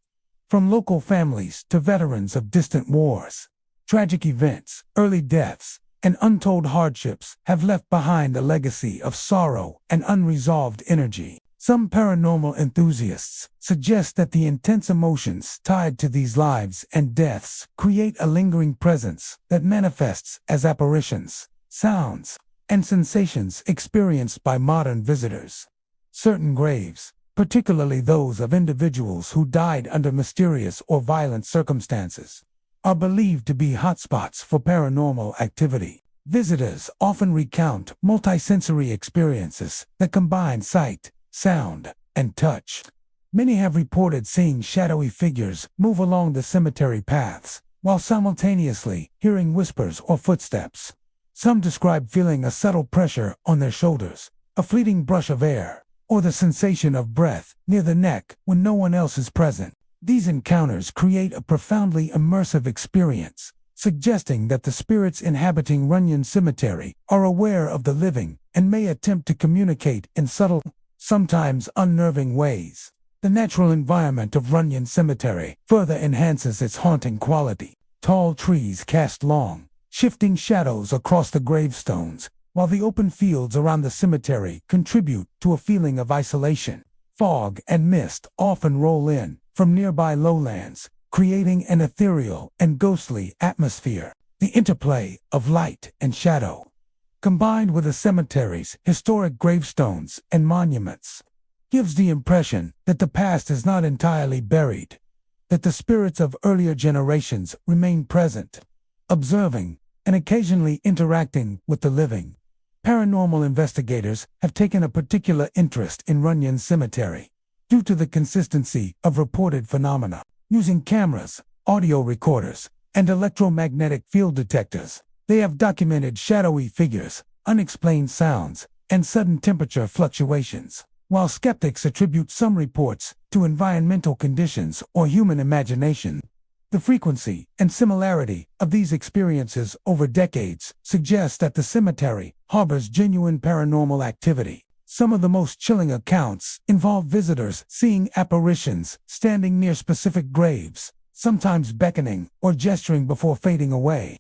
from local families to veterans of distant wars. Tragic events, early deaths, and untold hardships have left behind a legacy of sorrow and unresolved energy. Some paranormal enthusiasts suggest that the intense emotions tied to these lives and deaths create a lingering presence that manifests as apparitions, sounds, and sensations experienced by modern visitors. Certain graves, particularly those of individuals who died under mysterious or violent circumstances, are believed to be hotspots for paranormal activity. Visitors often recount multisensory experiences that combine sight, sound, and touch. Many have reported seeing shadowy figures move along the cemetery paths, while simultaneously hearing whispers or footsteps. Some describe feeling a subtle pressure on their shoulders, a fleeting brush of air, or the sensation of breath near the neck when no one else is present. These encounters create a profoundly immersive experience, suggesting that the spirits inhabiting Runyon Cemetery are aware of the living and may attempt to communicate in subtle, sometimes unnerving ways. The natural environment of Runyon Cemetery further enhances its haunting quality. Tall trees cast long, shifting shadows across the gravestones, while the open fields around the cemetery contribute to a feeling of isolation. Fog and mist often roll in, from nearby lowlands, creating an ethereal and ghostly atmosphere. The interplay of light and shadow, combined with the cemetery's historic gravestones and monuments, gives the impression that the past is not entirely buried, that the spirits of earlier generations remain present, observing and occasionally interacting with the living. Paranormal investigators have taken a particular interest in Runyon Cemetery due to the consistency of reported phenomena. Using cameras, audio recorders, and electromagnetic field detectors, they have documented shadowy figures, unexplained sounds, and sudden temperature fluctuations. While skeptics attribute some reports to environmental conditions or human imagination, the frequency and similarity of these experiences over decades suggest that the cemetery harbors genuine paranormal activity. Some of the most chilling accounts involve visitors seeing apparitions standing near specific graves, sometimes beckoning or gesturing before fading away.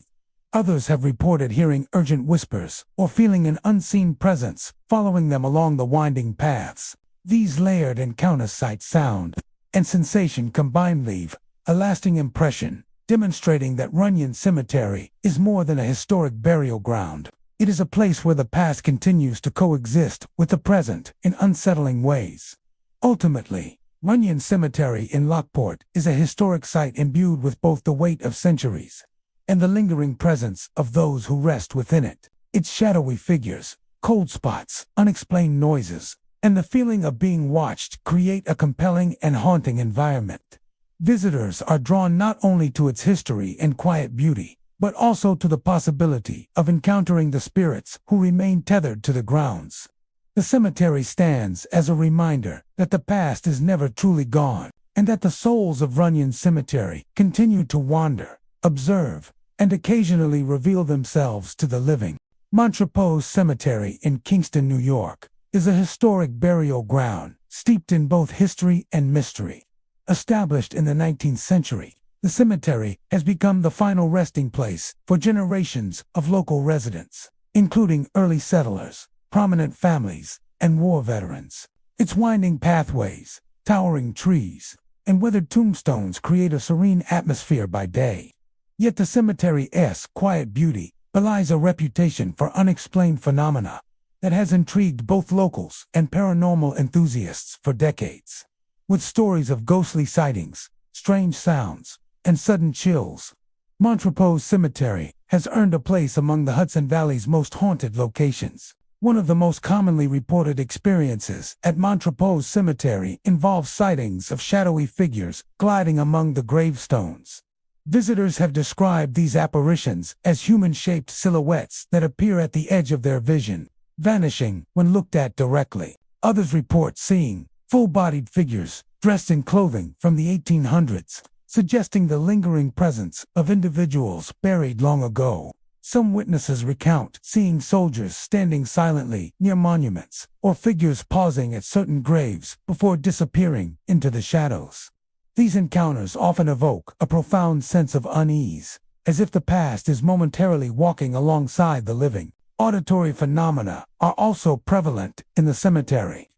Others have reported hearing urgent whispers or feeling an unseen presence following them along the winding paths. These layered encounters, sight, sound, and sensation combined leave a lasting impression, demonstrating that Runyon Cemetery is more than a historic burial ground. It is a place where the past continues to coexist with the present in unsettling ways. Ultimately, Runyon Cemetery in Lockport is a historic site imbued with both the weight of centuries and the lingering presence of those who rest within it. Its shadowy figures, cold spots, unexplained noises, and the feeling of being watched create a compelling and haunting environment. Visitors are drawn not only to its history and quiet beauty, but also to the possibility of encountering the spirits who remain tethered to the grounds. The cemetery stands as a reminder that the past is never truly gone, and that the souls of Runyon Cemetery continue to wander, observe, and occasionally reveal themselves to the living. Montrepose Cemetery in Kingston, New York, is a historic burial ground steeped in both history and mystery. Established in the 19th century, the cemetery has become the final resting place for generations of local residents, including early settlers, prominent families, and war veterans. Its winding pathways, towering trees, and weathered tombstones create a serene atmosphere by day. Yet the cemetery's quiet beauty belies a reputation for unexplained phenomena that has intrigued both locals and paranormal enthusiasts for decades. With stories of ghostly sightings, strange sounds, and sudden chills, Montrepose Cemetery has earned a place among the Hudson Valley's most haunted locations. One of the most commonly reported experiences at Montrepose Cemetery involves sightings of shadowy figures gliding among the gravestones. Visitors have described these apparitions as human-shaped silhouettes that appear at the edge of their vision, vanishing when looked at directly. Others report seeing full-bodied figures dressed in clothing from the 1800s, suggesting the lingering presence of individuals buried long ago. Some witnesses recount seeing soldiers standing silently near monuments, or figures pausing at certain graves before disappearing into the shadows. These encounters often evoke a profound sense of unease, as if the past is momentarily walking alongside the living. Auditory phenomena are also prevalent in the cemetery.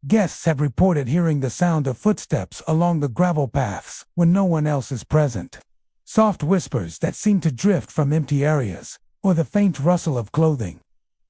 Guests have reported hearing the sound of footsteps along the gravel paths when no one else is present. Soft whispers that seem to drift from empty areas, or the faint rustle of clothing.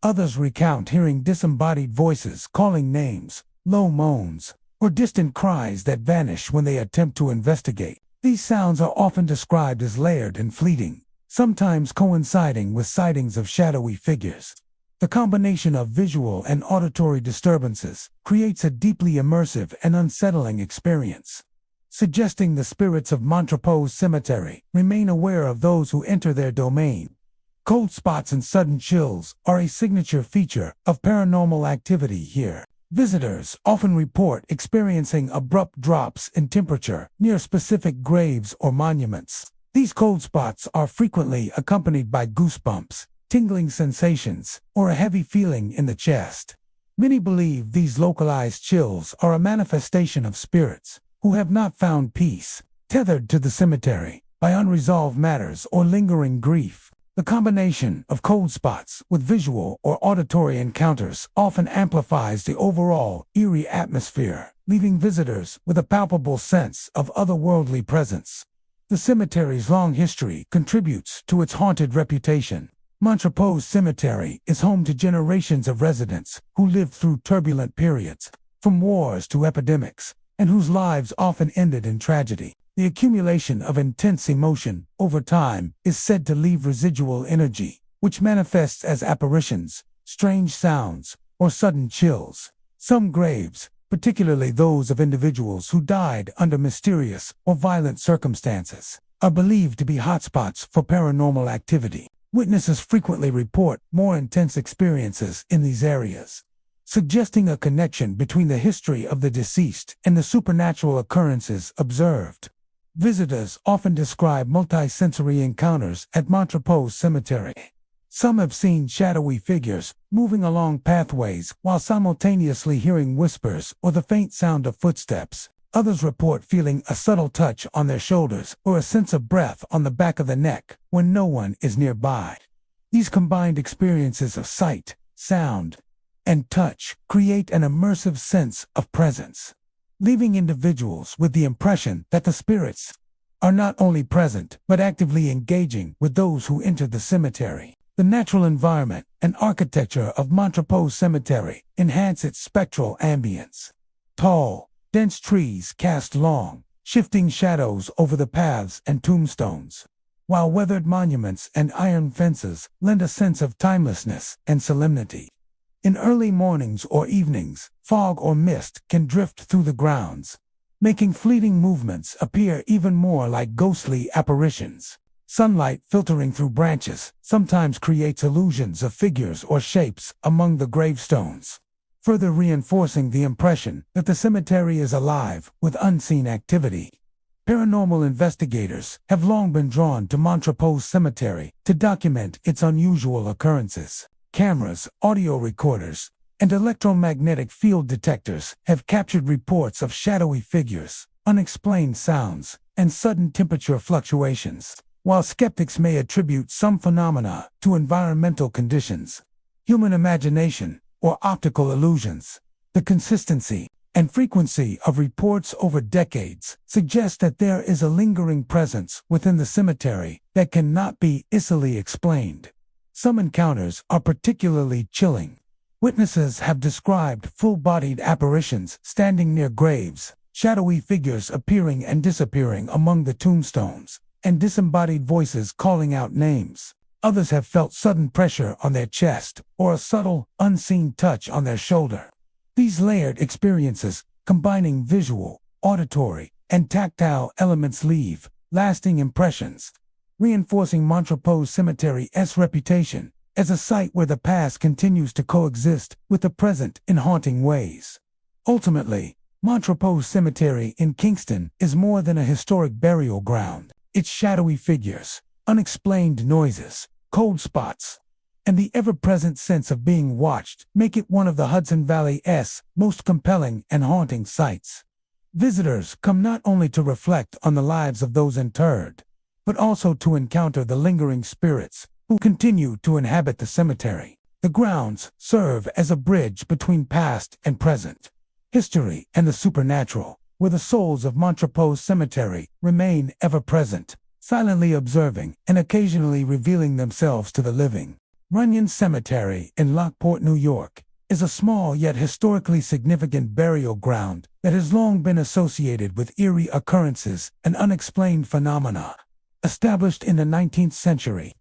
Others recount hearing disembodied voices calling names, low moans, or distant cries that vanish when they attempt to investigate. These sounds are often described as layered and fleeting, sometimes coinciding with sightings of shadowy figures. The combination of visual and auditory disturbances creates a deeply immersive and unsettling experience, suggesting the spirits of Montrepose Cemetery remain aware of those who enter their domain. Cold spots and sudden chills are a signature feature of paranormal activity here. Visitors often report experiencing abrupt drops in temperature near specific graves or monuments. These cold spots are frequently accompanied by goosebumps, tingling sensations, or a heavy feeling in the chest. Many believe these localized chills are a manifestation of spirits who have not found peace, tethered to the cemetery by unresolved matters or lingering grief. The combination of cold spots with visual or auditory encounters often amplifies the overall eerie atmosphere, leaving visitors with a palpable sense of otherworldly presence. The cemetery's long history contributes to its haunted reputation. Montrepose Cemetery is home to generations of residents who lived through turbulent periods, from wars to epidemics, and whose lives often ended in tragedy. The accumulation of intense emotion over time is said to leave residual energy, which manifests as apparitions, strange sounds, or sudden chills. Some graves, particularly those of individuals who died under mysterious or violent circumstances, are believed to be hotspots for paranormal activity. Witnesses frequently report more intense experiences in these areas, suggesting a connection between the history of the deceased and the supernatural occurrences observed. Visitors often describe multi-sensory encounters at Montrepose Cemetery. Some have seen shadowy figures moving along pathways while simultaneously hearing whispers or the faint sound of footsteps. Others report feeling a subtle touch on their shoulders or a sense of breath on the back of the neck when no one is nearby. These combined experiences of sight, sound, and touch create an immersive sense of presence, leaving individuals with the impression that the spirits are not only present but actively engaging with those who enter the cemetery. The natural environment and architecture of Montrepose Cemetery enhance its spectral ambience. Tall, dense trees cast long, shifting shadows over the paths and tombstones, while weathered monuments and iron fences lend a sense of timelessness and solemnity. In early mornings or evenings, fog or mist can drift through the grounds, making fleeting movements appear even more like ghostly apparitions. Sunlight filtering through branches sometimes creates illusions of figures or shapes among the gravestones, further reinforcing the impression that the cemetery is alive with unseen activity. Paranormal investigators have long been drawn to Montrepose Cemetery to document its unusual occurrences. Cameras, audio recorders, and electromagnetic field detectors have captured reports of shadowy figures, unexplained sounds, and sudden temperature fluctuations. While skeptics may attribute some phenomena to environmental conditions, human imagination, or optical illusions, the consistency and frequency of reports over decades suggest that there is a lingering presence within the cemetery that cannot be easily explained. Some encounters are particularly chilling. Witnesses have described full-bodied apparitions standing near graves, shadowy figures appearing and disappearing among the tombstones, and disembodied voices calling out names. Others have felt sudden pressure on their chest or a subtle, unseen touch on their shoulder. These layered experiences, combining visual, auditory, and tactile elements, leave lasting impressions, reinforcing Montrepose Cemetery's reputation as a site where the past continues to coexist with the present in haunting ways. Ultimately, Montrepose Cemetery in Kingston is more than a historic burial ground. Its shadowy figures, unexplained noises, cold spots, and the ever-present sense of being watched make it one of the Hudson Valley's most compelling and haunting sites. Visitors come not only to reflect on the lives of those interred, but also to encounter the lingering spirits who continue to inhabit the cemetery. The grounds serve as a bridge between past and present, history and the supernatural, where the souls of Montrepose Cemetery remain ever present, silently observing and occasionally revealing themselves to the living. Runyon Cemetery in Lockport, New York, is a small yet historically significant burial ground that has long been associated with eerie occurrences and unexplained phenomena. Established in the 19th century,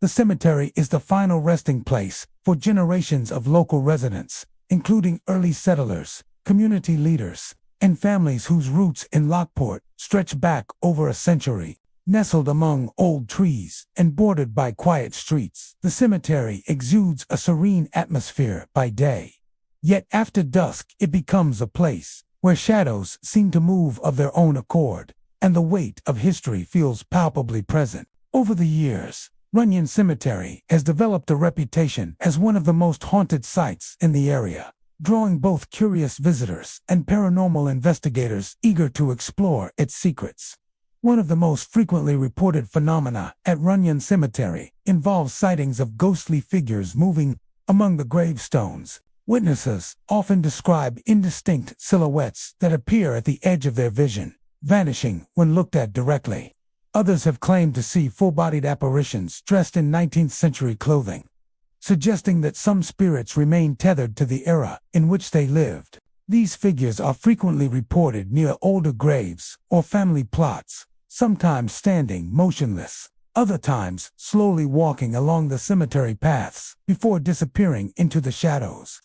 the cemetery is the final resting place for generations of local residents, including early settlers, community leaders, and families whose roots in Lockport stretch back over a century. Nestled among old trees and bordered by quiet streets, the cemetery exudes a serene atmosphere by day. Yet after dusk it becomes a place where shadows seem to move of their own accord, and the weight of history feels palpably present. Over the years, Runyon Cemetery has developed a reputation as one of the most haunted sites in the area, drawing both curious visitors and paranormal investigators eager to explore its secrets. One of the most frequently reported phenomena at Runyon Cemetery involves sightings of ghostly figures moving among the gravestones, Witnesses often describe indistinct silhouettes that appear at the edge of their vision, vanishing when looked at directly. Others have claimed to see full-bodied apparitions dressed in 19th-century clothing, suggesting that some spirits remain tethered to the era in which they lived. These figures are frequently reported near older graves or family plots, sometimes standing motionless, other times slowly walking along the cemetery paths before disappearing into the shadows.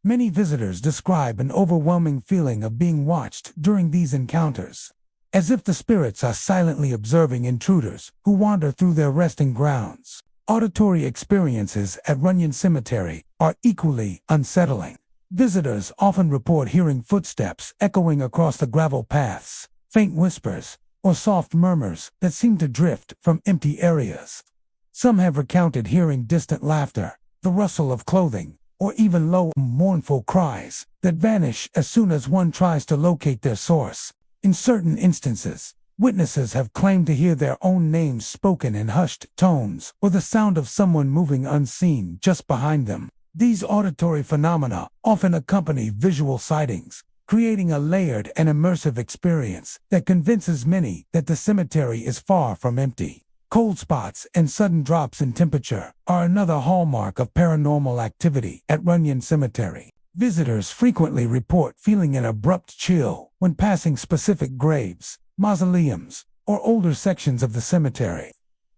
Many visitors describe an overwhelming feeling of being watched during these encounters, as if the spirits are silently observing intruders who wander through their resting grounds. Auditory experiences at Runyon Cemetery are equally unsettling. Visitors often report hearing footsteps echoing across the gravel paths, faint whispers, or soft murmurs that seem to drift from empty areas. Some have recounted hearing distant laughter, the rustle of clothing, or even low, mournful cries that vanish as soon as one tries to locate their source. In certain instances, witnesses have claimed to hear their own names spoken in hushed tones or the sound of someone moving unseen just behind them. These auditory phenomena often accompany visual sightings, creating a layered and immersive experience that convinces many that the cemetery is far from empty. Cold spots and sudden drops in temperature are another hallmark of paranormal activity at Runyon Cemetery. Visitors frequently report feeling an abrupt chill when passing specific graves, mausoleums, or older sections of the cemetery.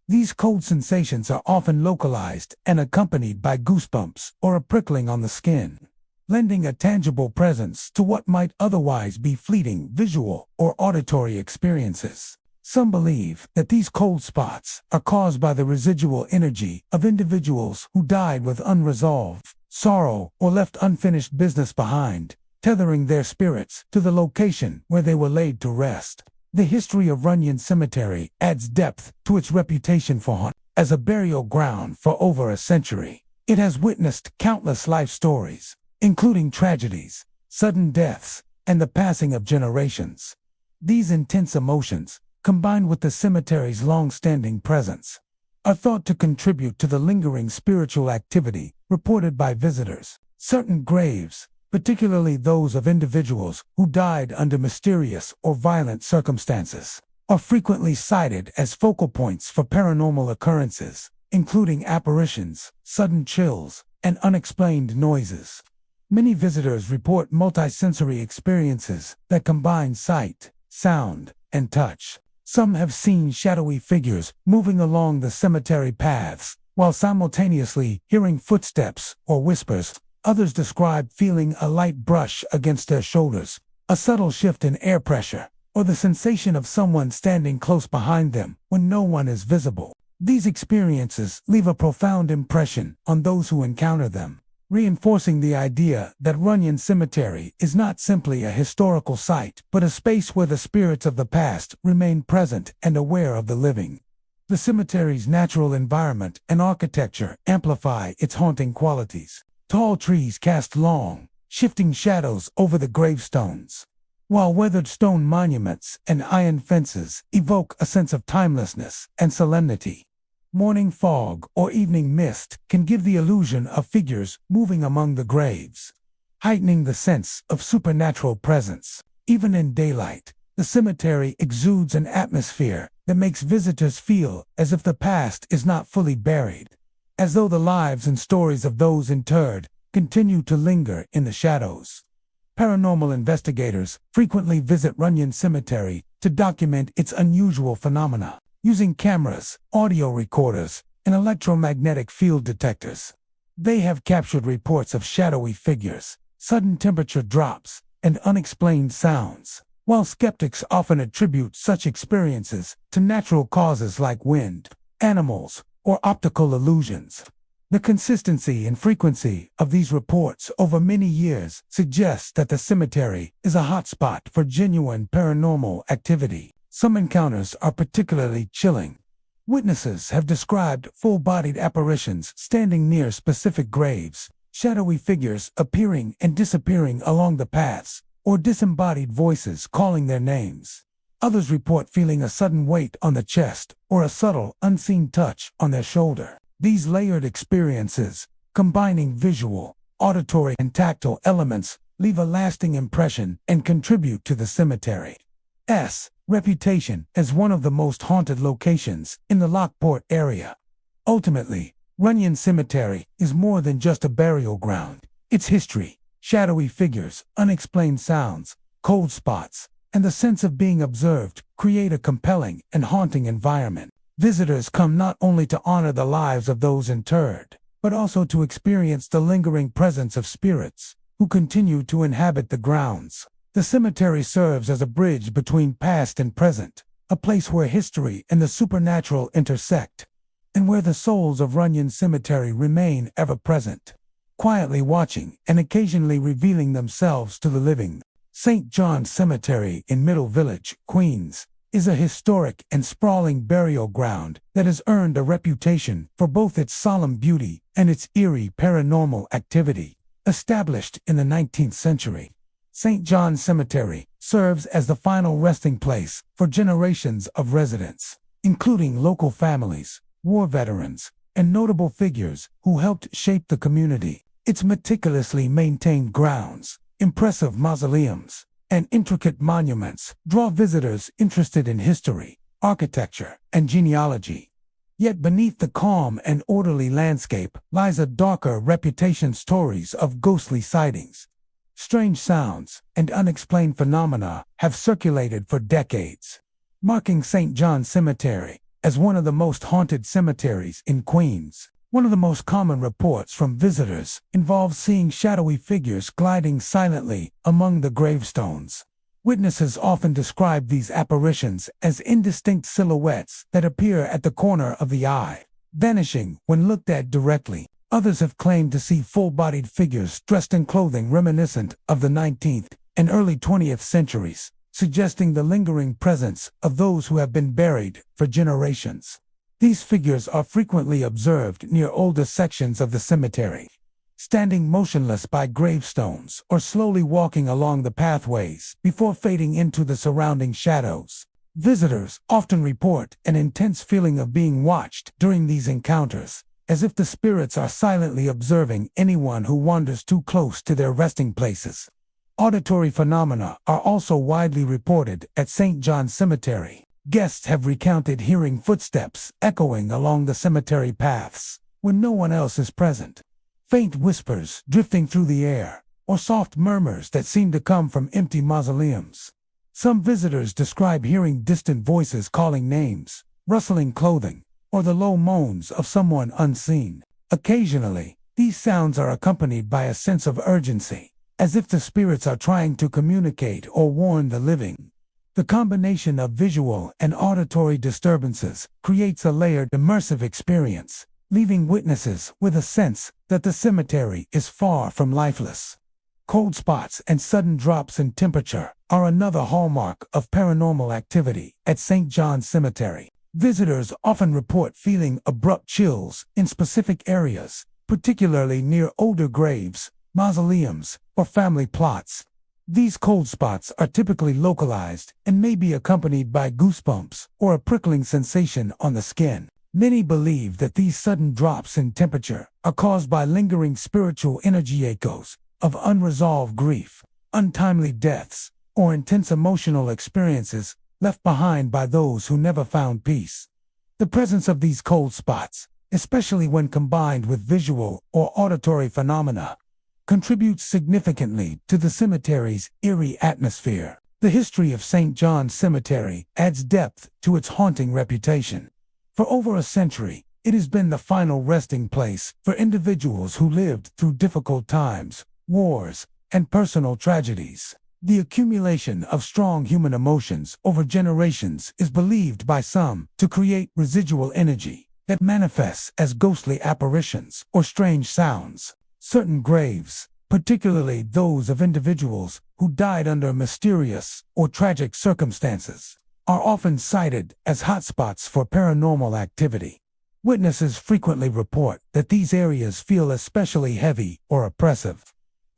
These cold sensations are often localized and accompanied by goosebumps or a prickling on the skin, lending a tangible presence to what might otherwise be fleeting visual or auditory experiences. Some believe that these cold spots are caused by the residual energy of individuals who died with unresolved sorrow or left unfinished business behind, tethering their spirits to the location where they were laid to rest. The history of Runyon Cemetery adds depth to its reputation for haunt. As a burial ground for over a century, it has witnessed countless life stories, including tragedies, sudden deaths, and the passing of generations. These intense emotions, combined with the cemetery's long-standing presence, are thought to contribute to the lingering spiritual activity reported by visitors. Certain graves, particularly those of individuals who died under mysterious or violent circumstances, are frequently cited as focal points for paranormal occurrences, including apparitions, sudden chills, and unexplained noises. Many visitors report multisensory experiences that combine sight, sound, and touch. Some have seen shadowy figures moving along the cemetery paths, while simultaneously hearing footsteps or whispers. Others describe feeling a light brush against their shoulders, a subtle shift in air pressure, or the sensation of someone standing close behind them when no one is visible. These experiences leave a profound impression on those who encounter them, reinforcing the idea that Runyon Cemetery is not simply a historical site, but a space where the spirits of the past remain present and aware of the living. The cemetery's natural environment and architecture amplify its haunting qualities. Tall trees cast long, shifting shadows over the gravestones, while weathered stone monuments and iron fences evoke a sense of timelessness and solemnity. Morning fog or evening mist can give the illusion of figures moving among the graves, heightening the sense of supernatural presence. Even in daylight, the cemetery exudes an atmosphere that makes visitors feel as if the past is not fully buried, as though the lives and stories of those interred continue to linger in the shadows. Paranormal investigators frequently visit Runyon Cemetery to document its unusual phenomena, using cameras, audio recorders, and electromagnetic field detectors. They have captured reports of shadowy figures, sudden temperature drops, and unexplained sounds. While skeptics often attribute such experiences to natural causes like wind, animals, or optical illusions, the consistency and frequency of these reports over many years suggests that the cemetery is a hotspot for genuine paranormal activity. Some encounters are particularly chilling. Witnesses have described full-bodied apparitions standing near specific graves, shadowy figures appearing and disappearing along the paths, or disembodied voices calling their names. Others report feeling a sudden weight on the chest or a subtle, unseen touch on their shoulder. These layered experiences, combining visual, auditory and tactile elements leave a lasting impression and contribute to the cemetery's reputation as one of the most haunted locations in the Lockport area. Ultimately, Runyon Cemetery is more than just a burial ground. Its history, shadowy figures, unexplained sounds, cold spots, and the sense of being observed create a compelling and haunting environment. Visitors come not only to honor the lives of those interred, but also to experience the lingering presence of spirits who continue to inhabit the grounds. The cemetery serves as a bridge between past and present, a place where history and the supernatural intersect, and where the souls of Runyon Cemetery remain ever present, quietly watching and occasionally revealing themselves to the living. St. John's Cemetery in Middle Village, Queens, is a historic and sprawling burial ground that has earned a reputation for both its solemn beauty and its eerie paranormal activity. Established in the 19th century, St. John's Cemetery serves as the final resting place for generations of residents, including local families, war veterans, and notable figures who helped shape the community. Its meticulously maintained grounds, impressive mausoleums, and intricate monuments draw visitors interested in history, architecture, and genealogy. Yet beneath the calm and orderly landscape lies a darker reputation. Stories of ghostly sightings, strange sounds, and unexplained phenomena have circulated for decades, marking St. John's Cemetery as one of the most haunted cemeteries in Queens. One of the most common reports from visitors involves seeing shadowy figures gliding silently among the gravestones. Witnesses often describe these apparitions as indistinct silhouettes that appear at the corner of the eye, vanishing when looked at directly. Others have claimed to see full-bodied figures dressed in clothing reminiscent of the 19th and early 20th centuries, suggesting the lingering presence of those who have been buried for generations. These figures are frequently observed near older sections of the cemetery, standing motionless by gravestones or slowly walking along the pathways before fading into the surrounding shadows. Visitors often report an intense feeling of being watched during these encounters, as if the spirits are silently observing anyone who wanders too close to their resting places. Auditory phenomena are also widely reported at St. John's Cemetery. Guests have recounted hearing footsteps echoing along the cemetery paths when no one else is present, faint whispers drifting through the air, or soft murmurs that seem to come from empty mausoleums. Some visitors describe hearing distant voices calling names, rustling clothing, or the low moans of someone unseen. Occasionally, these sounds are accompanied by a sense of urgency, as if the spirits are trying to communicate or warn the living. The combination of visual and auditory disturbances creates a layered, immersive experience, leaving witnesses with a sense that the cemetery is far from lifeless. Cold spots and sudden drops in temperature are another hallmark of paranormal activity at St. John's Cemetery. Visitors often report feeling abrupt chills in specific areas, particularly near older graves, mausoleums, or family plots. These cold spots are typically localized and may be accompanied by goosebumps or a prickling sensation on the skin. Many believe that these sudden drops in temperature are caused by lingering spiritual energy echoes of unresolved grief, untimely deaths, or intense emotional experiences left behind by those who never found peace. The presence of these cold spots, especially when combined with visual or auditory phenomena, contributes significantly to the cemetery's eerie atmosphere. The history of St. John's Cemetery adds depth to its haunting reputation. For over a century, it has been the final resting place for individuals who lived through difficult times, wars, and personal tragedies. The accumulation of strong human emotions over generations is believed by some to create residual energy that manifests as ghostly apparitions or strange sounds. Certain graves, particularly those of individuals who died under mysterious or tragic circumstances, are often cited as hotspots for paranormal activity. Witnesses frequently report that these areas feel especially heavy or oppressive,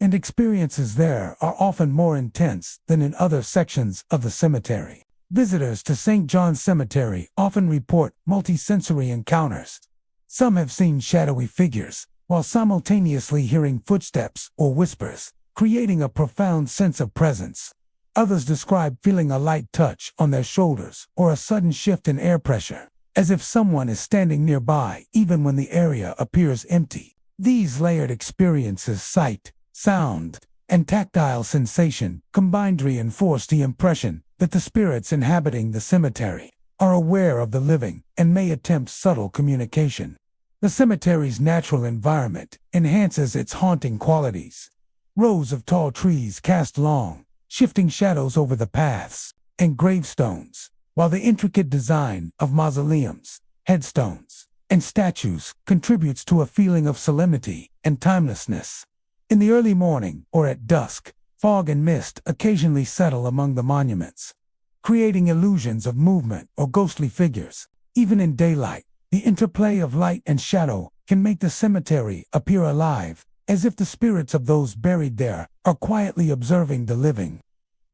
and experiences there are often more intense than in other sections of the cemetery. Visitors to St. John's Cemetery often report multisensory encounters. Some have seen shadowy figures, while simultaneously hearing footsteps or whispers, creating a profound sense of presence. Others describe feeling a light touch on their shoulders or a sudden shift in air pressure, as if someone is standing nearby even when the area appears empty. These layered experiences, sight, sound, and tactile sensation, combined reinforce the impression that the spirits inhabiting the cemetery are aware of the living and may attempt subtle communication. The cemetery's natural environment enhances its haunting qualities. Rows of tall trees cast long, shifting shadows over the paths and gravestones, while the intricate design of mausoleums, headstones, and statues contributes to a feeling of solemnity and timelessness. In the early morning or at dusk, fog and mist occasionally settle among the monuments, creating illusions of movement or ghostly figures. Even in daylight, the interplay of light and shadow can make the cemetery appear alive, as if the spirits of those buried there are quietly observing the living.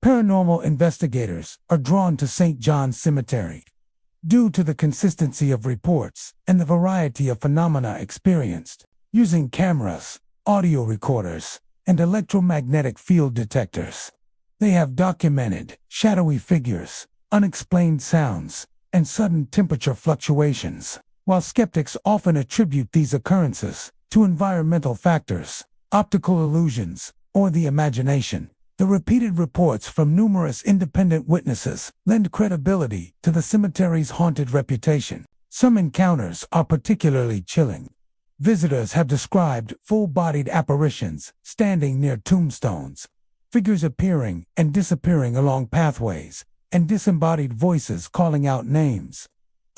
Paranormal investigators are drawn to St. John's Cemetery due to the consistency of reports and the variety of phenomena experienced. Using cameras, audio recorders, and electromagnetic field detectors, they have documented shadowy figures, unexplained sounds, and sudden temperature fluctuations. While skeptics often attribute these occurrences to environmental factors, optical illusions, or the imagination, the repeated reports from numerous independent witnesses lend credibility to the cemetery's haunted reputation. Some encounters are particularly chilling. Visitors have described full-bodied apparitions standing near tombstones, figures appearing and disappearing along pathways, and disembodied voices calling out names.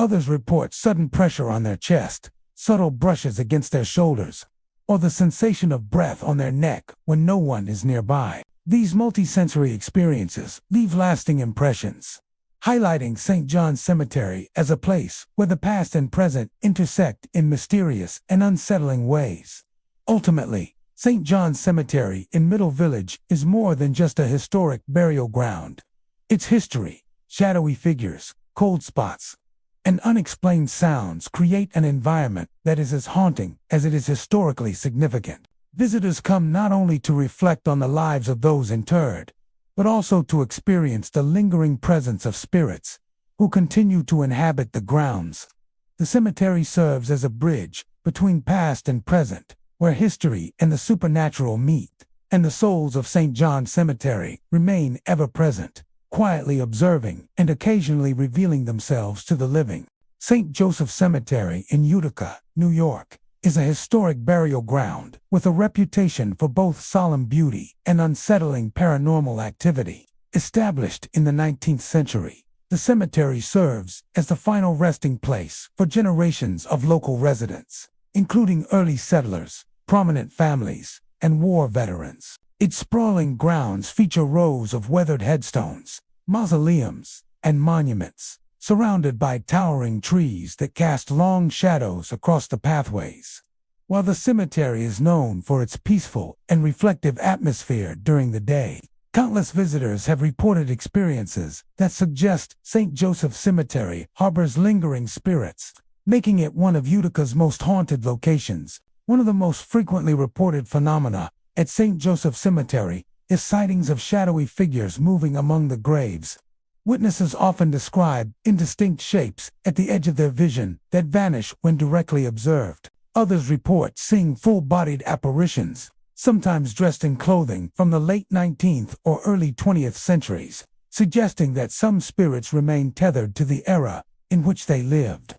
Others report sudden pressure on their chest, subtle brushes against their shoulders, or the sensation of breath on their neck when no one is nearby. These multisensory experiences leave lasting impressions, highlighting St. John's Cemetery as a place where the past and present intersect in mysterious and unsettling ways. Ultimately, St. John's Cemetery in Middle Village is more than just a historic burial ground. Its history, shadowy figures, cold spots, and unexplained sounds create an environment that is as haunting as it is historically significant. Visitors come not only to reflect on the lives of those interred, but also to experience the lingering presence of spirits who continue to inhabit the grounds. The cemetery serves as a bridge between past and present, where history and the supernatural meet, and the souls of St. John's Cemetery remain ever present, quietly observing and occasionally revealing themselves to the living. St. Joseph Cemetery in Utica, New York, is a historic burial ground with a reputation for both solemn beauty and unsettling paranormal activity. Established in the 19th century, the cemetery serves as the final resting place for generations of local residents, including early settlers, prominent families, and war veterans. Its sprawling grounds feature rows of weathered headstones, mausoleums, and monuments, surrounded by towering trees that cast long shadows across the pathways. While the cemetery is known for its peaceful and reflective atmosphere during the day, countless visitors have reported experiences that suggest St. Joseph Cemetery harbors lingering spirits, making it one of Utica's most haunted locations. One of the most frequently reported phenomena at St. Joseph Cemetery is sightings of shadowy figures moving among the graves. Witnesses often describe indistinct shapes at the edge of their vision that vanish when directly observed. Others report seeing full-bodied apparitions, sometimes dressed in clothing from the late 19th or early 20th centuries, suggesting that some spirits remain tethered to the era in which they lived.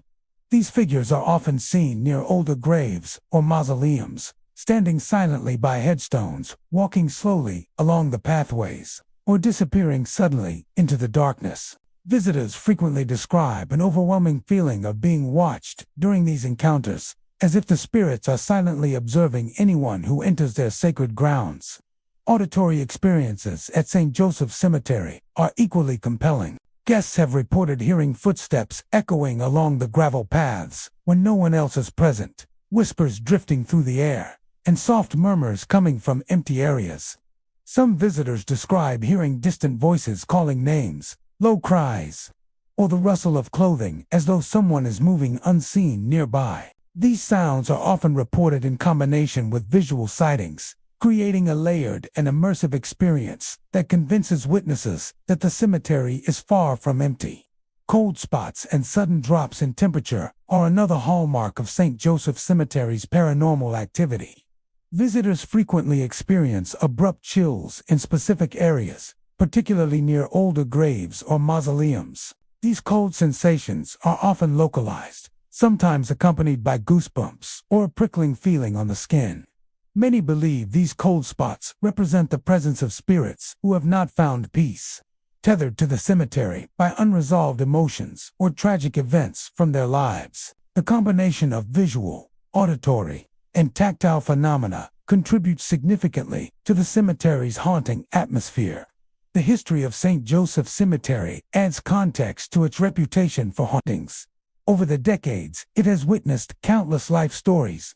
These figures are often seen near older graves or mausoleums, standing silently by headstones, walking slowly along the pathways, or disappearing suddenly into the darkness. Visitors frequently describe an overwhelming feeling of being watched during these encounters, as if the spirits are silently observing anyone who enters their sacred grounds. Auditory experiences at St. Joseph Cemetery are equally compelling. Guests have reported hearing footsteps echoing along the gravel paths when no one else is present, whispers drifting through the air, and soft murmurs coming from empty areas. Some visitors describe hearing distant voices calling names, low cries, or the rustle of clothing as though someone is moving unseen nearby. These sounds are often reported in combination with visual sightings, creating a layered and immersive experience that convinces witnesses that the cemetery is far from empty. Cold spots and sudden drops in temperature are another hallmark of St. Joseph Cemetery's paranormal activity. Visitors frequently experience abrupt chills in specific areas, particularly near older graves or mausoleums. These cold sensations are often localized, sometimes accompanied by goosebumps or a prickling feeling on the skin. Many believe these cold spots represent the presence of spirits who have not found peace, tethered to the cemetery by unresolved emotions or tragic events from their lives. The combination of visual, auditory, and tactile phenomena contributes significantly to the cemetery's haunting atmosphere. The history of St. Joseph Cemetery adds context to its reputation for hauntings. Over the decades, it has witnessed countless life stories,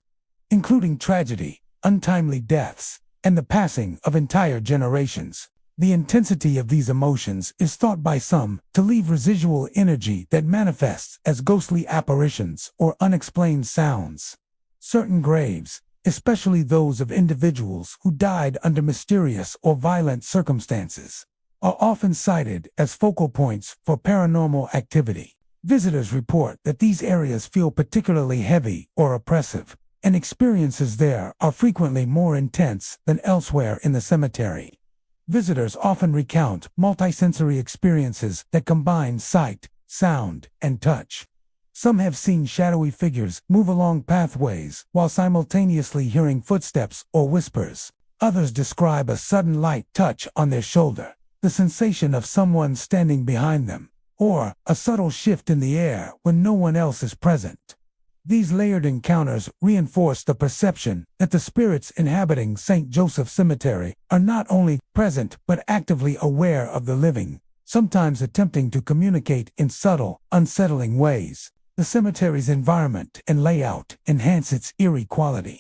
including tragedy, untimely deaths, and the passing of entire generations. The intensity of these emotions is thought by some to leave residual energy that manifests as ghostly apparitions or unexplained sounds. Certain graves, especially those of individuals who died under mysterious or violent circumstances, are often cited as focal points for paranormal activity. Visitors report that these areas feel particularly heavy or oppressive, and experiences there are frequently more intense than elsewhere in the cemetery. Visitors often recount multisensory experiences that combine sight, sound, and touch. Some have seen shadowy figures move along pathways while simultaneously hearing footsteps or whispers. Others describe a sudden light touch on their shoulder, the sensation of someone standing behind them, or a subtle shift in the air when no one else is present. These layered encounters reinforce the perception that the spirits inhabiting St. Joseph Cemetery are not only present but actively aware of the living, sometimes attempting to communicate in subtle, unsettling ways. The cemetery's environment and layout enhance its eerie quality.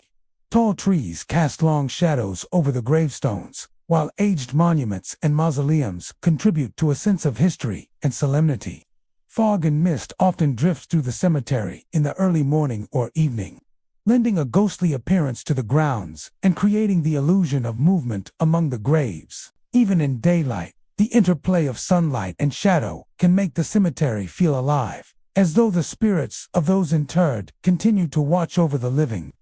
Tall trees cast long shadows over the gravestones, while aged monuments and mausoleums contribute to a sense of history and solemnity. Fog and mist often drifts through the cemetery in the early morning or evening, lending a ghostly appearance to the grounds and creating the illusion of movement among the graves. Even in daylight, the interplay of sunlight and shadow can make the cemetery feel alive, as though the spirits of those interred continue to watch over the living.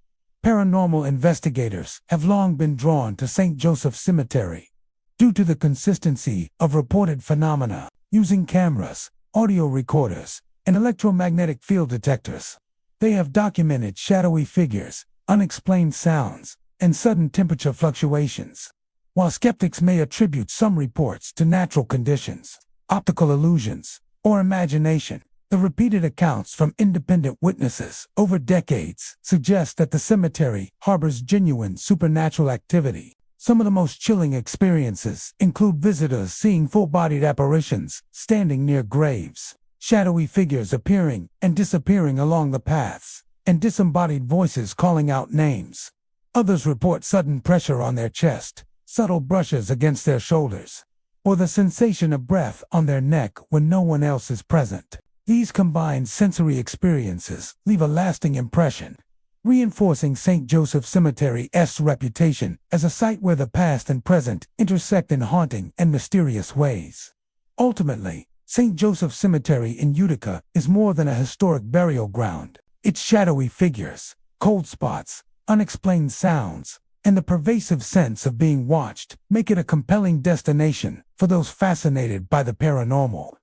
Paranormal investigators have long been drawn to St. Joseph Cemetery due to the consistency of reported phenomena. Using cameras, audio recorders, and electromagnetic field detectors, they have documented shadowy figures, unexplained sounds, and sudden temperature fluctuations. While skeptics may attribute some reports to natural conditions, optical illusions, or imagination, the repeated accounts from independent witnesses over decades suggest that the cemetery harbors genuine supernatural activity. Some of the most chilling experiences include visitors seeing full-bodied apparitions standing near graves, shadowy figures appearing and disappearing along the paths, and disembodied voices calling out names. Others report sudden pressure on their chest, subtle brushes against their shoulders, or the sensation of breath on their neck when no one else is present. These combined sensory experiences leave a lasting impression, reinforcing St. Joseph Cemetery's reputation as a site where the past and present intersect in haunting and mysterious ways. Ultimately, St. Joseph Cemetery in Utica is more than a historic burial ground. Its shadowy figures, cold spots, unexplained sounds, and the pervasive sense of being watched make it a compelling destination for those fascinated by the paranormal.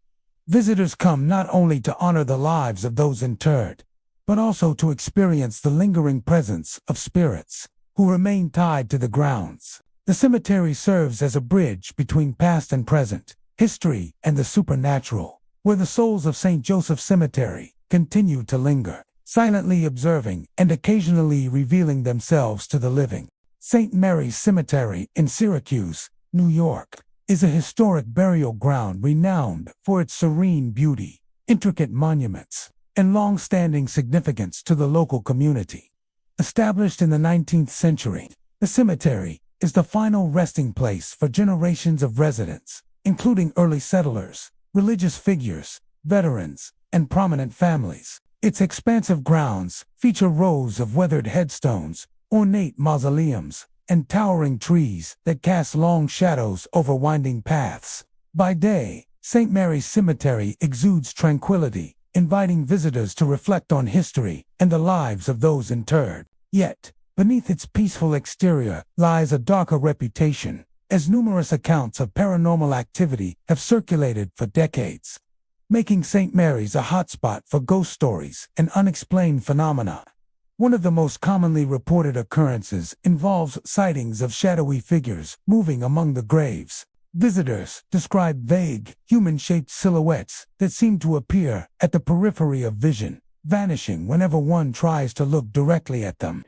Visitors come not only to honor the lives of those interred, but also to experience the lingering presence of spirits who remain tied to the grounds. The cemetery serves as a bridge between past and present, history and the supernatural, where the souls of St. Joseph Cemetery continue to linger, silently observing and occasionally revealing themselves to the living. St. Mary's Cemetery in Syracuse, New York, is a historic burial ground renowned for its serene beauty, intricate monuments, and long-standing significance to the local community. Established in the 19th century, the cemetery is the final resting place for generations of residents, including early settlers, religious figures, veterans, and prominent families. Its expansive grounds feature rows of weathered headstones, ornate mausoleums, and towering trees that cast long shadows over winding paths. By day, St. Mary's Cemetery exudes tranquility, inviting visitors to reflect on history and the lives of those interred. Yet, beneath its peaceful exterior lies a darker reputation, as numerous accounts of paranormal activity have circulated for decades, making St. Mary's a hotspot for ghost stories and unexplained phenomena. One of the most commonly reported occurrences involves sightings of shadowy figures moving among the graves. Visitors describe vague, human-shaped silhouettes that seem to appear at the periphery of vision, vanishing whenever one tries to look directly at them.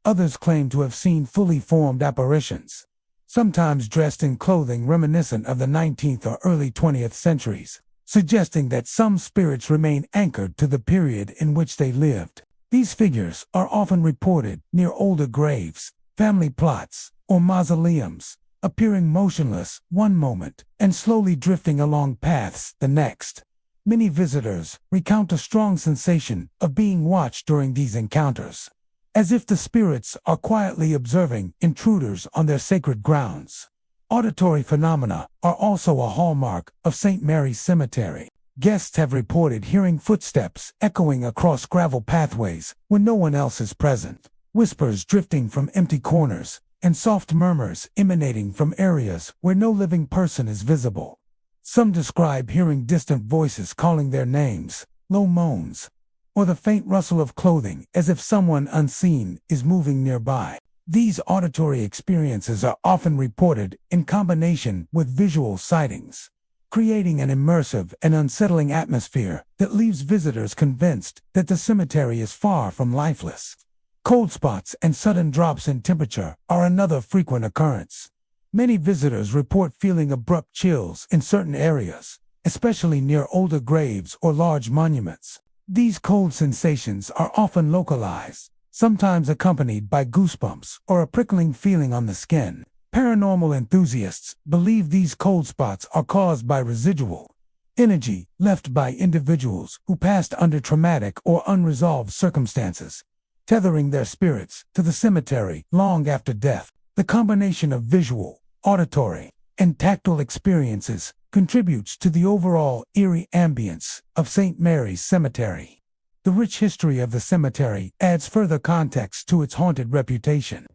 Others claim to have seen fully formed apparitions, sometimes dressed in clothing reminiscent of the 19th or early 20th centuries, suggesting that some spirits remain anchored to the period in which they lived. These figures are often reported near older graves, family plots, or mausoleums, appearing motionless one moment and slowly drifting along paths the next. Many visitors recount a strong sensation of being watched during these encounters, as if the spirits are quietly observing intruders on their sacred grounds. Auditory phenomena are also a hallmark of St. Mary's Cemetery. Guests have reported hearing footsteps echoing across gravel pathways when no one else is present, whispers drifting from empty corners, and soft murmurs emanating from areas where no living person is visible. Some describe hearing distant voices calling their names, low moans, or the faint rustle of clothing as if someone unseen is moving nearby. These auditory experiences are often reported in combination with visual sightings, creating an immersive and unsettling atmosphere that leaves visitors convinced that the cemetery is far from lifeless. Cold spots and sudden drops in temperature are another frequent occurrence. Many visitors report feeling abrupt chills in certain areas, especially near older graves or large monuments. These cold sensations are often localized, sometimes accompanied by goosebumps or a prickling feeling on the skin. Paranormal enthusiasts believe these cold spots are caused by residual energy left by individuals who passed under traumatic or unresolved circumstances, tethering their spirits to the cemetery long after death. The combination of visual, auditory, and tactile experiences contributes to the overall eerie ambience of St. Mary's Cemetery. The rich history of the cemetery adds further context to its haunted reputation.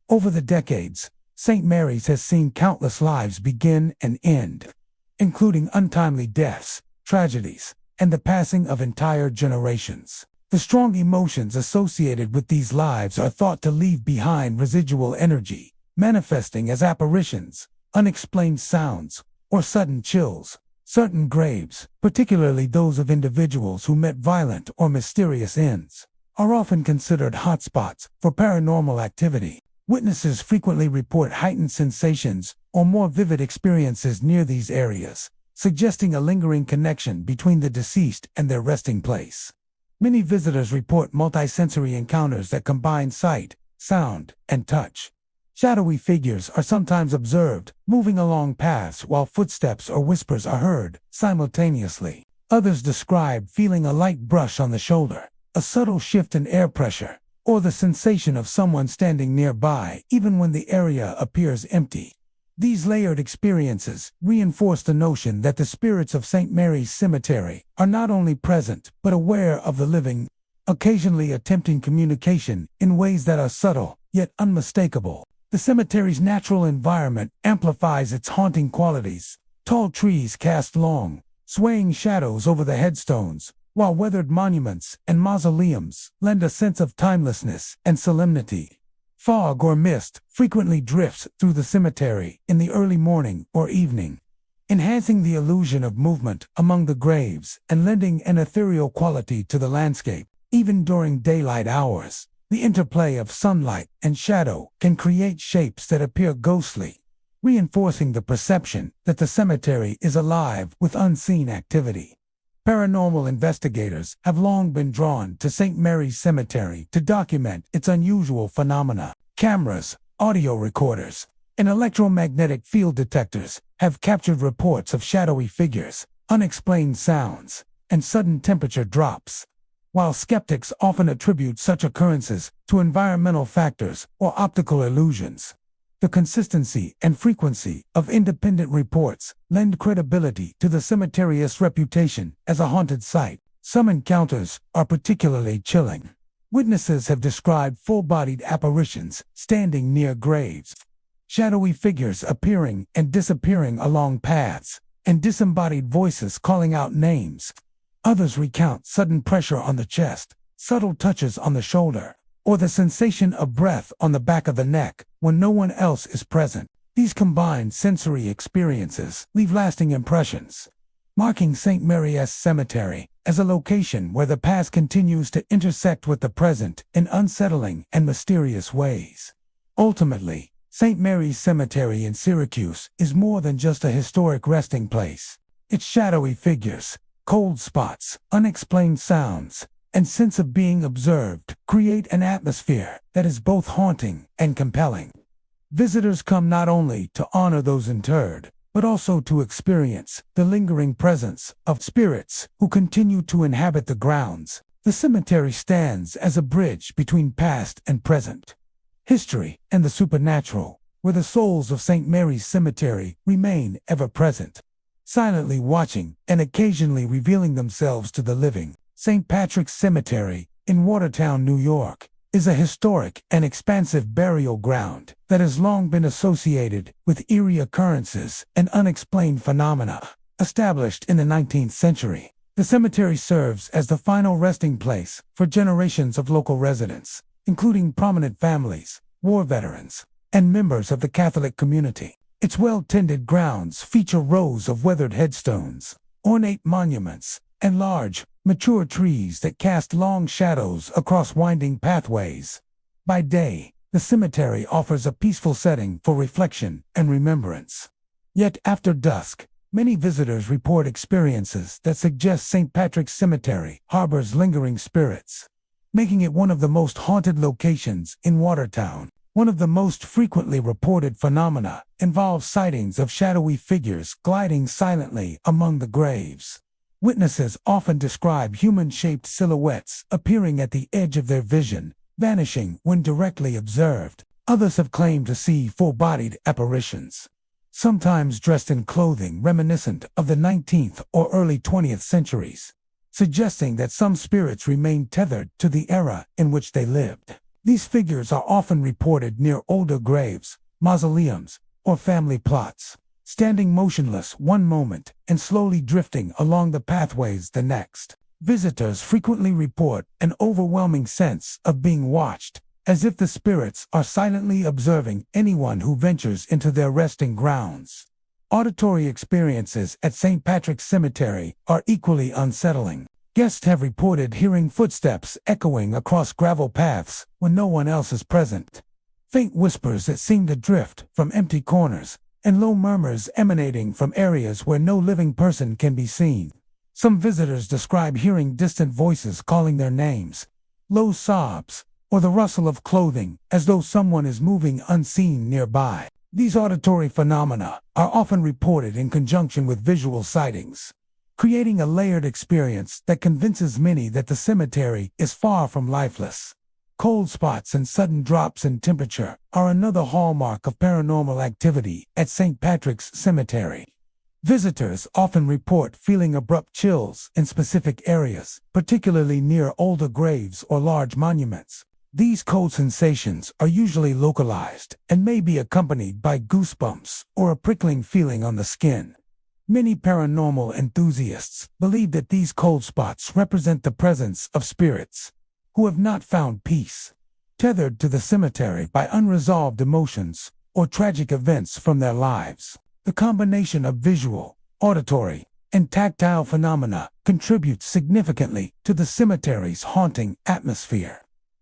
Over the decades, St. Mary's has seen countless lives begin and end, including untimely deaths, tragedies, and the passing of entire generations. The strong emotions associated with these lives are thought to leave behind residual energy, manifesting as apparitions, unexplained sounds, or sudden chills. Certain graves, particularly those of individuals who met violent or mysterious ends, are often considered hotspots for paranormal activity. Witnesses frequently report heightened sensations or more vivid experiences near these areas, suggesting a lingering connection between the deceased and their resting place. Many visitors report multisensory encounters that combine sight, sound, and touch. Shadowy figures are sometimes observed, moving along paths while footsteps or whispers are heard simultaneously. Others describe feeling a light brush on the shoulder, a subtle shift in air pressure, or the sensation of someone standing nearby even when the area appears empty. These layered experiences reinforce the notion that the spirits of St. Mary's Cemetery are not only present but aware of the living, occasionally attempting communication in ways that are subtle yet unmistakable. The cemetery's natural environment amplifies its haunting qualities. Tall trees cast long, swaying shadows over the headstones, while weathered monuments and mausoleums lend a sense of timelessness and solemnity. Fog or mist frequently drifts through the cemetery in the early morning or evening, enhancing the illusion of movement among the graves and lending an ethereal quality to the landscape. Even during daylight hours, the interplay of sunlight and shadow can create shapes that appear ghostly, reinforcing the perception that the cemetery is alive with unseen activity. Paranormal investigators have long been drawn to St. Mary's Cemetery to document its unusual phenomena. Cameras, audio recorders, and electromagnetic field detectors have captured reports of shadowy figures, unexplained sounds, and sudden temperature drops. while skeptics often attribute such occurrences to environmental factors or optical illusions. The consistency and frequency of independent reports lend credibility to the cemetery's reputation as a haunted site. Some encounters are particularly chilling. Witnesses have described full-bodied apparitions standing near graves, shadowy figures appearing and disappearing along paths, and disembodied voices calling out names. Others recount sudden pressure on the chest, subtle touches on the shoulder, or the sensation of breath on the back of the neck when no one else is present. These combined sensory experiences leave lasting impressions, marking St. Mary's Cemetery as a location where the past continues to intersect with the present in unsettling and mysterious ways. Ultimately, St. Mary's Cemetery in Syracuse is more than just a historic resting place. Its shadowy figures, cold spots, unexplained sounds, and sense of being observed create an atmosphere that is both haunting and compelling. Visitors come not only to honor those interred, but also to experience the lingering presence of spirits who continue to inhabit the grounds. The cemetery stands as a bridge between past and present, history and the supernatural, where the souls of St. Mary's Cemetery remain ever present, silently watching and occasionally revealing themselves to the living. St. Patrick's Cemetery in Watertown, New York, is a historic and expansive burial ground that has long been associated with eerie occurrences and unexplained phenomena. Established in the 19th century, the cemetery serves as the final resting place for generations of local residents, including prominent families, war veterans, and members of the Catholic community. Its well-tended grounds feature rows of weathered headstones, ornate monuments, and large, mature trees that cast long shadows across winding pathways. By day, the cemetery offers a peaceful setting for reflection and remembrance. Yet after dusk, many visitors report experiences that suggest St. Patrick's Cemetery harbors lingering spirits, making it one of the most haunted locations in Watertown. One of the most frequently reported phenomena involves sightings of shadowy figures gliding silently among the graves. Witnesses often describe human-shaped silhouettes appearing at the edge of their vision, vanishing when directly observed. Others have claimed to see full-bodied apparitions, sometimes dressed in clothing reminiscent of the 19th or early 20th centuries, suggesting that some spirits remain tethered to the era in which they lived. These figures are often reported near older graves, mausoleums, or family plots, standing motionless one moment and slowly drifting along the pathways the next. Visitors frequently report an overwhelming sense of being watched, as if the spirits are silently observing anyone who ventures into their resting grounds. Auditory experiences at St. Patrick's Cemetery are equally unsettling. Guests have reported hearing footsteps echoing across gravel paths when no one else is present, faint whispers that seem to drift from empty corners, and low murmurs emanating from areas where no living person can be seen. Some visitors describe hearing distant voices calling their names, low sobs, or the rustle of clothing as though someone is moving unseen nearby. These auditory phenomena are often reported in conjunction with visual sightings, creating a layered experience that convinces many that the cemetery is far from lifeless. Cold spots and sudden drops in temperature are another hallmark of paranormal activity at St. Patrick's Cemetery. Visitors often report feeling abrupt chills in specific areas, particularly near older graves or large monuments. These cold sensations are usually localized and may be accompanied by goosebumps or a prickling feeling on the skin. Many paranormal enthusiasts believe that these cold spots represent the presence of spirits who have not found peace, tethered to the cemetery by unresolved emotions or tragic events from their lives. The combination of visual, auditory, and tactile phenomena contributes significantly to the cemetery's haunting atmosphere.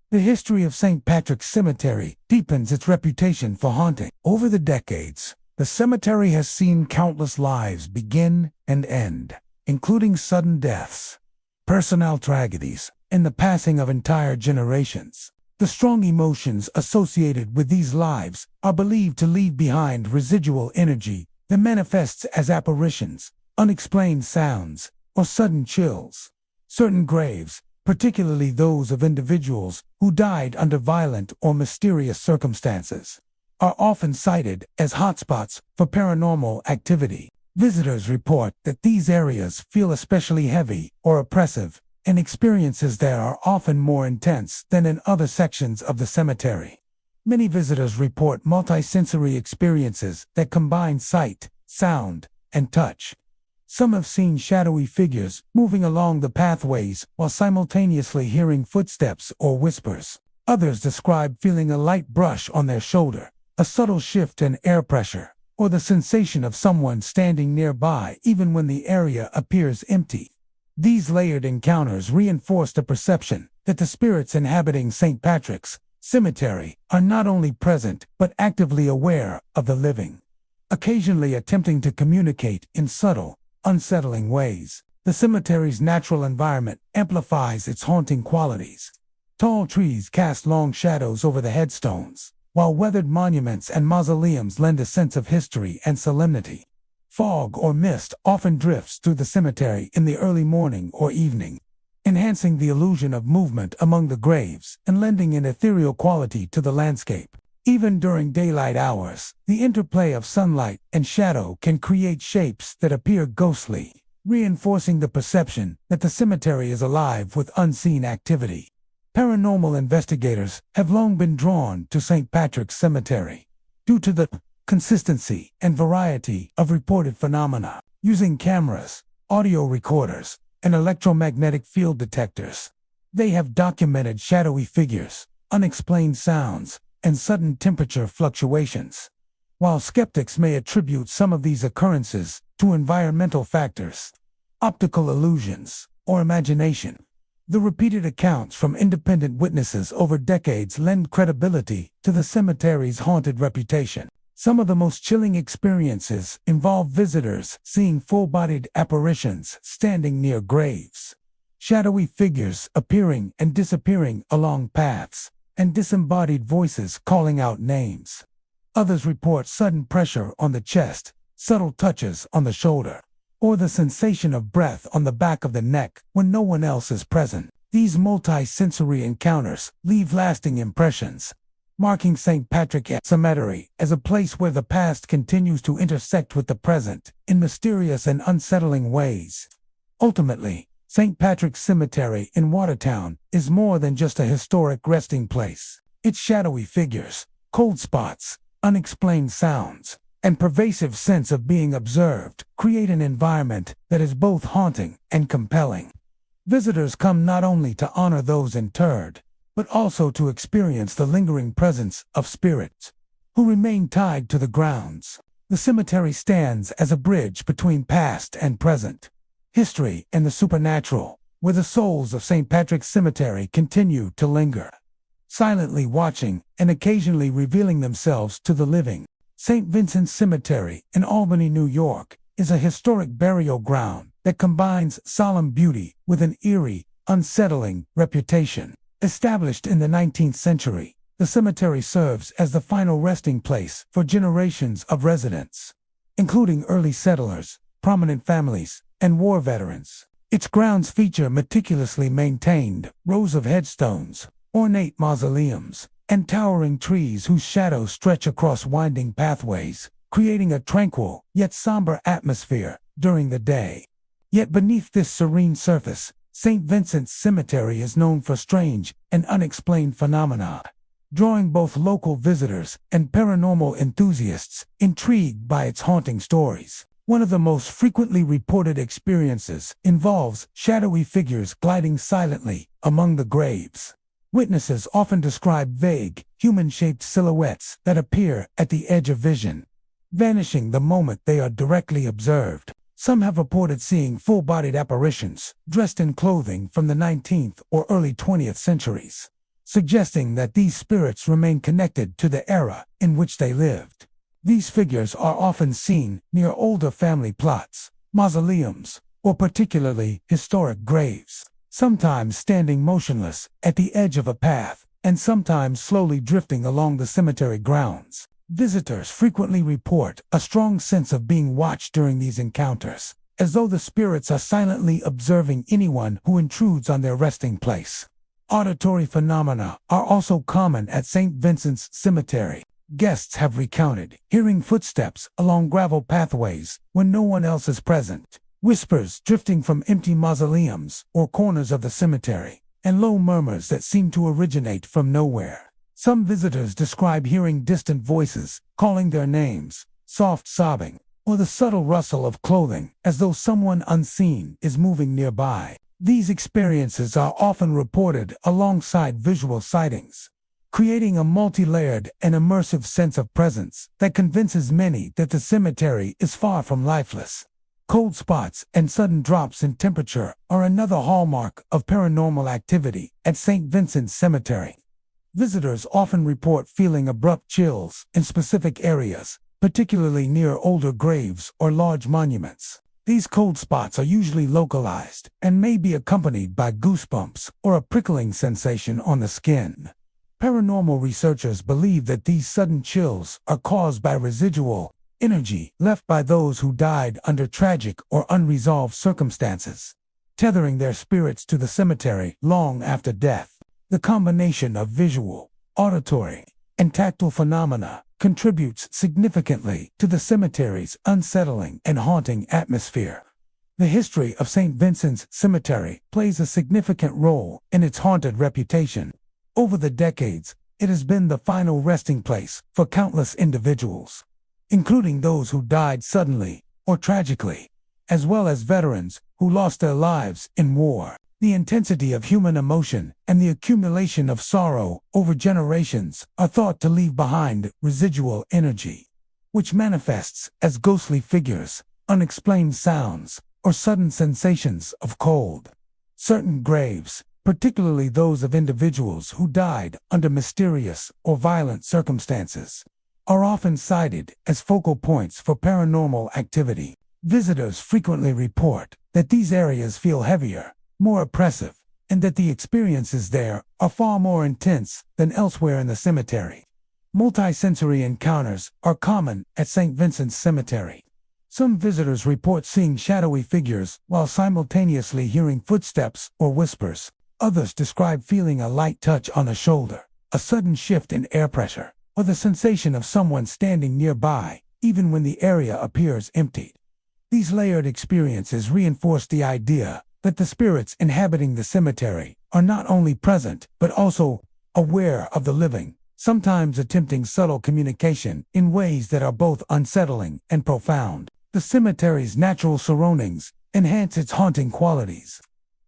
The history of St. Patrick's Cemetery deepens its reputation for haunting. Over the decades, the cemetery has seen countless lives begin and end, including sudden deaths, personal tragedies, and the passing of entire generations. The strong emotions associated with these lives are believed to leave behind residual energy that manifests as apparitions, unexplained sounds, or sudden chills. Certain graves, particularly those of individuals who died under violent or mysterious circumstances, are often cited as hotspots for paranormal activity. Visitors report that these areas feel especially heavy or oppressive, and experiences there are often more intense than in other sections of the cemetery. Many visitors report multisensory experiences that combine sight, sound, and touch. Some have seen shadowy figures moving along the pathways while simultaneously hearing footsteps or whispers. Others describe feeling a light brush on their shoulder, a subtle shift in air pressure, or the sensation of someone standing nearby even when the area appears empty. These layered encounters reinforce the perception that the spirits inhabiting St. Patrick's Cemetery are not only present but actively aware of the living, occasionally attempting to communicate in subtle, unsettling ways. The cemetery's natural environment amplifies its haunting qualities. Tall trees cast long shadows over the headstones, while weathered monuments and mausoleums lend a sense of history and solemnity. Fog or mist often drifts through the cemetery in the early morning or evening, enhancing the illusion of movement among the graves and lending an ethereal quality to the landscape. Even during daylight hours, the interplay of sunlight and shadow can create shapes that appear ghostly, reinforcing the perception that the cemetery is alive with unseen activity. Paranormal investigators have long been drawn to St. Patrick's Cemetery due to the consistency and variety of reported phenomena. Using cameras, audio recorders, and electromagnetic field detectors, they have documented shadowy figures, unexplained sounds, and sudden temperature fluctuations. While skeptics may attribute some of these occurrences to environmental factors, optical illusions, or imagination, the repeated accounts from independent witnesses over decades lend credibility to the cemetery's haunted reputation. Some of the most chilling experiences involve visitors seeing full-bodied apparitions standing near graves, shadowy figures appearing and disappearing along paths, and disembodied voices calling out names. Others report sudden pressure on the chest, subtle touches on the shoulder, or the sensation of breath on the back of the neck when no one else is present. These multi-sensory encounters leave lasting impressions, marking St. Patrick's Cemetery as a place where the past continues to intersect with the present in mysterious and unsettling ways. Ultimately, St. Patrick's Cemetery in Watertown is more than just a historic resting place. Its shadowy figures, cold spots, unexplained sounds, and pervasive sense of being observed create an environment that is both haunting and compelling. Visitors come not only to honor those interred, but also to experience the lingering presence of spirits who remain tied to the grounds. The cemetery stands as a bridge between past and present, history and the supernatural, where the souls of St. Patrick's Cemetery continue to linger, silently watching and occasionally revealing themselves to the living. St. Vincent's Cemetery in Albany, New York, is a historic burial ground that combines solemn beauty with an eerie, unsettling reputation. Established in the 19th century, the cemetery serves as the final resting place for generations of residents, including early settlers, prominent families, and war veterans. Its grounds feature meticulously maintained rows of headstones, ornate mausoleums, and towering trees whose shadows stretch across winding pathways, creating a tranquil yet somber atmosphere during the day. Yet beneath this serene surface, St. Vincent's Cemetery is known for strange and unexplained phenomena, drawing both local visitors and paranormal enthusiasts intrigued by its haunting stories. One of the most frequently reported experiences involves shadowy figures gliding silently among the graves. Witnesses often describe vague, human-shaped silhouettes that appear at the edge of vision, vanishing the moment they are directly observed. Some have reported seeing full-bodied apparitions dressed in clothing from the 19th or early 20th centuries, suggesting that these spirits remain connected to the era in which they lived. These figures are often seen near older family plots, mausoleums, or particularly historic graves, sometimes standing motionless at the edge of a path, and sometimes slowly drifting along the cemetery grounds. Visitors frequently report a strong sense of being watched during these encounters, as though the spirits are silently observing anyone who intrudes on their resting place. Auditory phenomena are also common at St. Vincent's Cemetery. Guests have recounted hearing footsteps along gravel pathways when no one else is present, whispers drifting from empty mausoleums or corners of the cemetery, and low murmurs that seem to originate from nowhere. Some visitors describe hearing distant voices calling their names, soft sobbing, or the subtle rustle of clothing as though someone unseen is moving nearby. These experiences are often reported alongside visual sightings, creating a multi-layered and immersive sense of presence that convinces many that the cemetery is far from lifeless. Cold spots and sudden drops in temperature are another hallmark of paranormal activity at St. Vincent's Cemetery. Visitors often report feeling abrupt chills in specific areas, particularly near older graves or large monuments. These cold spots are usually localized and may be accompanied by goosebumps or a prickling sensation on the skin. Paranormal researchers believe that these sudden chills are caused by residual energy left by those who died under tragic or unresolved circumstances, tethering their spirits to the cemetery long after death. The combination of visual, auditory, and tactile phenomena contributes significantly to the cemetery's unsettling and haunting atmosphere. The history of St. Vincent's Cemetery plays a significant role in its haunted reputation. Over the decades, it has been the final resting place for countless individuals, including those who died suddenly or tragically, as well as veterans who lost their lives in war. The intensity of human emotion and the accumulation of sorrow over generations are thought to leave behind residual energy, which manifests as ghostly figures, unexplained sounds, or sudden sensations of cold. Certain graves, particularly those of individuals who died under mysterious or violent circumstances, are often cited as focal points for paranormal activity. Visitors frequently report that these areas feel heavier, more oppressive, and that the experiences there are far more intense than elsewhere in the cemetery. Multisensory encounters are common at St. Vincent's Cemetery. Some visitors report seeing shadowy figures while simultaneously hearing footsteps or whispers. Others describe feeling a light touch on the shoulder, a sudden shift in air pressure, or the sensation of someone standing nearby, even when the area appears empty. These layered experiences reinforce the idea that the spirits inhabiting the cemetery are not only present but also aware of the living, sometimes attempting subtle communication in ways that are both unsettling and profound. The cemetery's natural surroundings enhance its haunting qualities.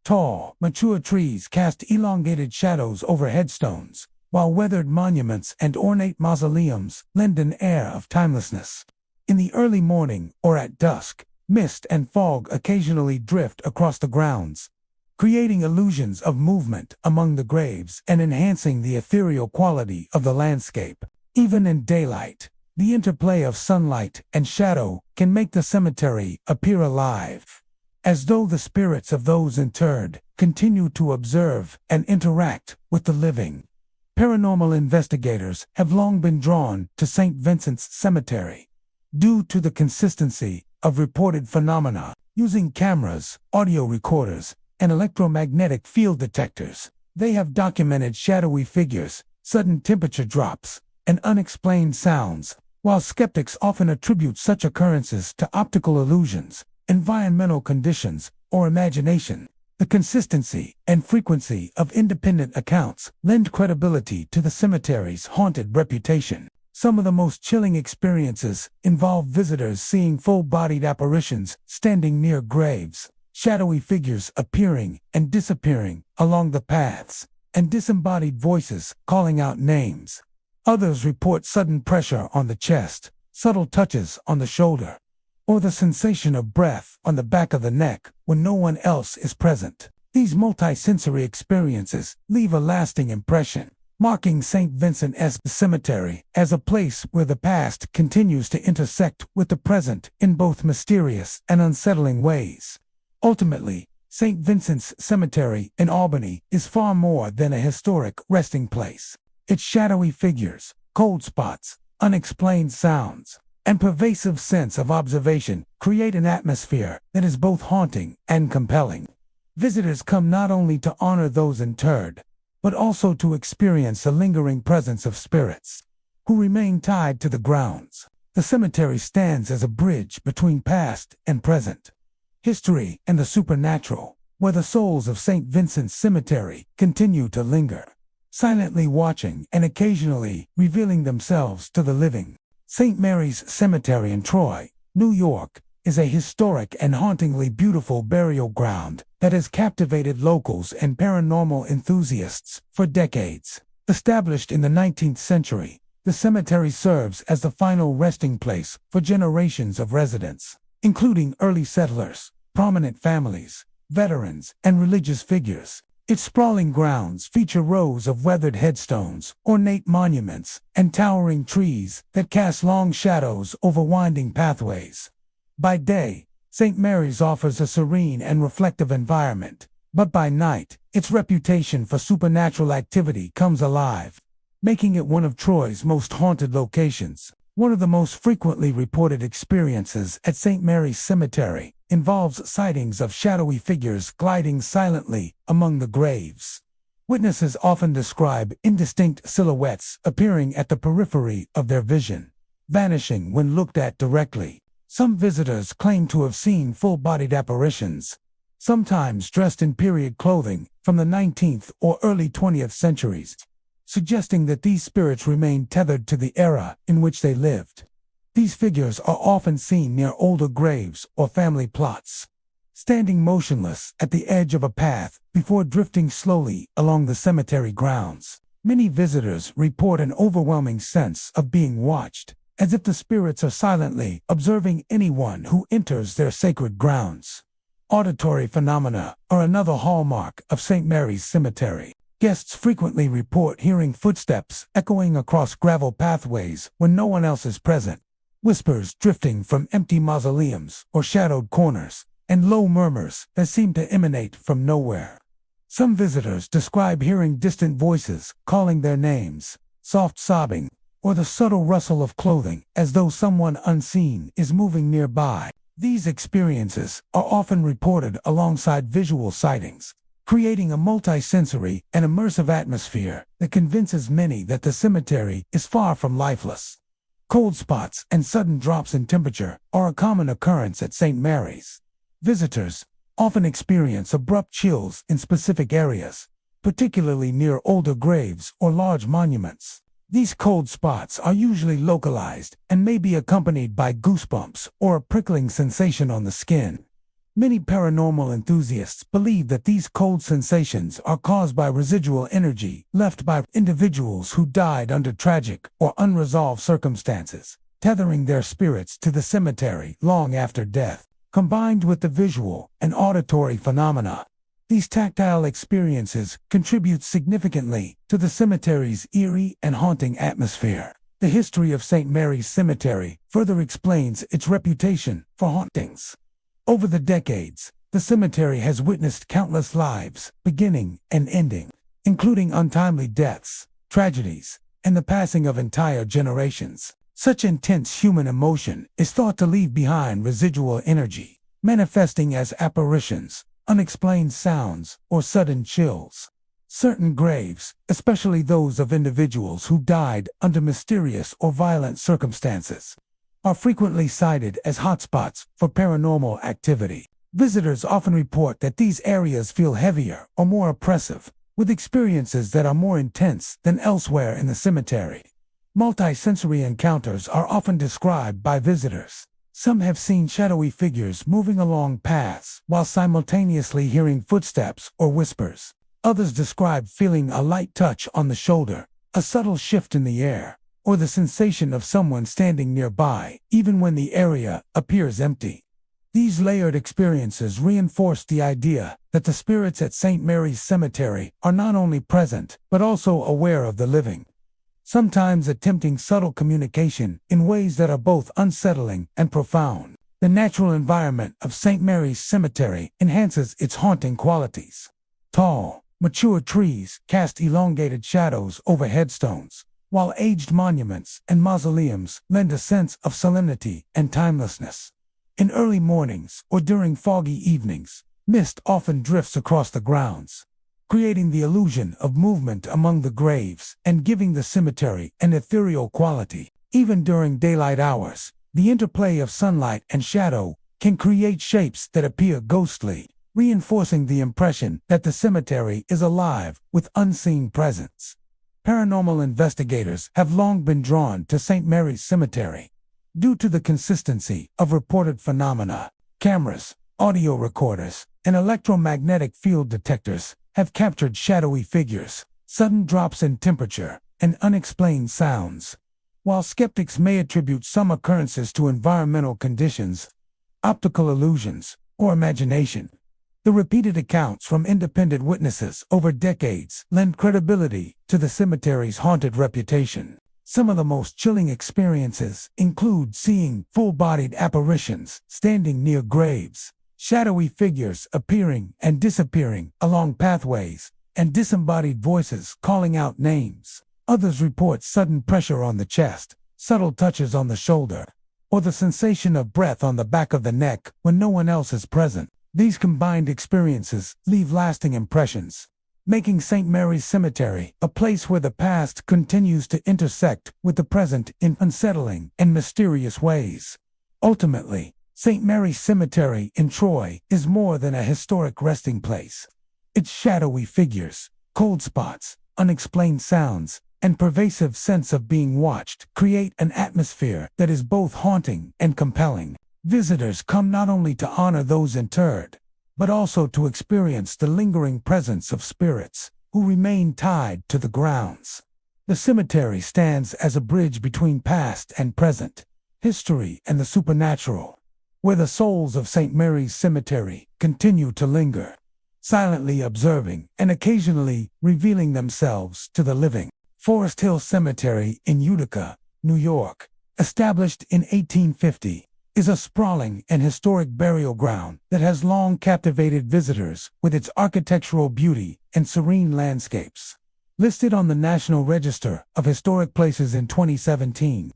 Tall, mature trees cast elongated shadows over headstones, while weathered monuments and ornate mausoleums lend an air of timelessness. In the early morning or at dusk, mist and fog occasionally drift across the grounds, creating illusions of movement among the graves and enhancing the ethereal quality of the landscape. Even in daylight, the interplay of sunlight and shadow can make the cemetery appear alive, as though the spirits of those interred continue to observe and interact with the living. Paranormal investigators have long been drawn to St. Vincent's Cemetery due to the consistency of reported phenomena. Using cameras, audio recorders, and electromagnetic field detectors, they have documented shadowy figures, sudden temperature drops, and unexplained sounds. While skeptics often attribute such occurrences to optical illusions, environmental conditions, or imagination, the consistency and frequency of independent accounts lend credibility to the cemetery's haunted reputation. Some of the most chilling experiences involve visitors seeing full-bodied apparitions standing near graves, shadowy figures appearing and disappearing along the paths, and disembodied voices calling out names. Others report sudden pressure on the chest, subtle touches on the shoulder, or the sensation of breath on the back of the neck when no one else is present. These multisensory experiences leave a lasting impression, marking St. Vincent's Cemetery as a place where the past continues to intersect with the present in both mysterious and unsettling ways. Ultimately, St. Vincent's Cemetery in Albany is far more than a historic resting place. Its shadowy figures, cold spots, unexplained sounds, and pervasive sense of observation create an atmosphere that is both haunting and compelling. Visitors come not only to honor those interred, but also to experience the lingering presence of spirits who remain tied to the grounds. The cemetery stands as a bridge between past and present, history and the supernatural, where the souls of St. Vincent's Cemetery continue to linger, silently watching and occasionally revealing themselves to the living. St. Mary's Cemetery in Troy, New York, is a historic and hauntingly beautiful burial ground that has captivated locals and paranormal enthusiasts for decades. Established in the 19th century, the cemetery serves as the final resting place for generations of residents, including early settlers, prominent families, veterans, and religious figures. Its sprawling grounds feature rows of weathered headstones, ornate monuments, and towering trees that cast long shadows over winding pathways. By day, St. Mary's offers a serene and reflective environment, but by night, its reputation for supernatural activity comes alive, making it one of Troy's most haunted locations. One of the most frequently reported experiences at St. Mary's Cemetery involves sightings of shadowy figures gliding silently among the graves. Witnesses often describe indistinct silhouettes appearing at the periphery of their vision, vanishing when looked at directly. Some visitors claim to have seen full-bodied apparitions, sometimes dressed in period clothing from the 19th or early 20th centuries, suggesting that these spirits remain tethered to the era in which they lived. These figures are often seen near older graves or family plots, standing motionless at the edge of a path before drifting slowly along the cemetery grounds. Many visitors report an overwhelming sense of being watched, as if the spirits are silently observing anyone who enters their sacred grounds. Auditory phenomena are another hallmark of St. Mary's Cemetery. Guests frequently report hearing footsteps echoing across gravel pathways when no one else is present, whispers drifting from empty mausoleums or shadowed corners, and low murmurs that seem to emanate from nowhere. Some visitors describe hearing distant voices calling their names, soft sobbing, or the subtle rustle of clothing as though someone unseen is moving nearby. These experiences are often reported alongside visual sightings, creating a multi-sensory and immersive atmosphere that convinces many that the cemetery is far from lifeless. Cold spots and sudden drops in temperature are a common occurrence at St. Mary's. Visitors often experience abrupt chills in specific areas, particularly near older graves or large monuments. These cold spots are usually localized and may be accompanied by goosebumps or a prickling sensation on the skin. Many paranormal enthusiasts believe that these cold sensations are caused by residual energy left by individuals who died under tragic or unresolved circumstances, tethering their spirits to the cemetery long after death. Combined with the visual and auditory phenomena, these tactile experiences contribute significantly to the cemetery's eerie and haunting atmosphere. The history of St. Mary's Cemetery further explains its reputation for hauntings. Over the decades, the cemetery has witnessed countless lives, beginning and ending, including untimely deaths, tragedies, and the passing of entire generations. Such intense human emotion is thought to leave behind residual energy, manifesting as apparitions, unexplained sounds, or sudden chills. Certain graves, especially those of individuals who died under mysterious or violent circumstances, are frequently cited as hotspots for paranormal activity. Visitors often report that these areas feel heavier or more oppressive, with experiences that are more intense than elsewhere in the cemetery. Multi-sensory encounters are often described by visitors. Some have seen shadowy figures moving along paths while simultaneously hearing footsteps or whispers. Others describe feeling a light touch on the shoulder, a subtle shift in the air, or the sensation of someone standing nearby, even when the area appears empty. These layered experiences reinforce the idea that the spirits at St. Mary's Cemetery are not only present, but also aware of the living, sometimes attempting subtle communication in ways that are both unsettling and profound. The natural environment of St. Mary's Cemetery enhances its haunting qualities. Tall, mature trees cast elongated shadows over headstones, while aged monuments and mausoleums lend a sense of solemnity and timelessness. In early mornings or during foggy evenings, mist often drifts across the grounds, creating the illusion of movement among the graves and giving the cemetery an ethereal quality. Even during daylight hours, the interplay of sunlight and shadow can create shapes that appear ghostly, reinforcing the impression that the cemetery is alive with unseen presence. Paranormal investigators have long been drawn to St. Mary's Cemetery due to the consistency of reported phenomena. Cameras, audio recorders, and electromagnetic field detectors have captured shadowy figures, sudden drops in temperature, and unexplained sounds. While skeptics may attribute some occurrences to environmental conditions, optical illusions, or imagination, the repeated accounts from independent witnesses over decades lend credibility to the cemetery's haunted reputation. Some of the most chilling experiences include seeing full-bodied apparitions standing near graves, shadowy figures appearing and disappearing along pathways, and disembodied voices calling out names. Others report sudden pressure on the chest, subtle touches on the shoulder, or the sensation of breath on the back of the neck when no one else is present. These combined experiences leave lasting impressions, making St. Mary's Cemetery a place where the past continues to intersect with the present in unsettling and mysterious ways. Ultimately, St. Mary's Cemetery in Troy is more than a historic resting place. Its shadowy figures, cold spots, unexplained sounds, and pervasive sense of being watched create an atmosphere that is both haunting and compelling. Visitors come not only to honor those interred, but also to experience the lingering presence of spirits who remain tied to the grounds. The cemetery stands as a bridge between past and present, history and the supernatural, where the souls of St. Mary's Cemetery continue to linger, silently observing and occasionally revealing themselves to the living. Forest Hill Cemetery in Utica, New York, established in 1850, is a sprawling and historic burial ground that has long captivated visitors with its architectural beauty and serene landscapes. Listed on the National Register of Historic Places in 2017,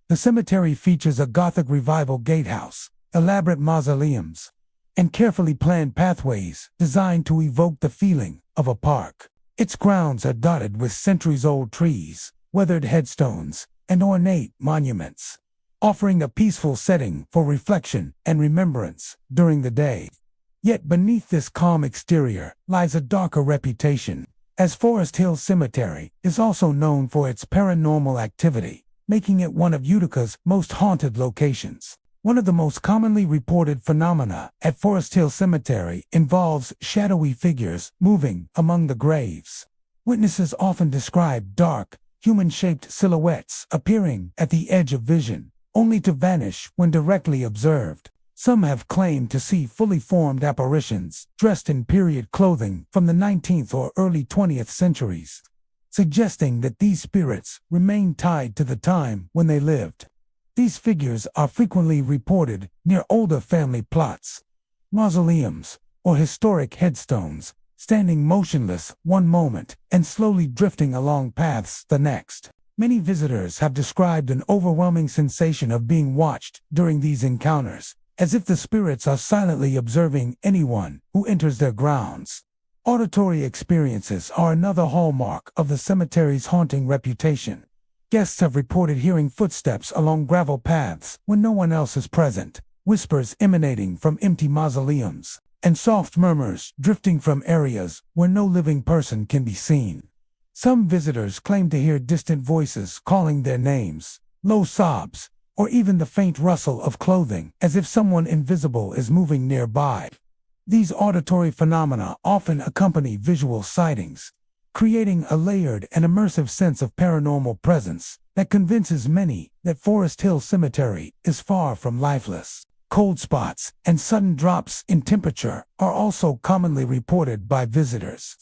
the cemetery features a Gothic Revival gatehouse, elaborate mausoleums, and carefully planned pathways designed to evoke the feeling of a park. Its grounds are dotted with centuries-old trees, weathered headstones, and ornate monuments, offering a peaceful setting for reflection and remembrance during the day. Yet beneath this calm exterior lies a darker reputation, as Forest Hill Cemetery is also known for its paranormal activity, making it one of Utica's most haunted locations. One of the most commonly reported phenomena at Forest Hill Cemetery involves shadowy figures moving among the graves. Witnesses often describe dark, human-shaped silhouettes appearing at the edge of vision, only to vanish when directly observed. Some have claimed to see fully formed apparitions dressed in period clothing from the 19th or early 20th centuries, suggesting that these spirits remain tied to the time when they lived. These figures are frequently reported near older family plots, mausoleums, or historic headstones, standing motionless one moment and slowly drifting along paths the next. Many visitors have described an overwhelming sensation of being watched during these encounters, as if the spirits are silently observing anyone who enters their grounds. Auditory experiences are another hallmark of the cemetery's haunting reputation. Guests have reported hearing footsteps along gravel paths when no one else is present, whispers emanating from empty mausoleums, and soft murmurs drifting from areas where no living person can be seen. Some visitors claim to hear distant voices calling their names, low sobs, or even the faint rustle of clothing, as if someone invisible is moving nearby. These auditory phenomena often accompany visual sightings, creating a layered and immersive sense of paranormal presence that convinces many that Forest Hill Cemetery is far from lifeless. Cold spots and sudden drops in temperature are also commonly reported by visitors.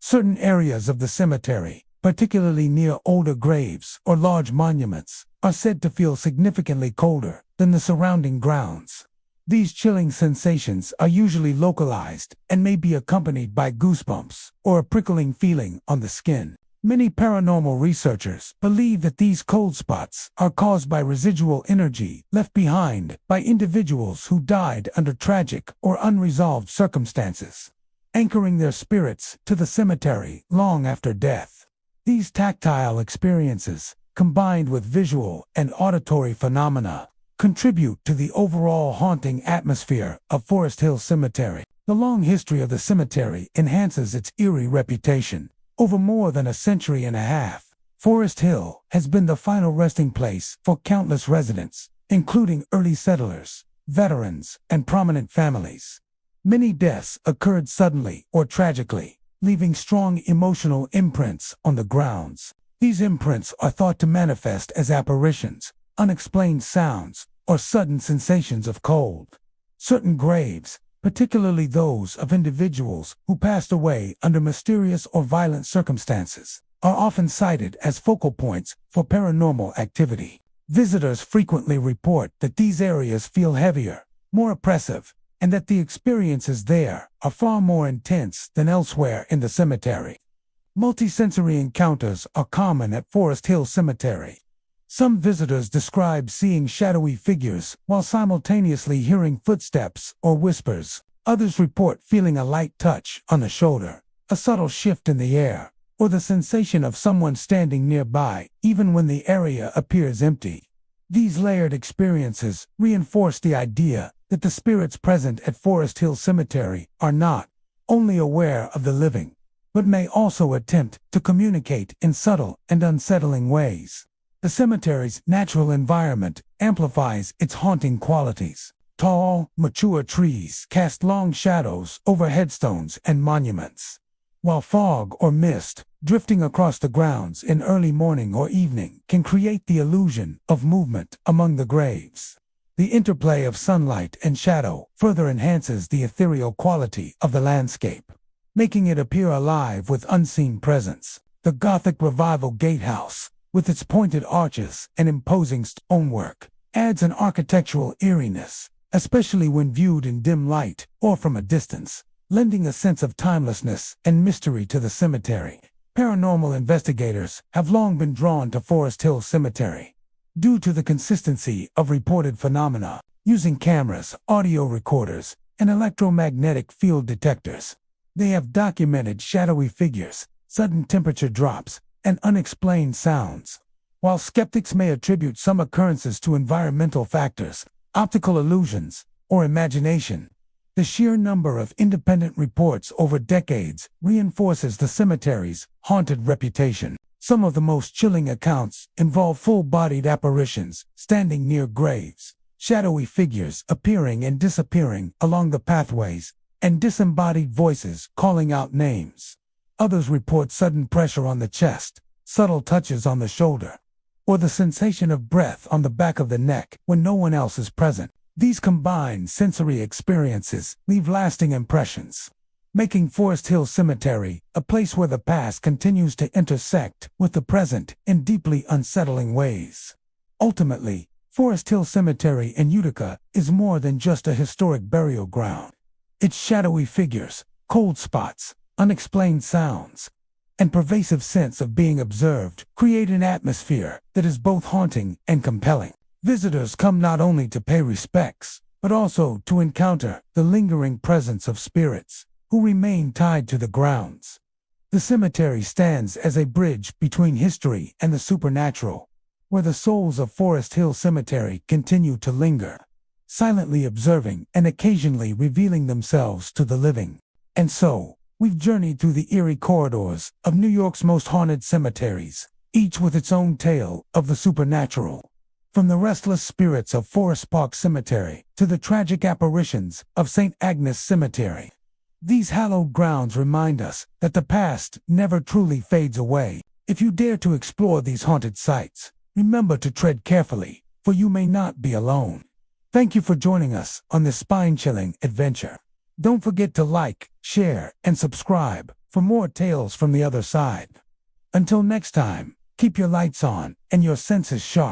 Certain areas of the cemetery, particularly near older graves or large monuments, are said to feel significantly colder than the surrounding grounds. These chilling sensations are usually localized and may be accompanied by goosebumps or a prickling feeling on the skin. Many paranormal researchers believe that these cold spots are caused by residual energy left behind by individuals who died under tragic or unresolved circumstances, anchoring their spirits to the cemetery long after death. These tactile experiences, combined with visual and auditory phenomena, contribute to the overall haunting atmosphere of Forest Hill Cemetery. The long history of the cemetery enhances its eerie reputation. Over more than a century and a half, Forest Hill has been the final resting place for countless residents, including early settlers, veterans, and prominent families. Many deaths occurred suddenly or tragically, leaving strong emotional imprints on the grounds. These imprints are thought to manifest as apparitions, unexplained sounds, or sudden sensations of cold. Certain graves, particularly those of individuals who passed away under mysterious or violent circumstances, are often cited as focal points for paranormal activity. Visitors frequently report that these areas feel heavier, more oppressive, and that the experiences there are far more intense than elsewhere in the cemetery. Multisensory encounters are common at Forest Hill Cemetery. Some visitors describe seeing shadowy figures while simultaneously hearing footsteps or whispers. Others report feeling a light touch on the shoulder, a subtle shift in the air, or the sensation of someone standing nearby, even when the area appears empty. These layered experiences reinforce the idea that the spirits present at Forest Hill Cemetery are not only aware of the living, but may also attempt to communicate in subtle and unsettling ways. The cemetery's natural environment amplifies its haunting qualities. Tall, mature trees cast long shadows over headstones and monuments, while fog or mist drifting across the grounds in early morning or evening can create the illusion of movement among the graves. The interplay of sunlight and shadow further enhances the ethereal quality of the landscape, making it appear alive with unseen presence. The Gothic Revival Gatehouse, with its pointed arches and imposing stonework, adds an architectural eeriness, especially when viewed in dim light or from a distance, lending a sense of timelessness and mystery to the cemetery. Paranormal investigators have long been drawn to Forest Hill Cemetery due to the consistency of reported phenomena. Using cameras, audio recorders, and electromagnetic field detectors, they have documented shadowy figures, sudden temperature drops, and unexplained sounds. While skeptics may attribute some occurrences to environmental factors, optical illusions, or imagination, the sheer number of independent reports over decades reinforces the cemetery's haunted reputation. Some of the most chilling accounts involve full-bodied apparitions standing near graves, shadowy figures appearing and disappearing along the pathways, and disembodied voices calling out names. Others report sudden pressure on the chest, subtle touches on the shoulder, or the sensation of breath on the back of the neck when no one else is present. These combined sensory experiences leave lasting impressions, making Forest Hill Cemetery a place where the past continues to intersect with the present in deeply unsettling ways. Ultimately, Forest Hill Cemetery in Utica is more than just a historic burial ground. Its shadowy figures, cold spots, unexplained sounds, and pervasive sense of being observed create an atmosphere that is both haunting and compelling. Visitors come not only to pay respects, but also to encounter the lingering presence of spirits who remain tied to the grounds. The cemetery stands as a bridge between history and the supernatural, where the souls of Forest Hill Cemetery continue to linger, silently observing and occasionally revealing themselves to the living. And so, we've journeyed through the eerie corridors of New York's most haunted cemeteries, each with its own tale of the supernatural. From the restless spirits of Forest Park Cemetery to the tragic apparitions of St. Agnes Cemetery, these hallowed grounds remind us that the past never truly fades away. If you dare to explore these haunted sites, remember to tread carefully, for you may not be alone. Thank you for joining us on this spine-chilling adventure. Don't forget to like, share, and subscribe for more tales from the other side. Until next time, keep your lights on and your senses sharp.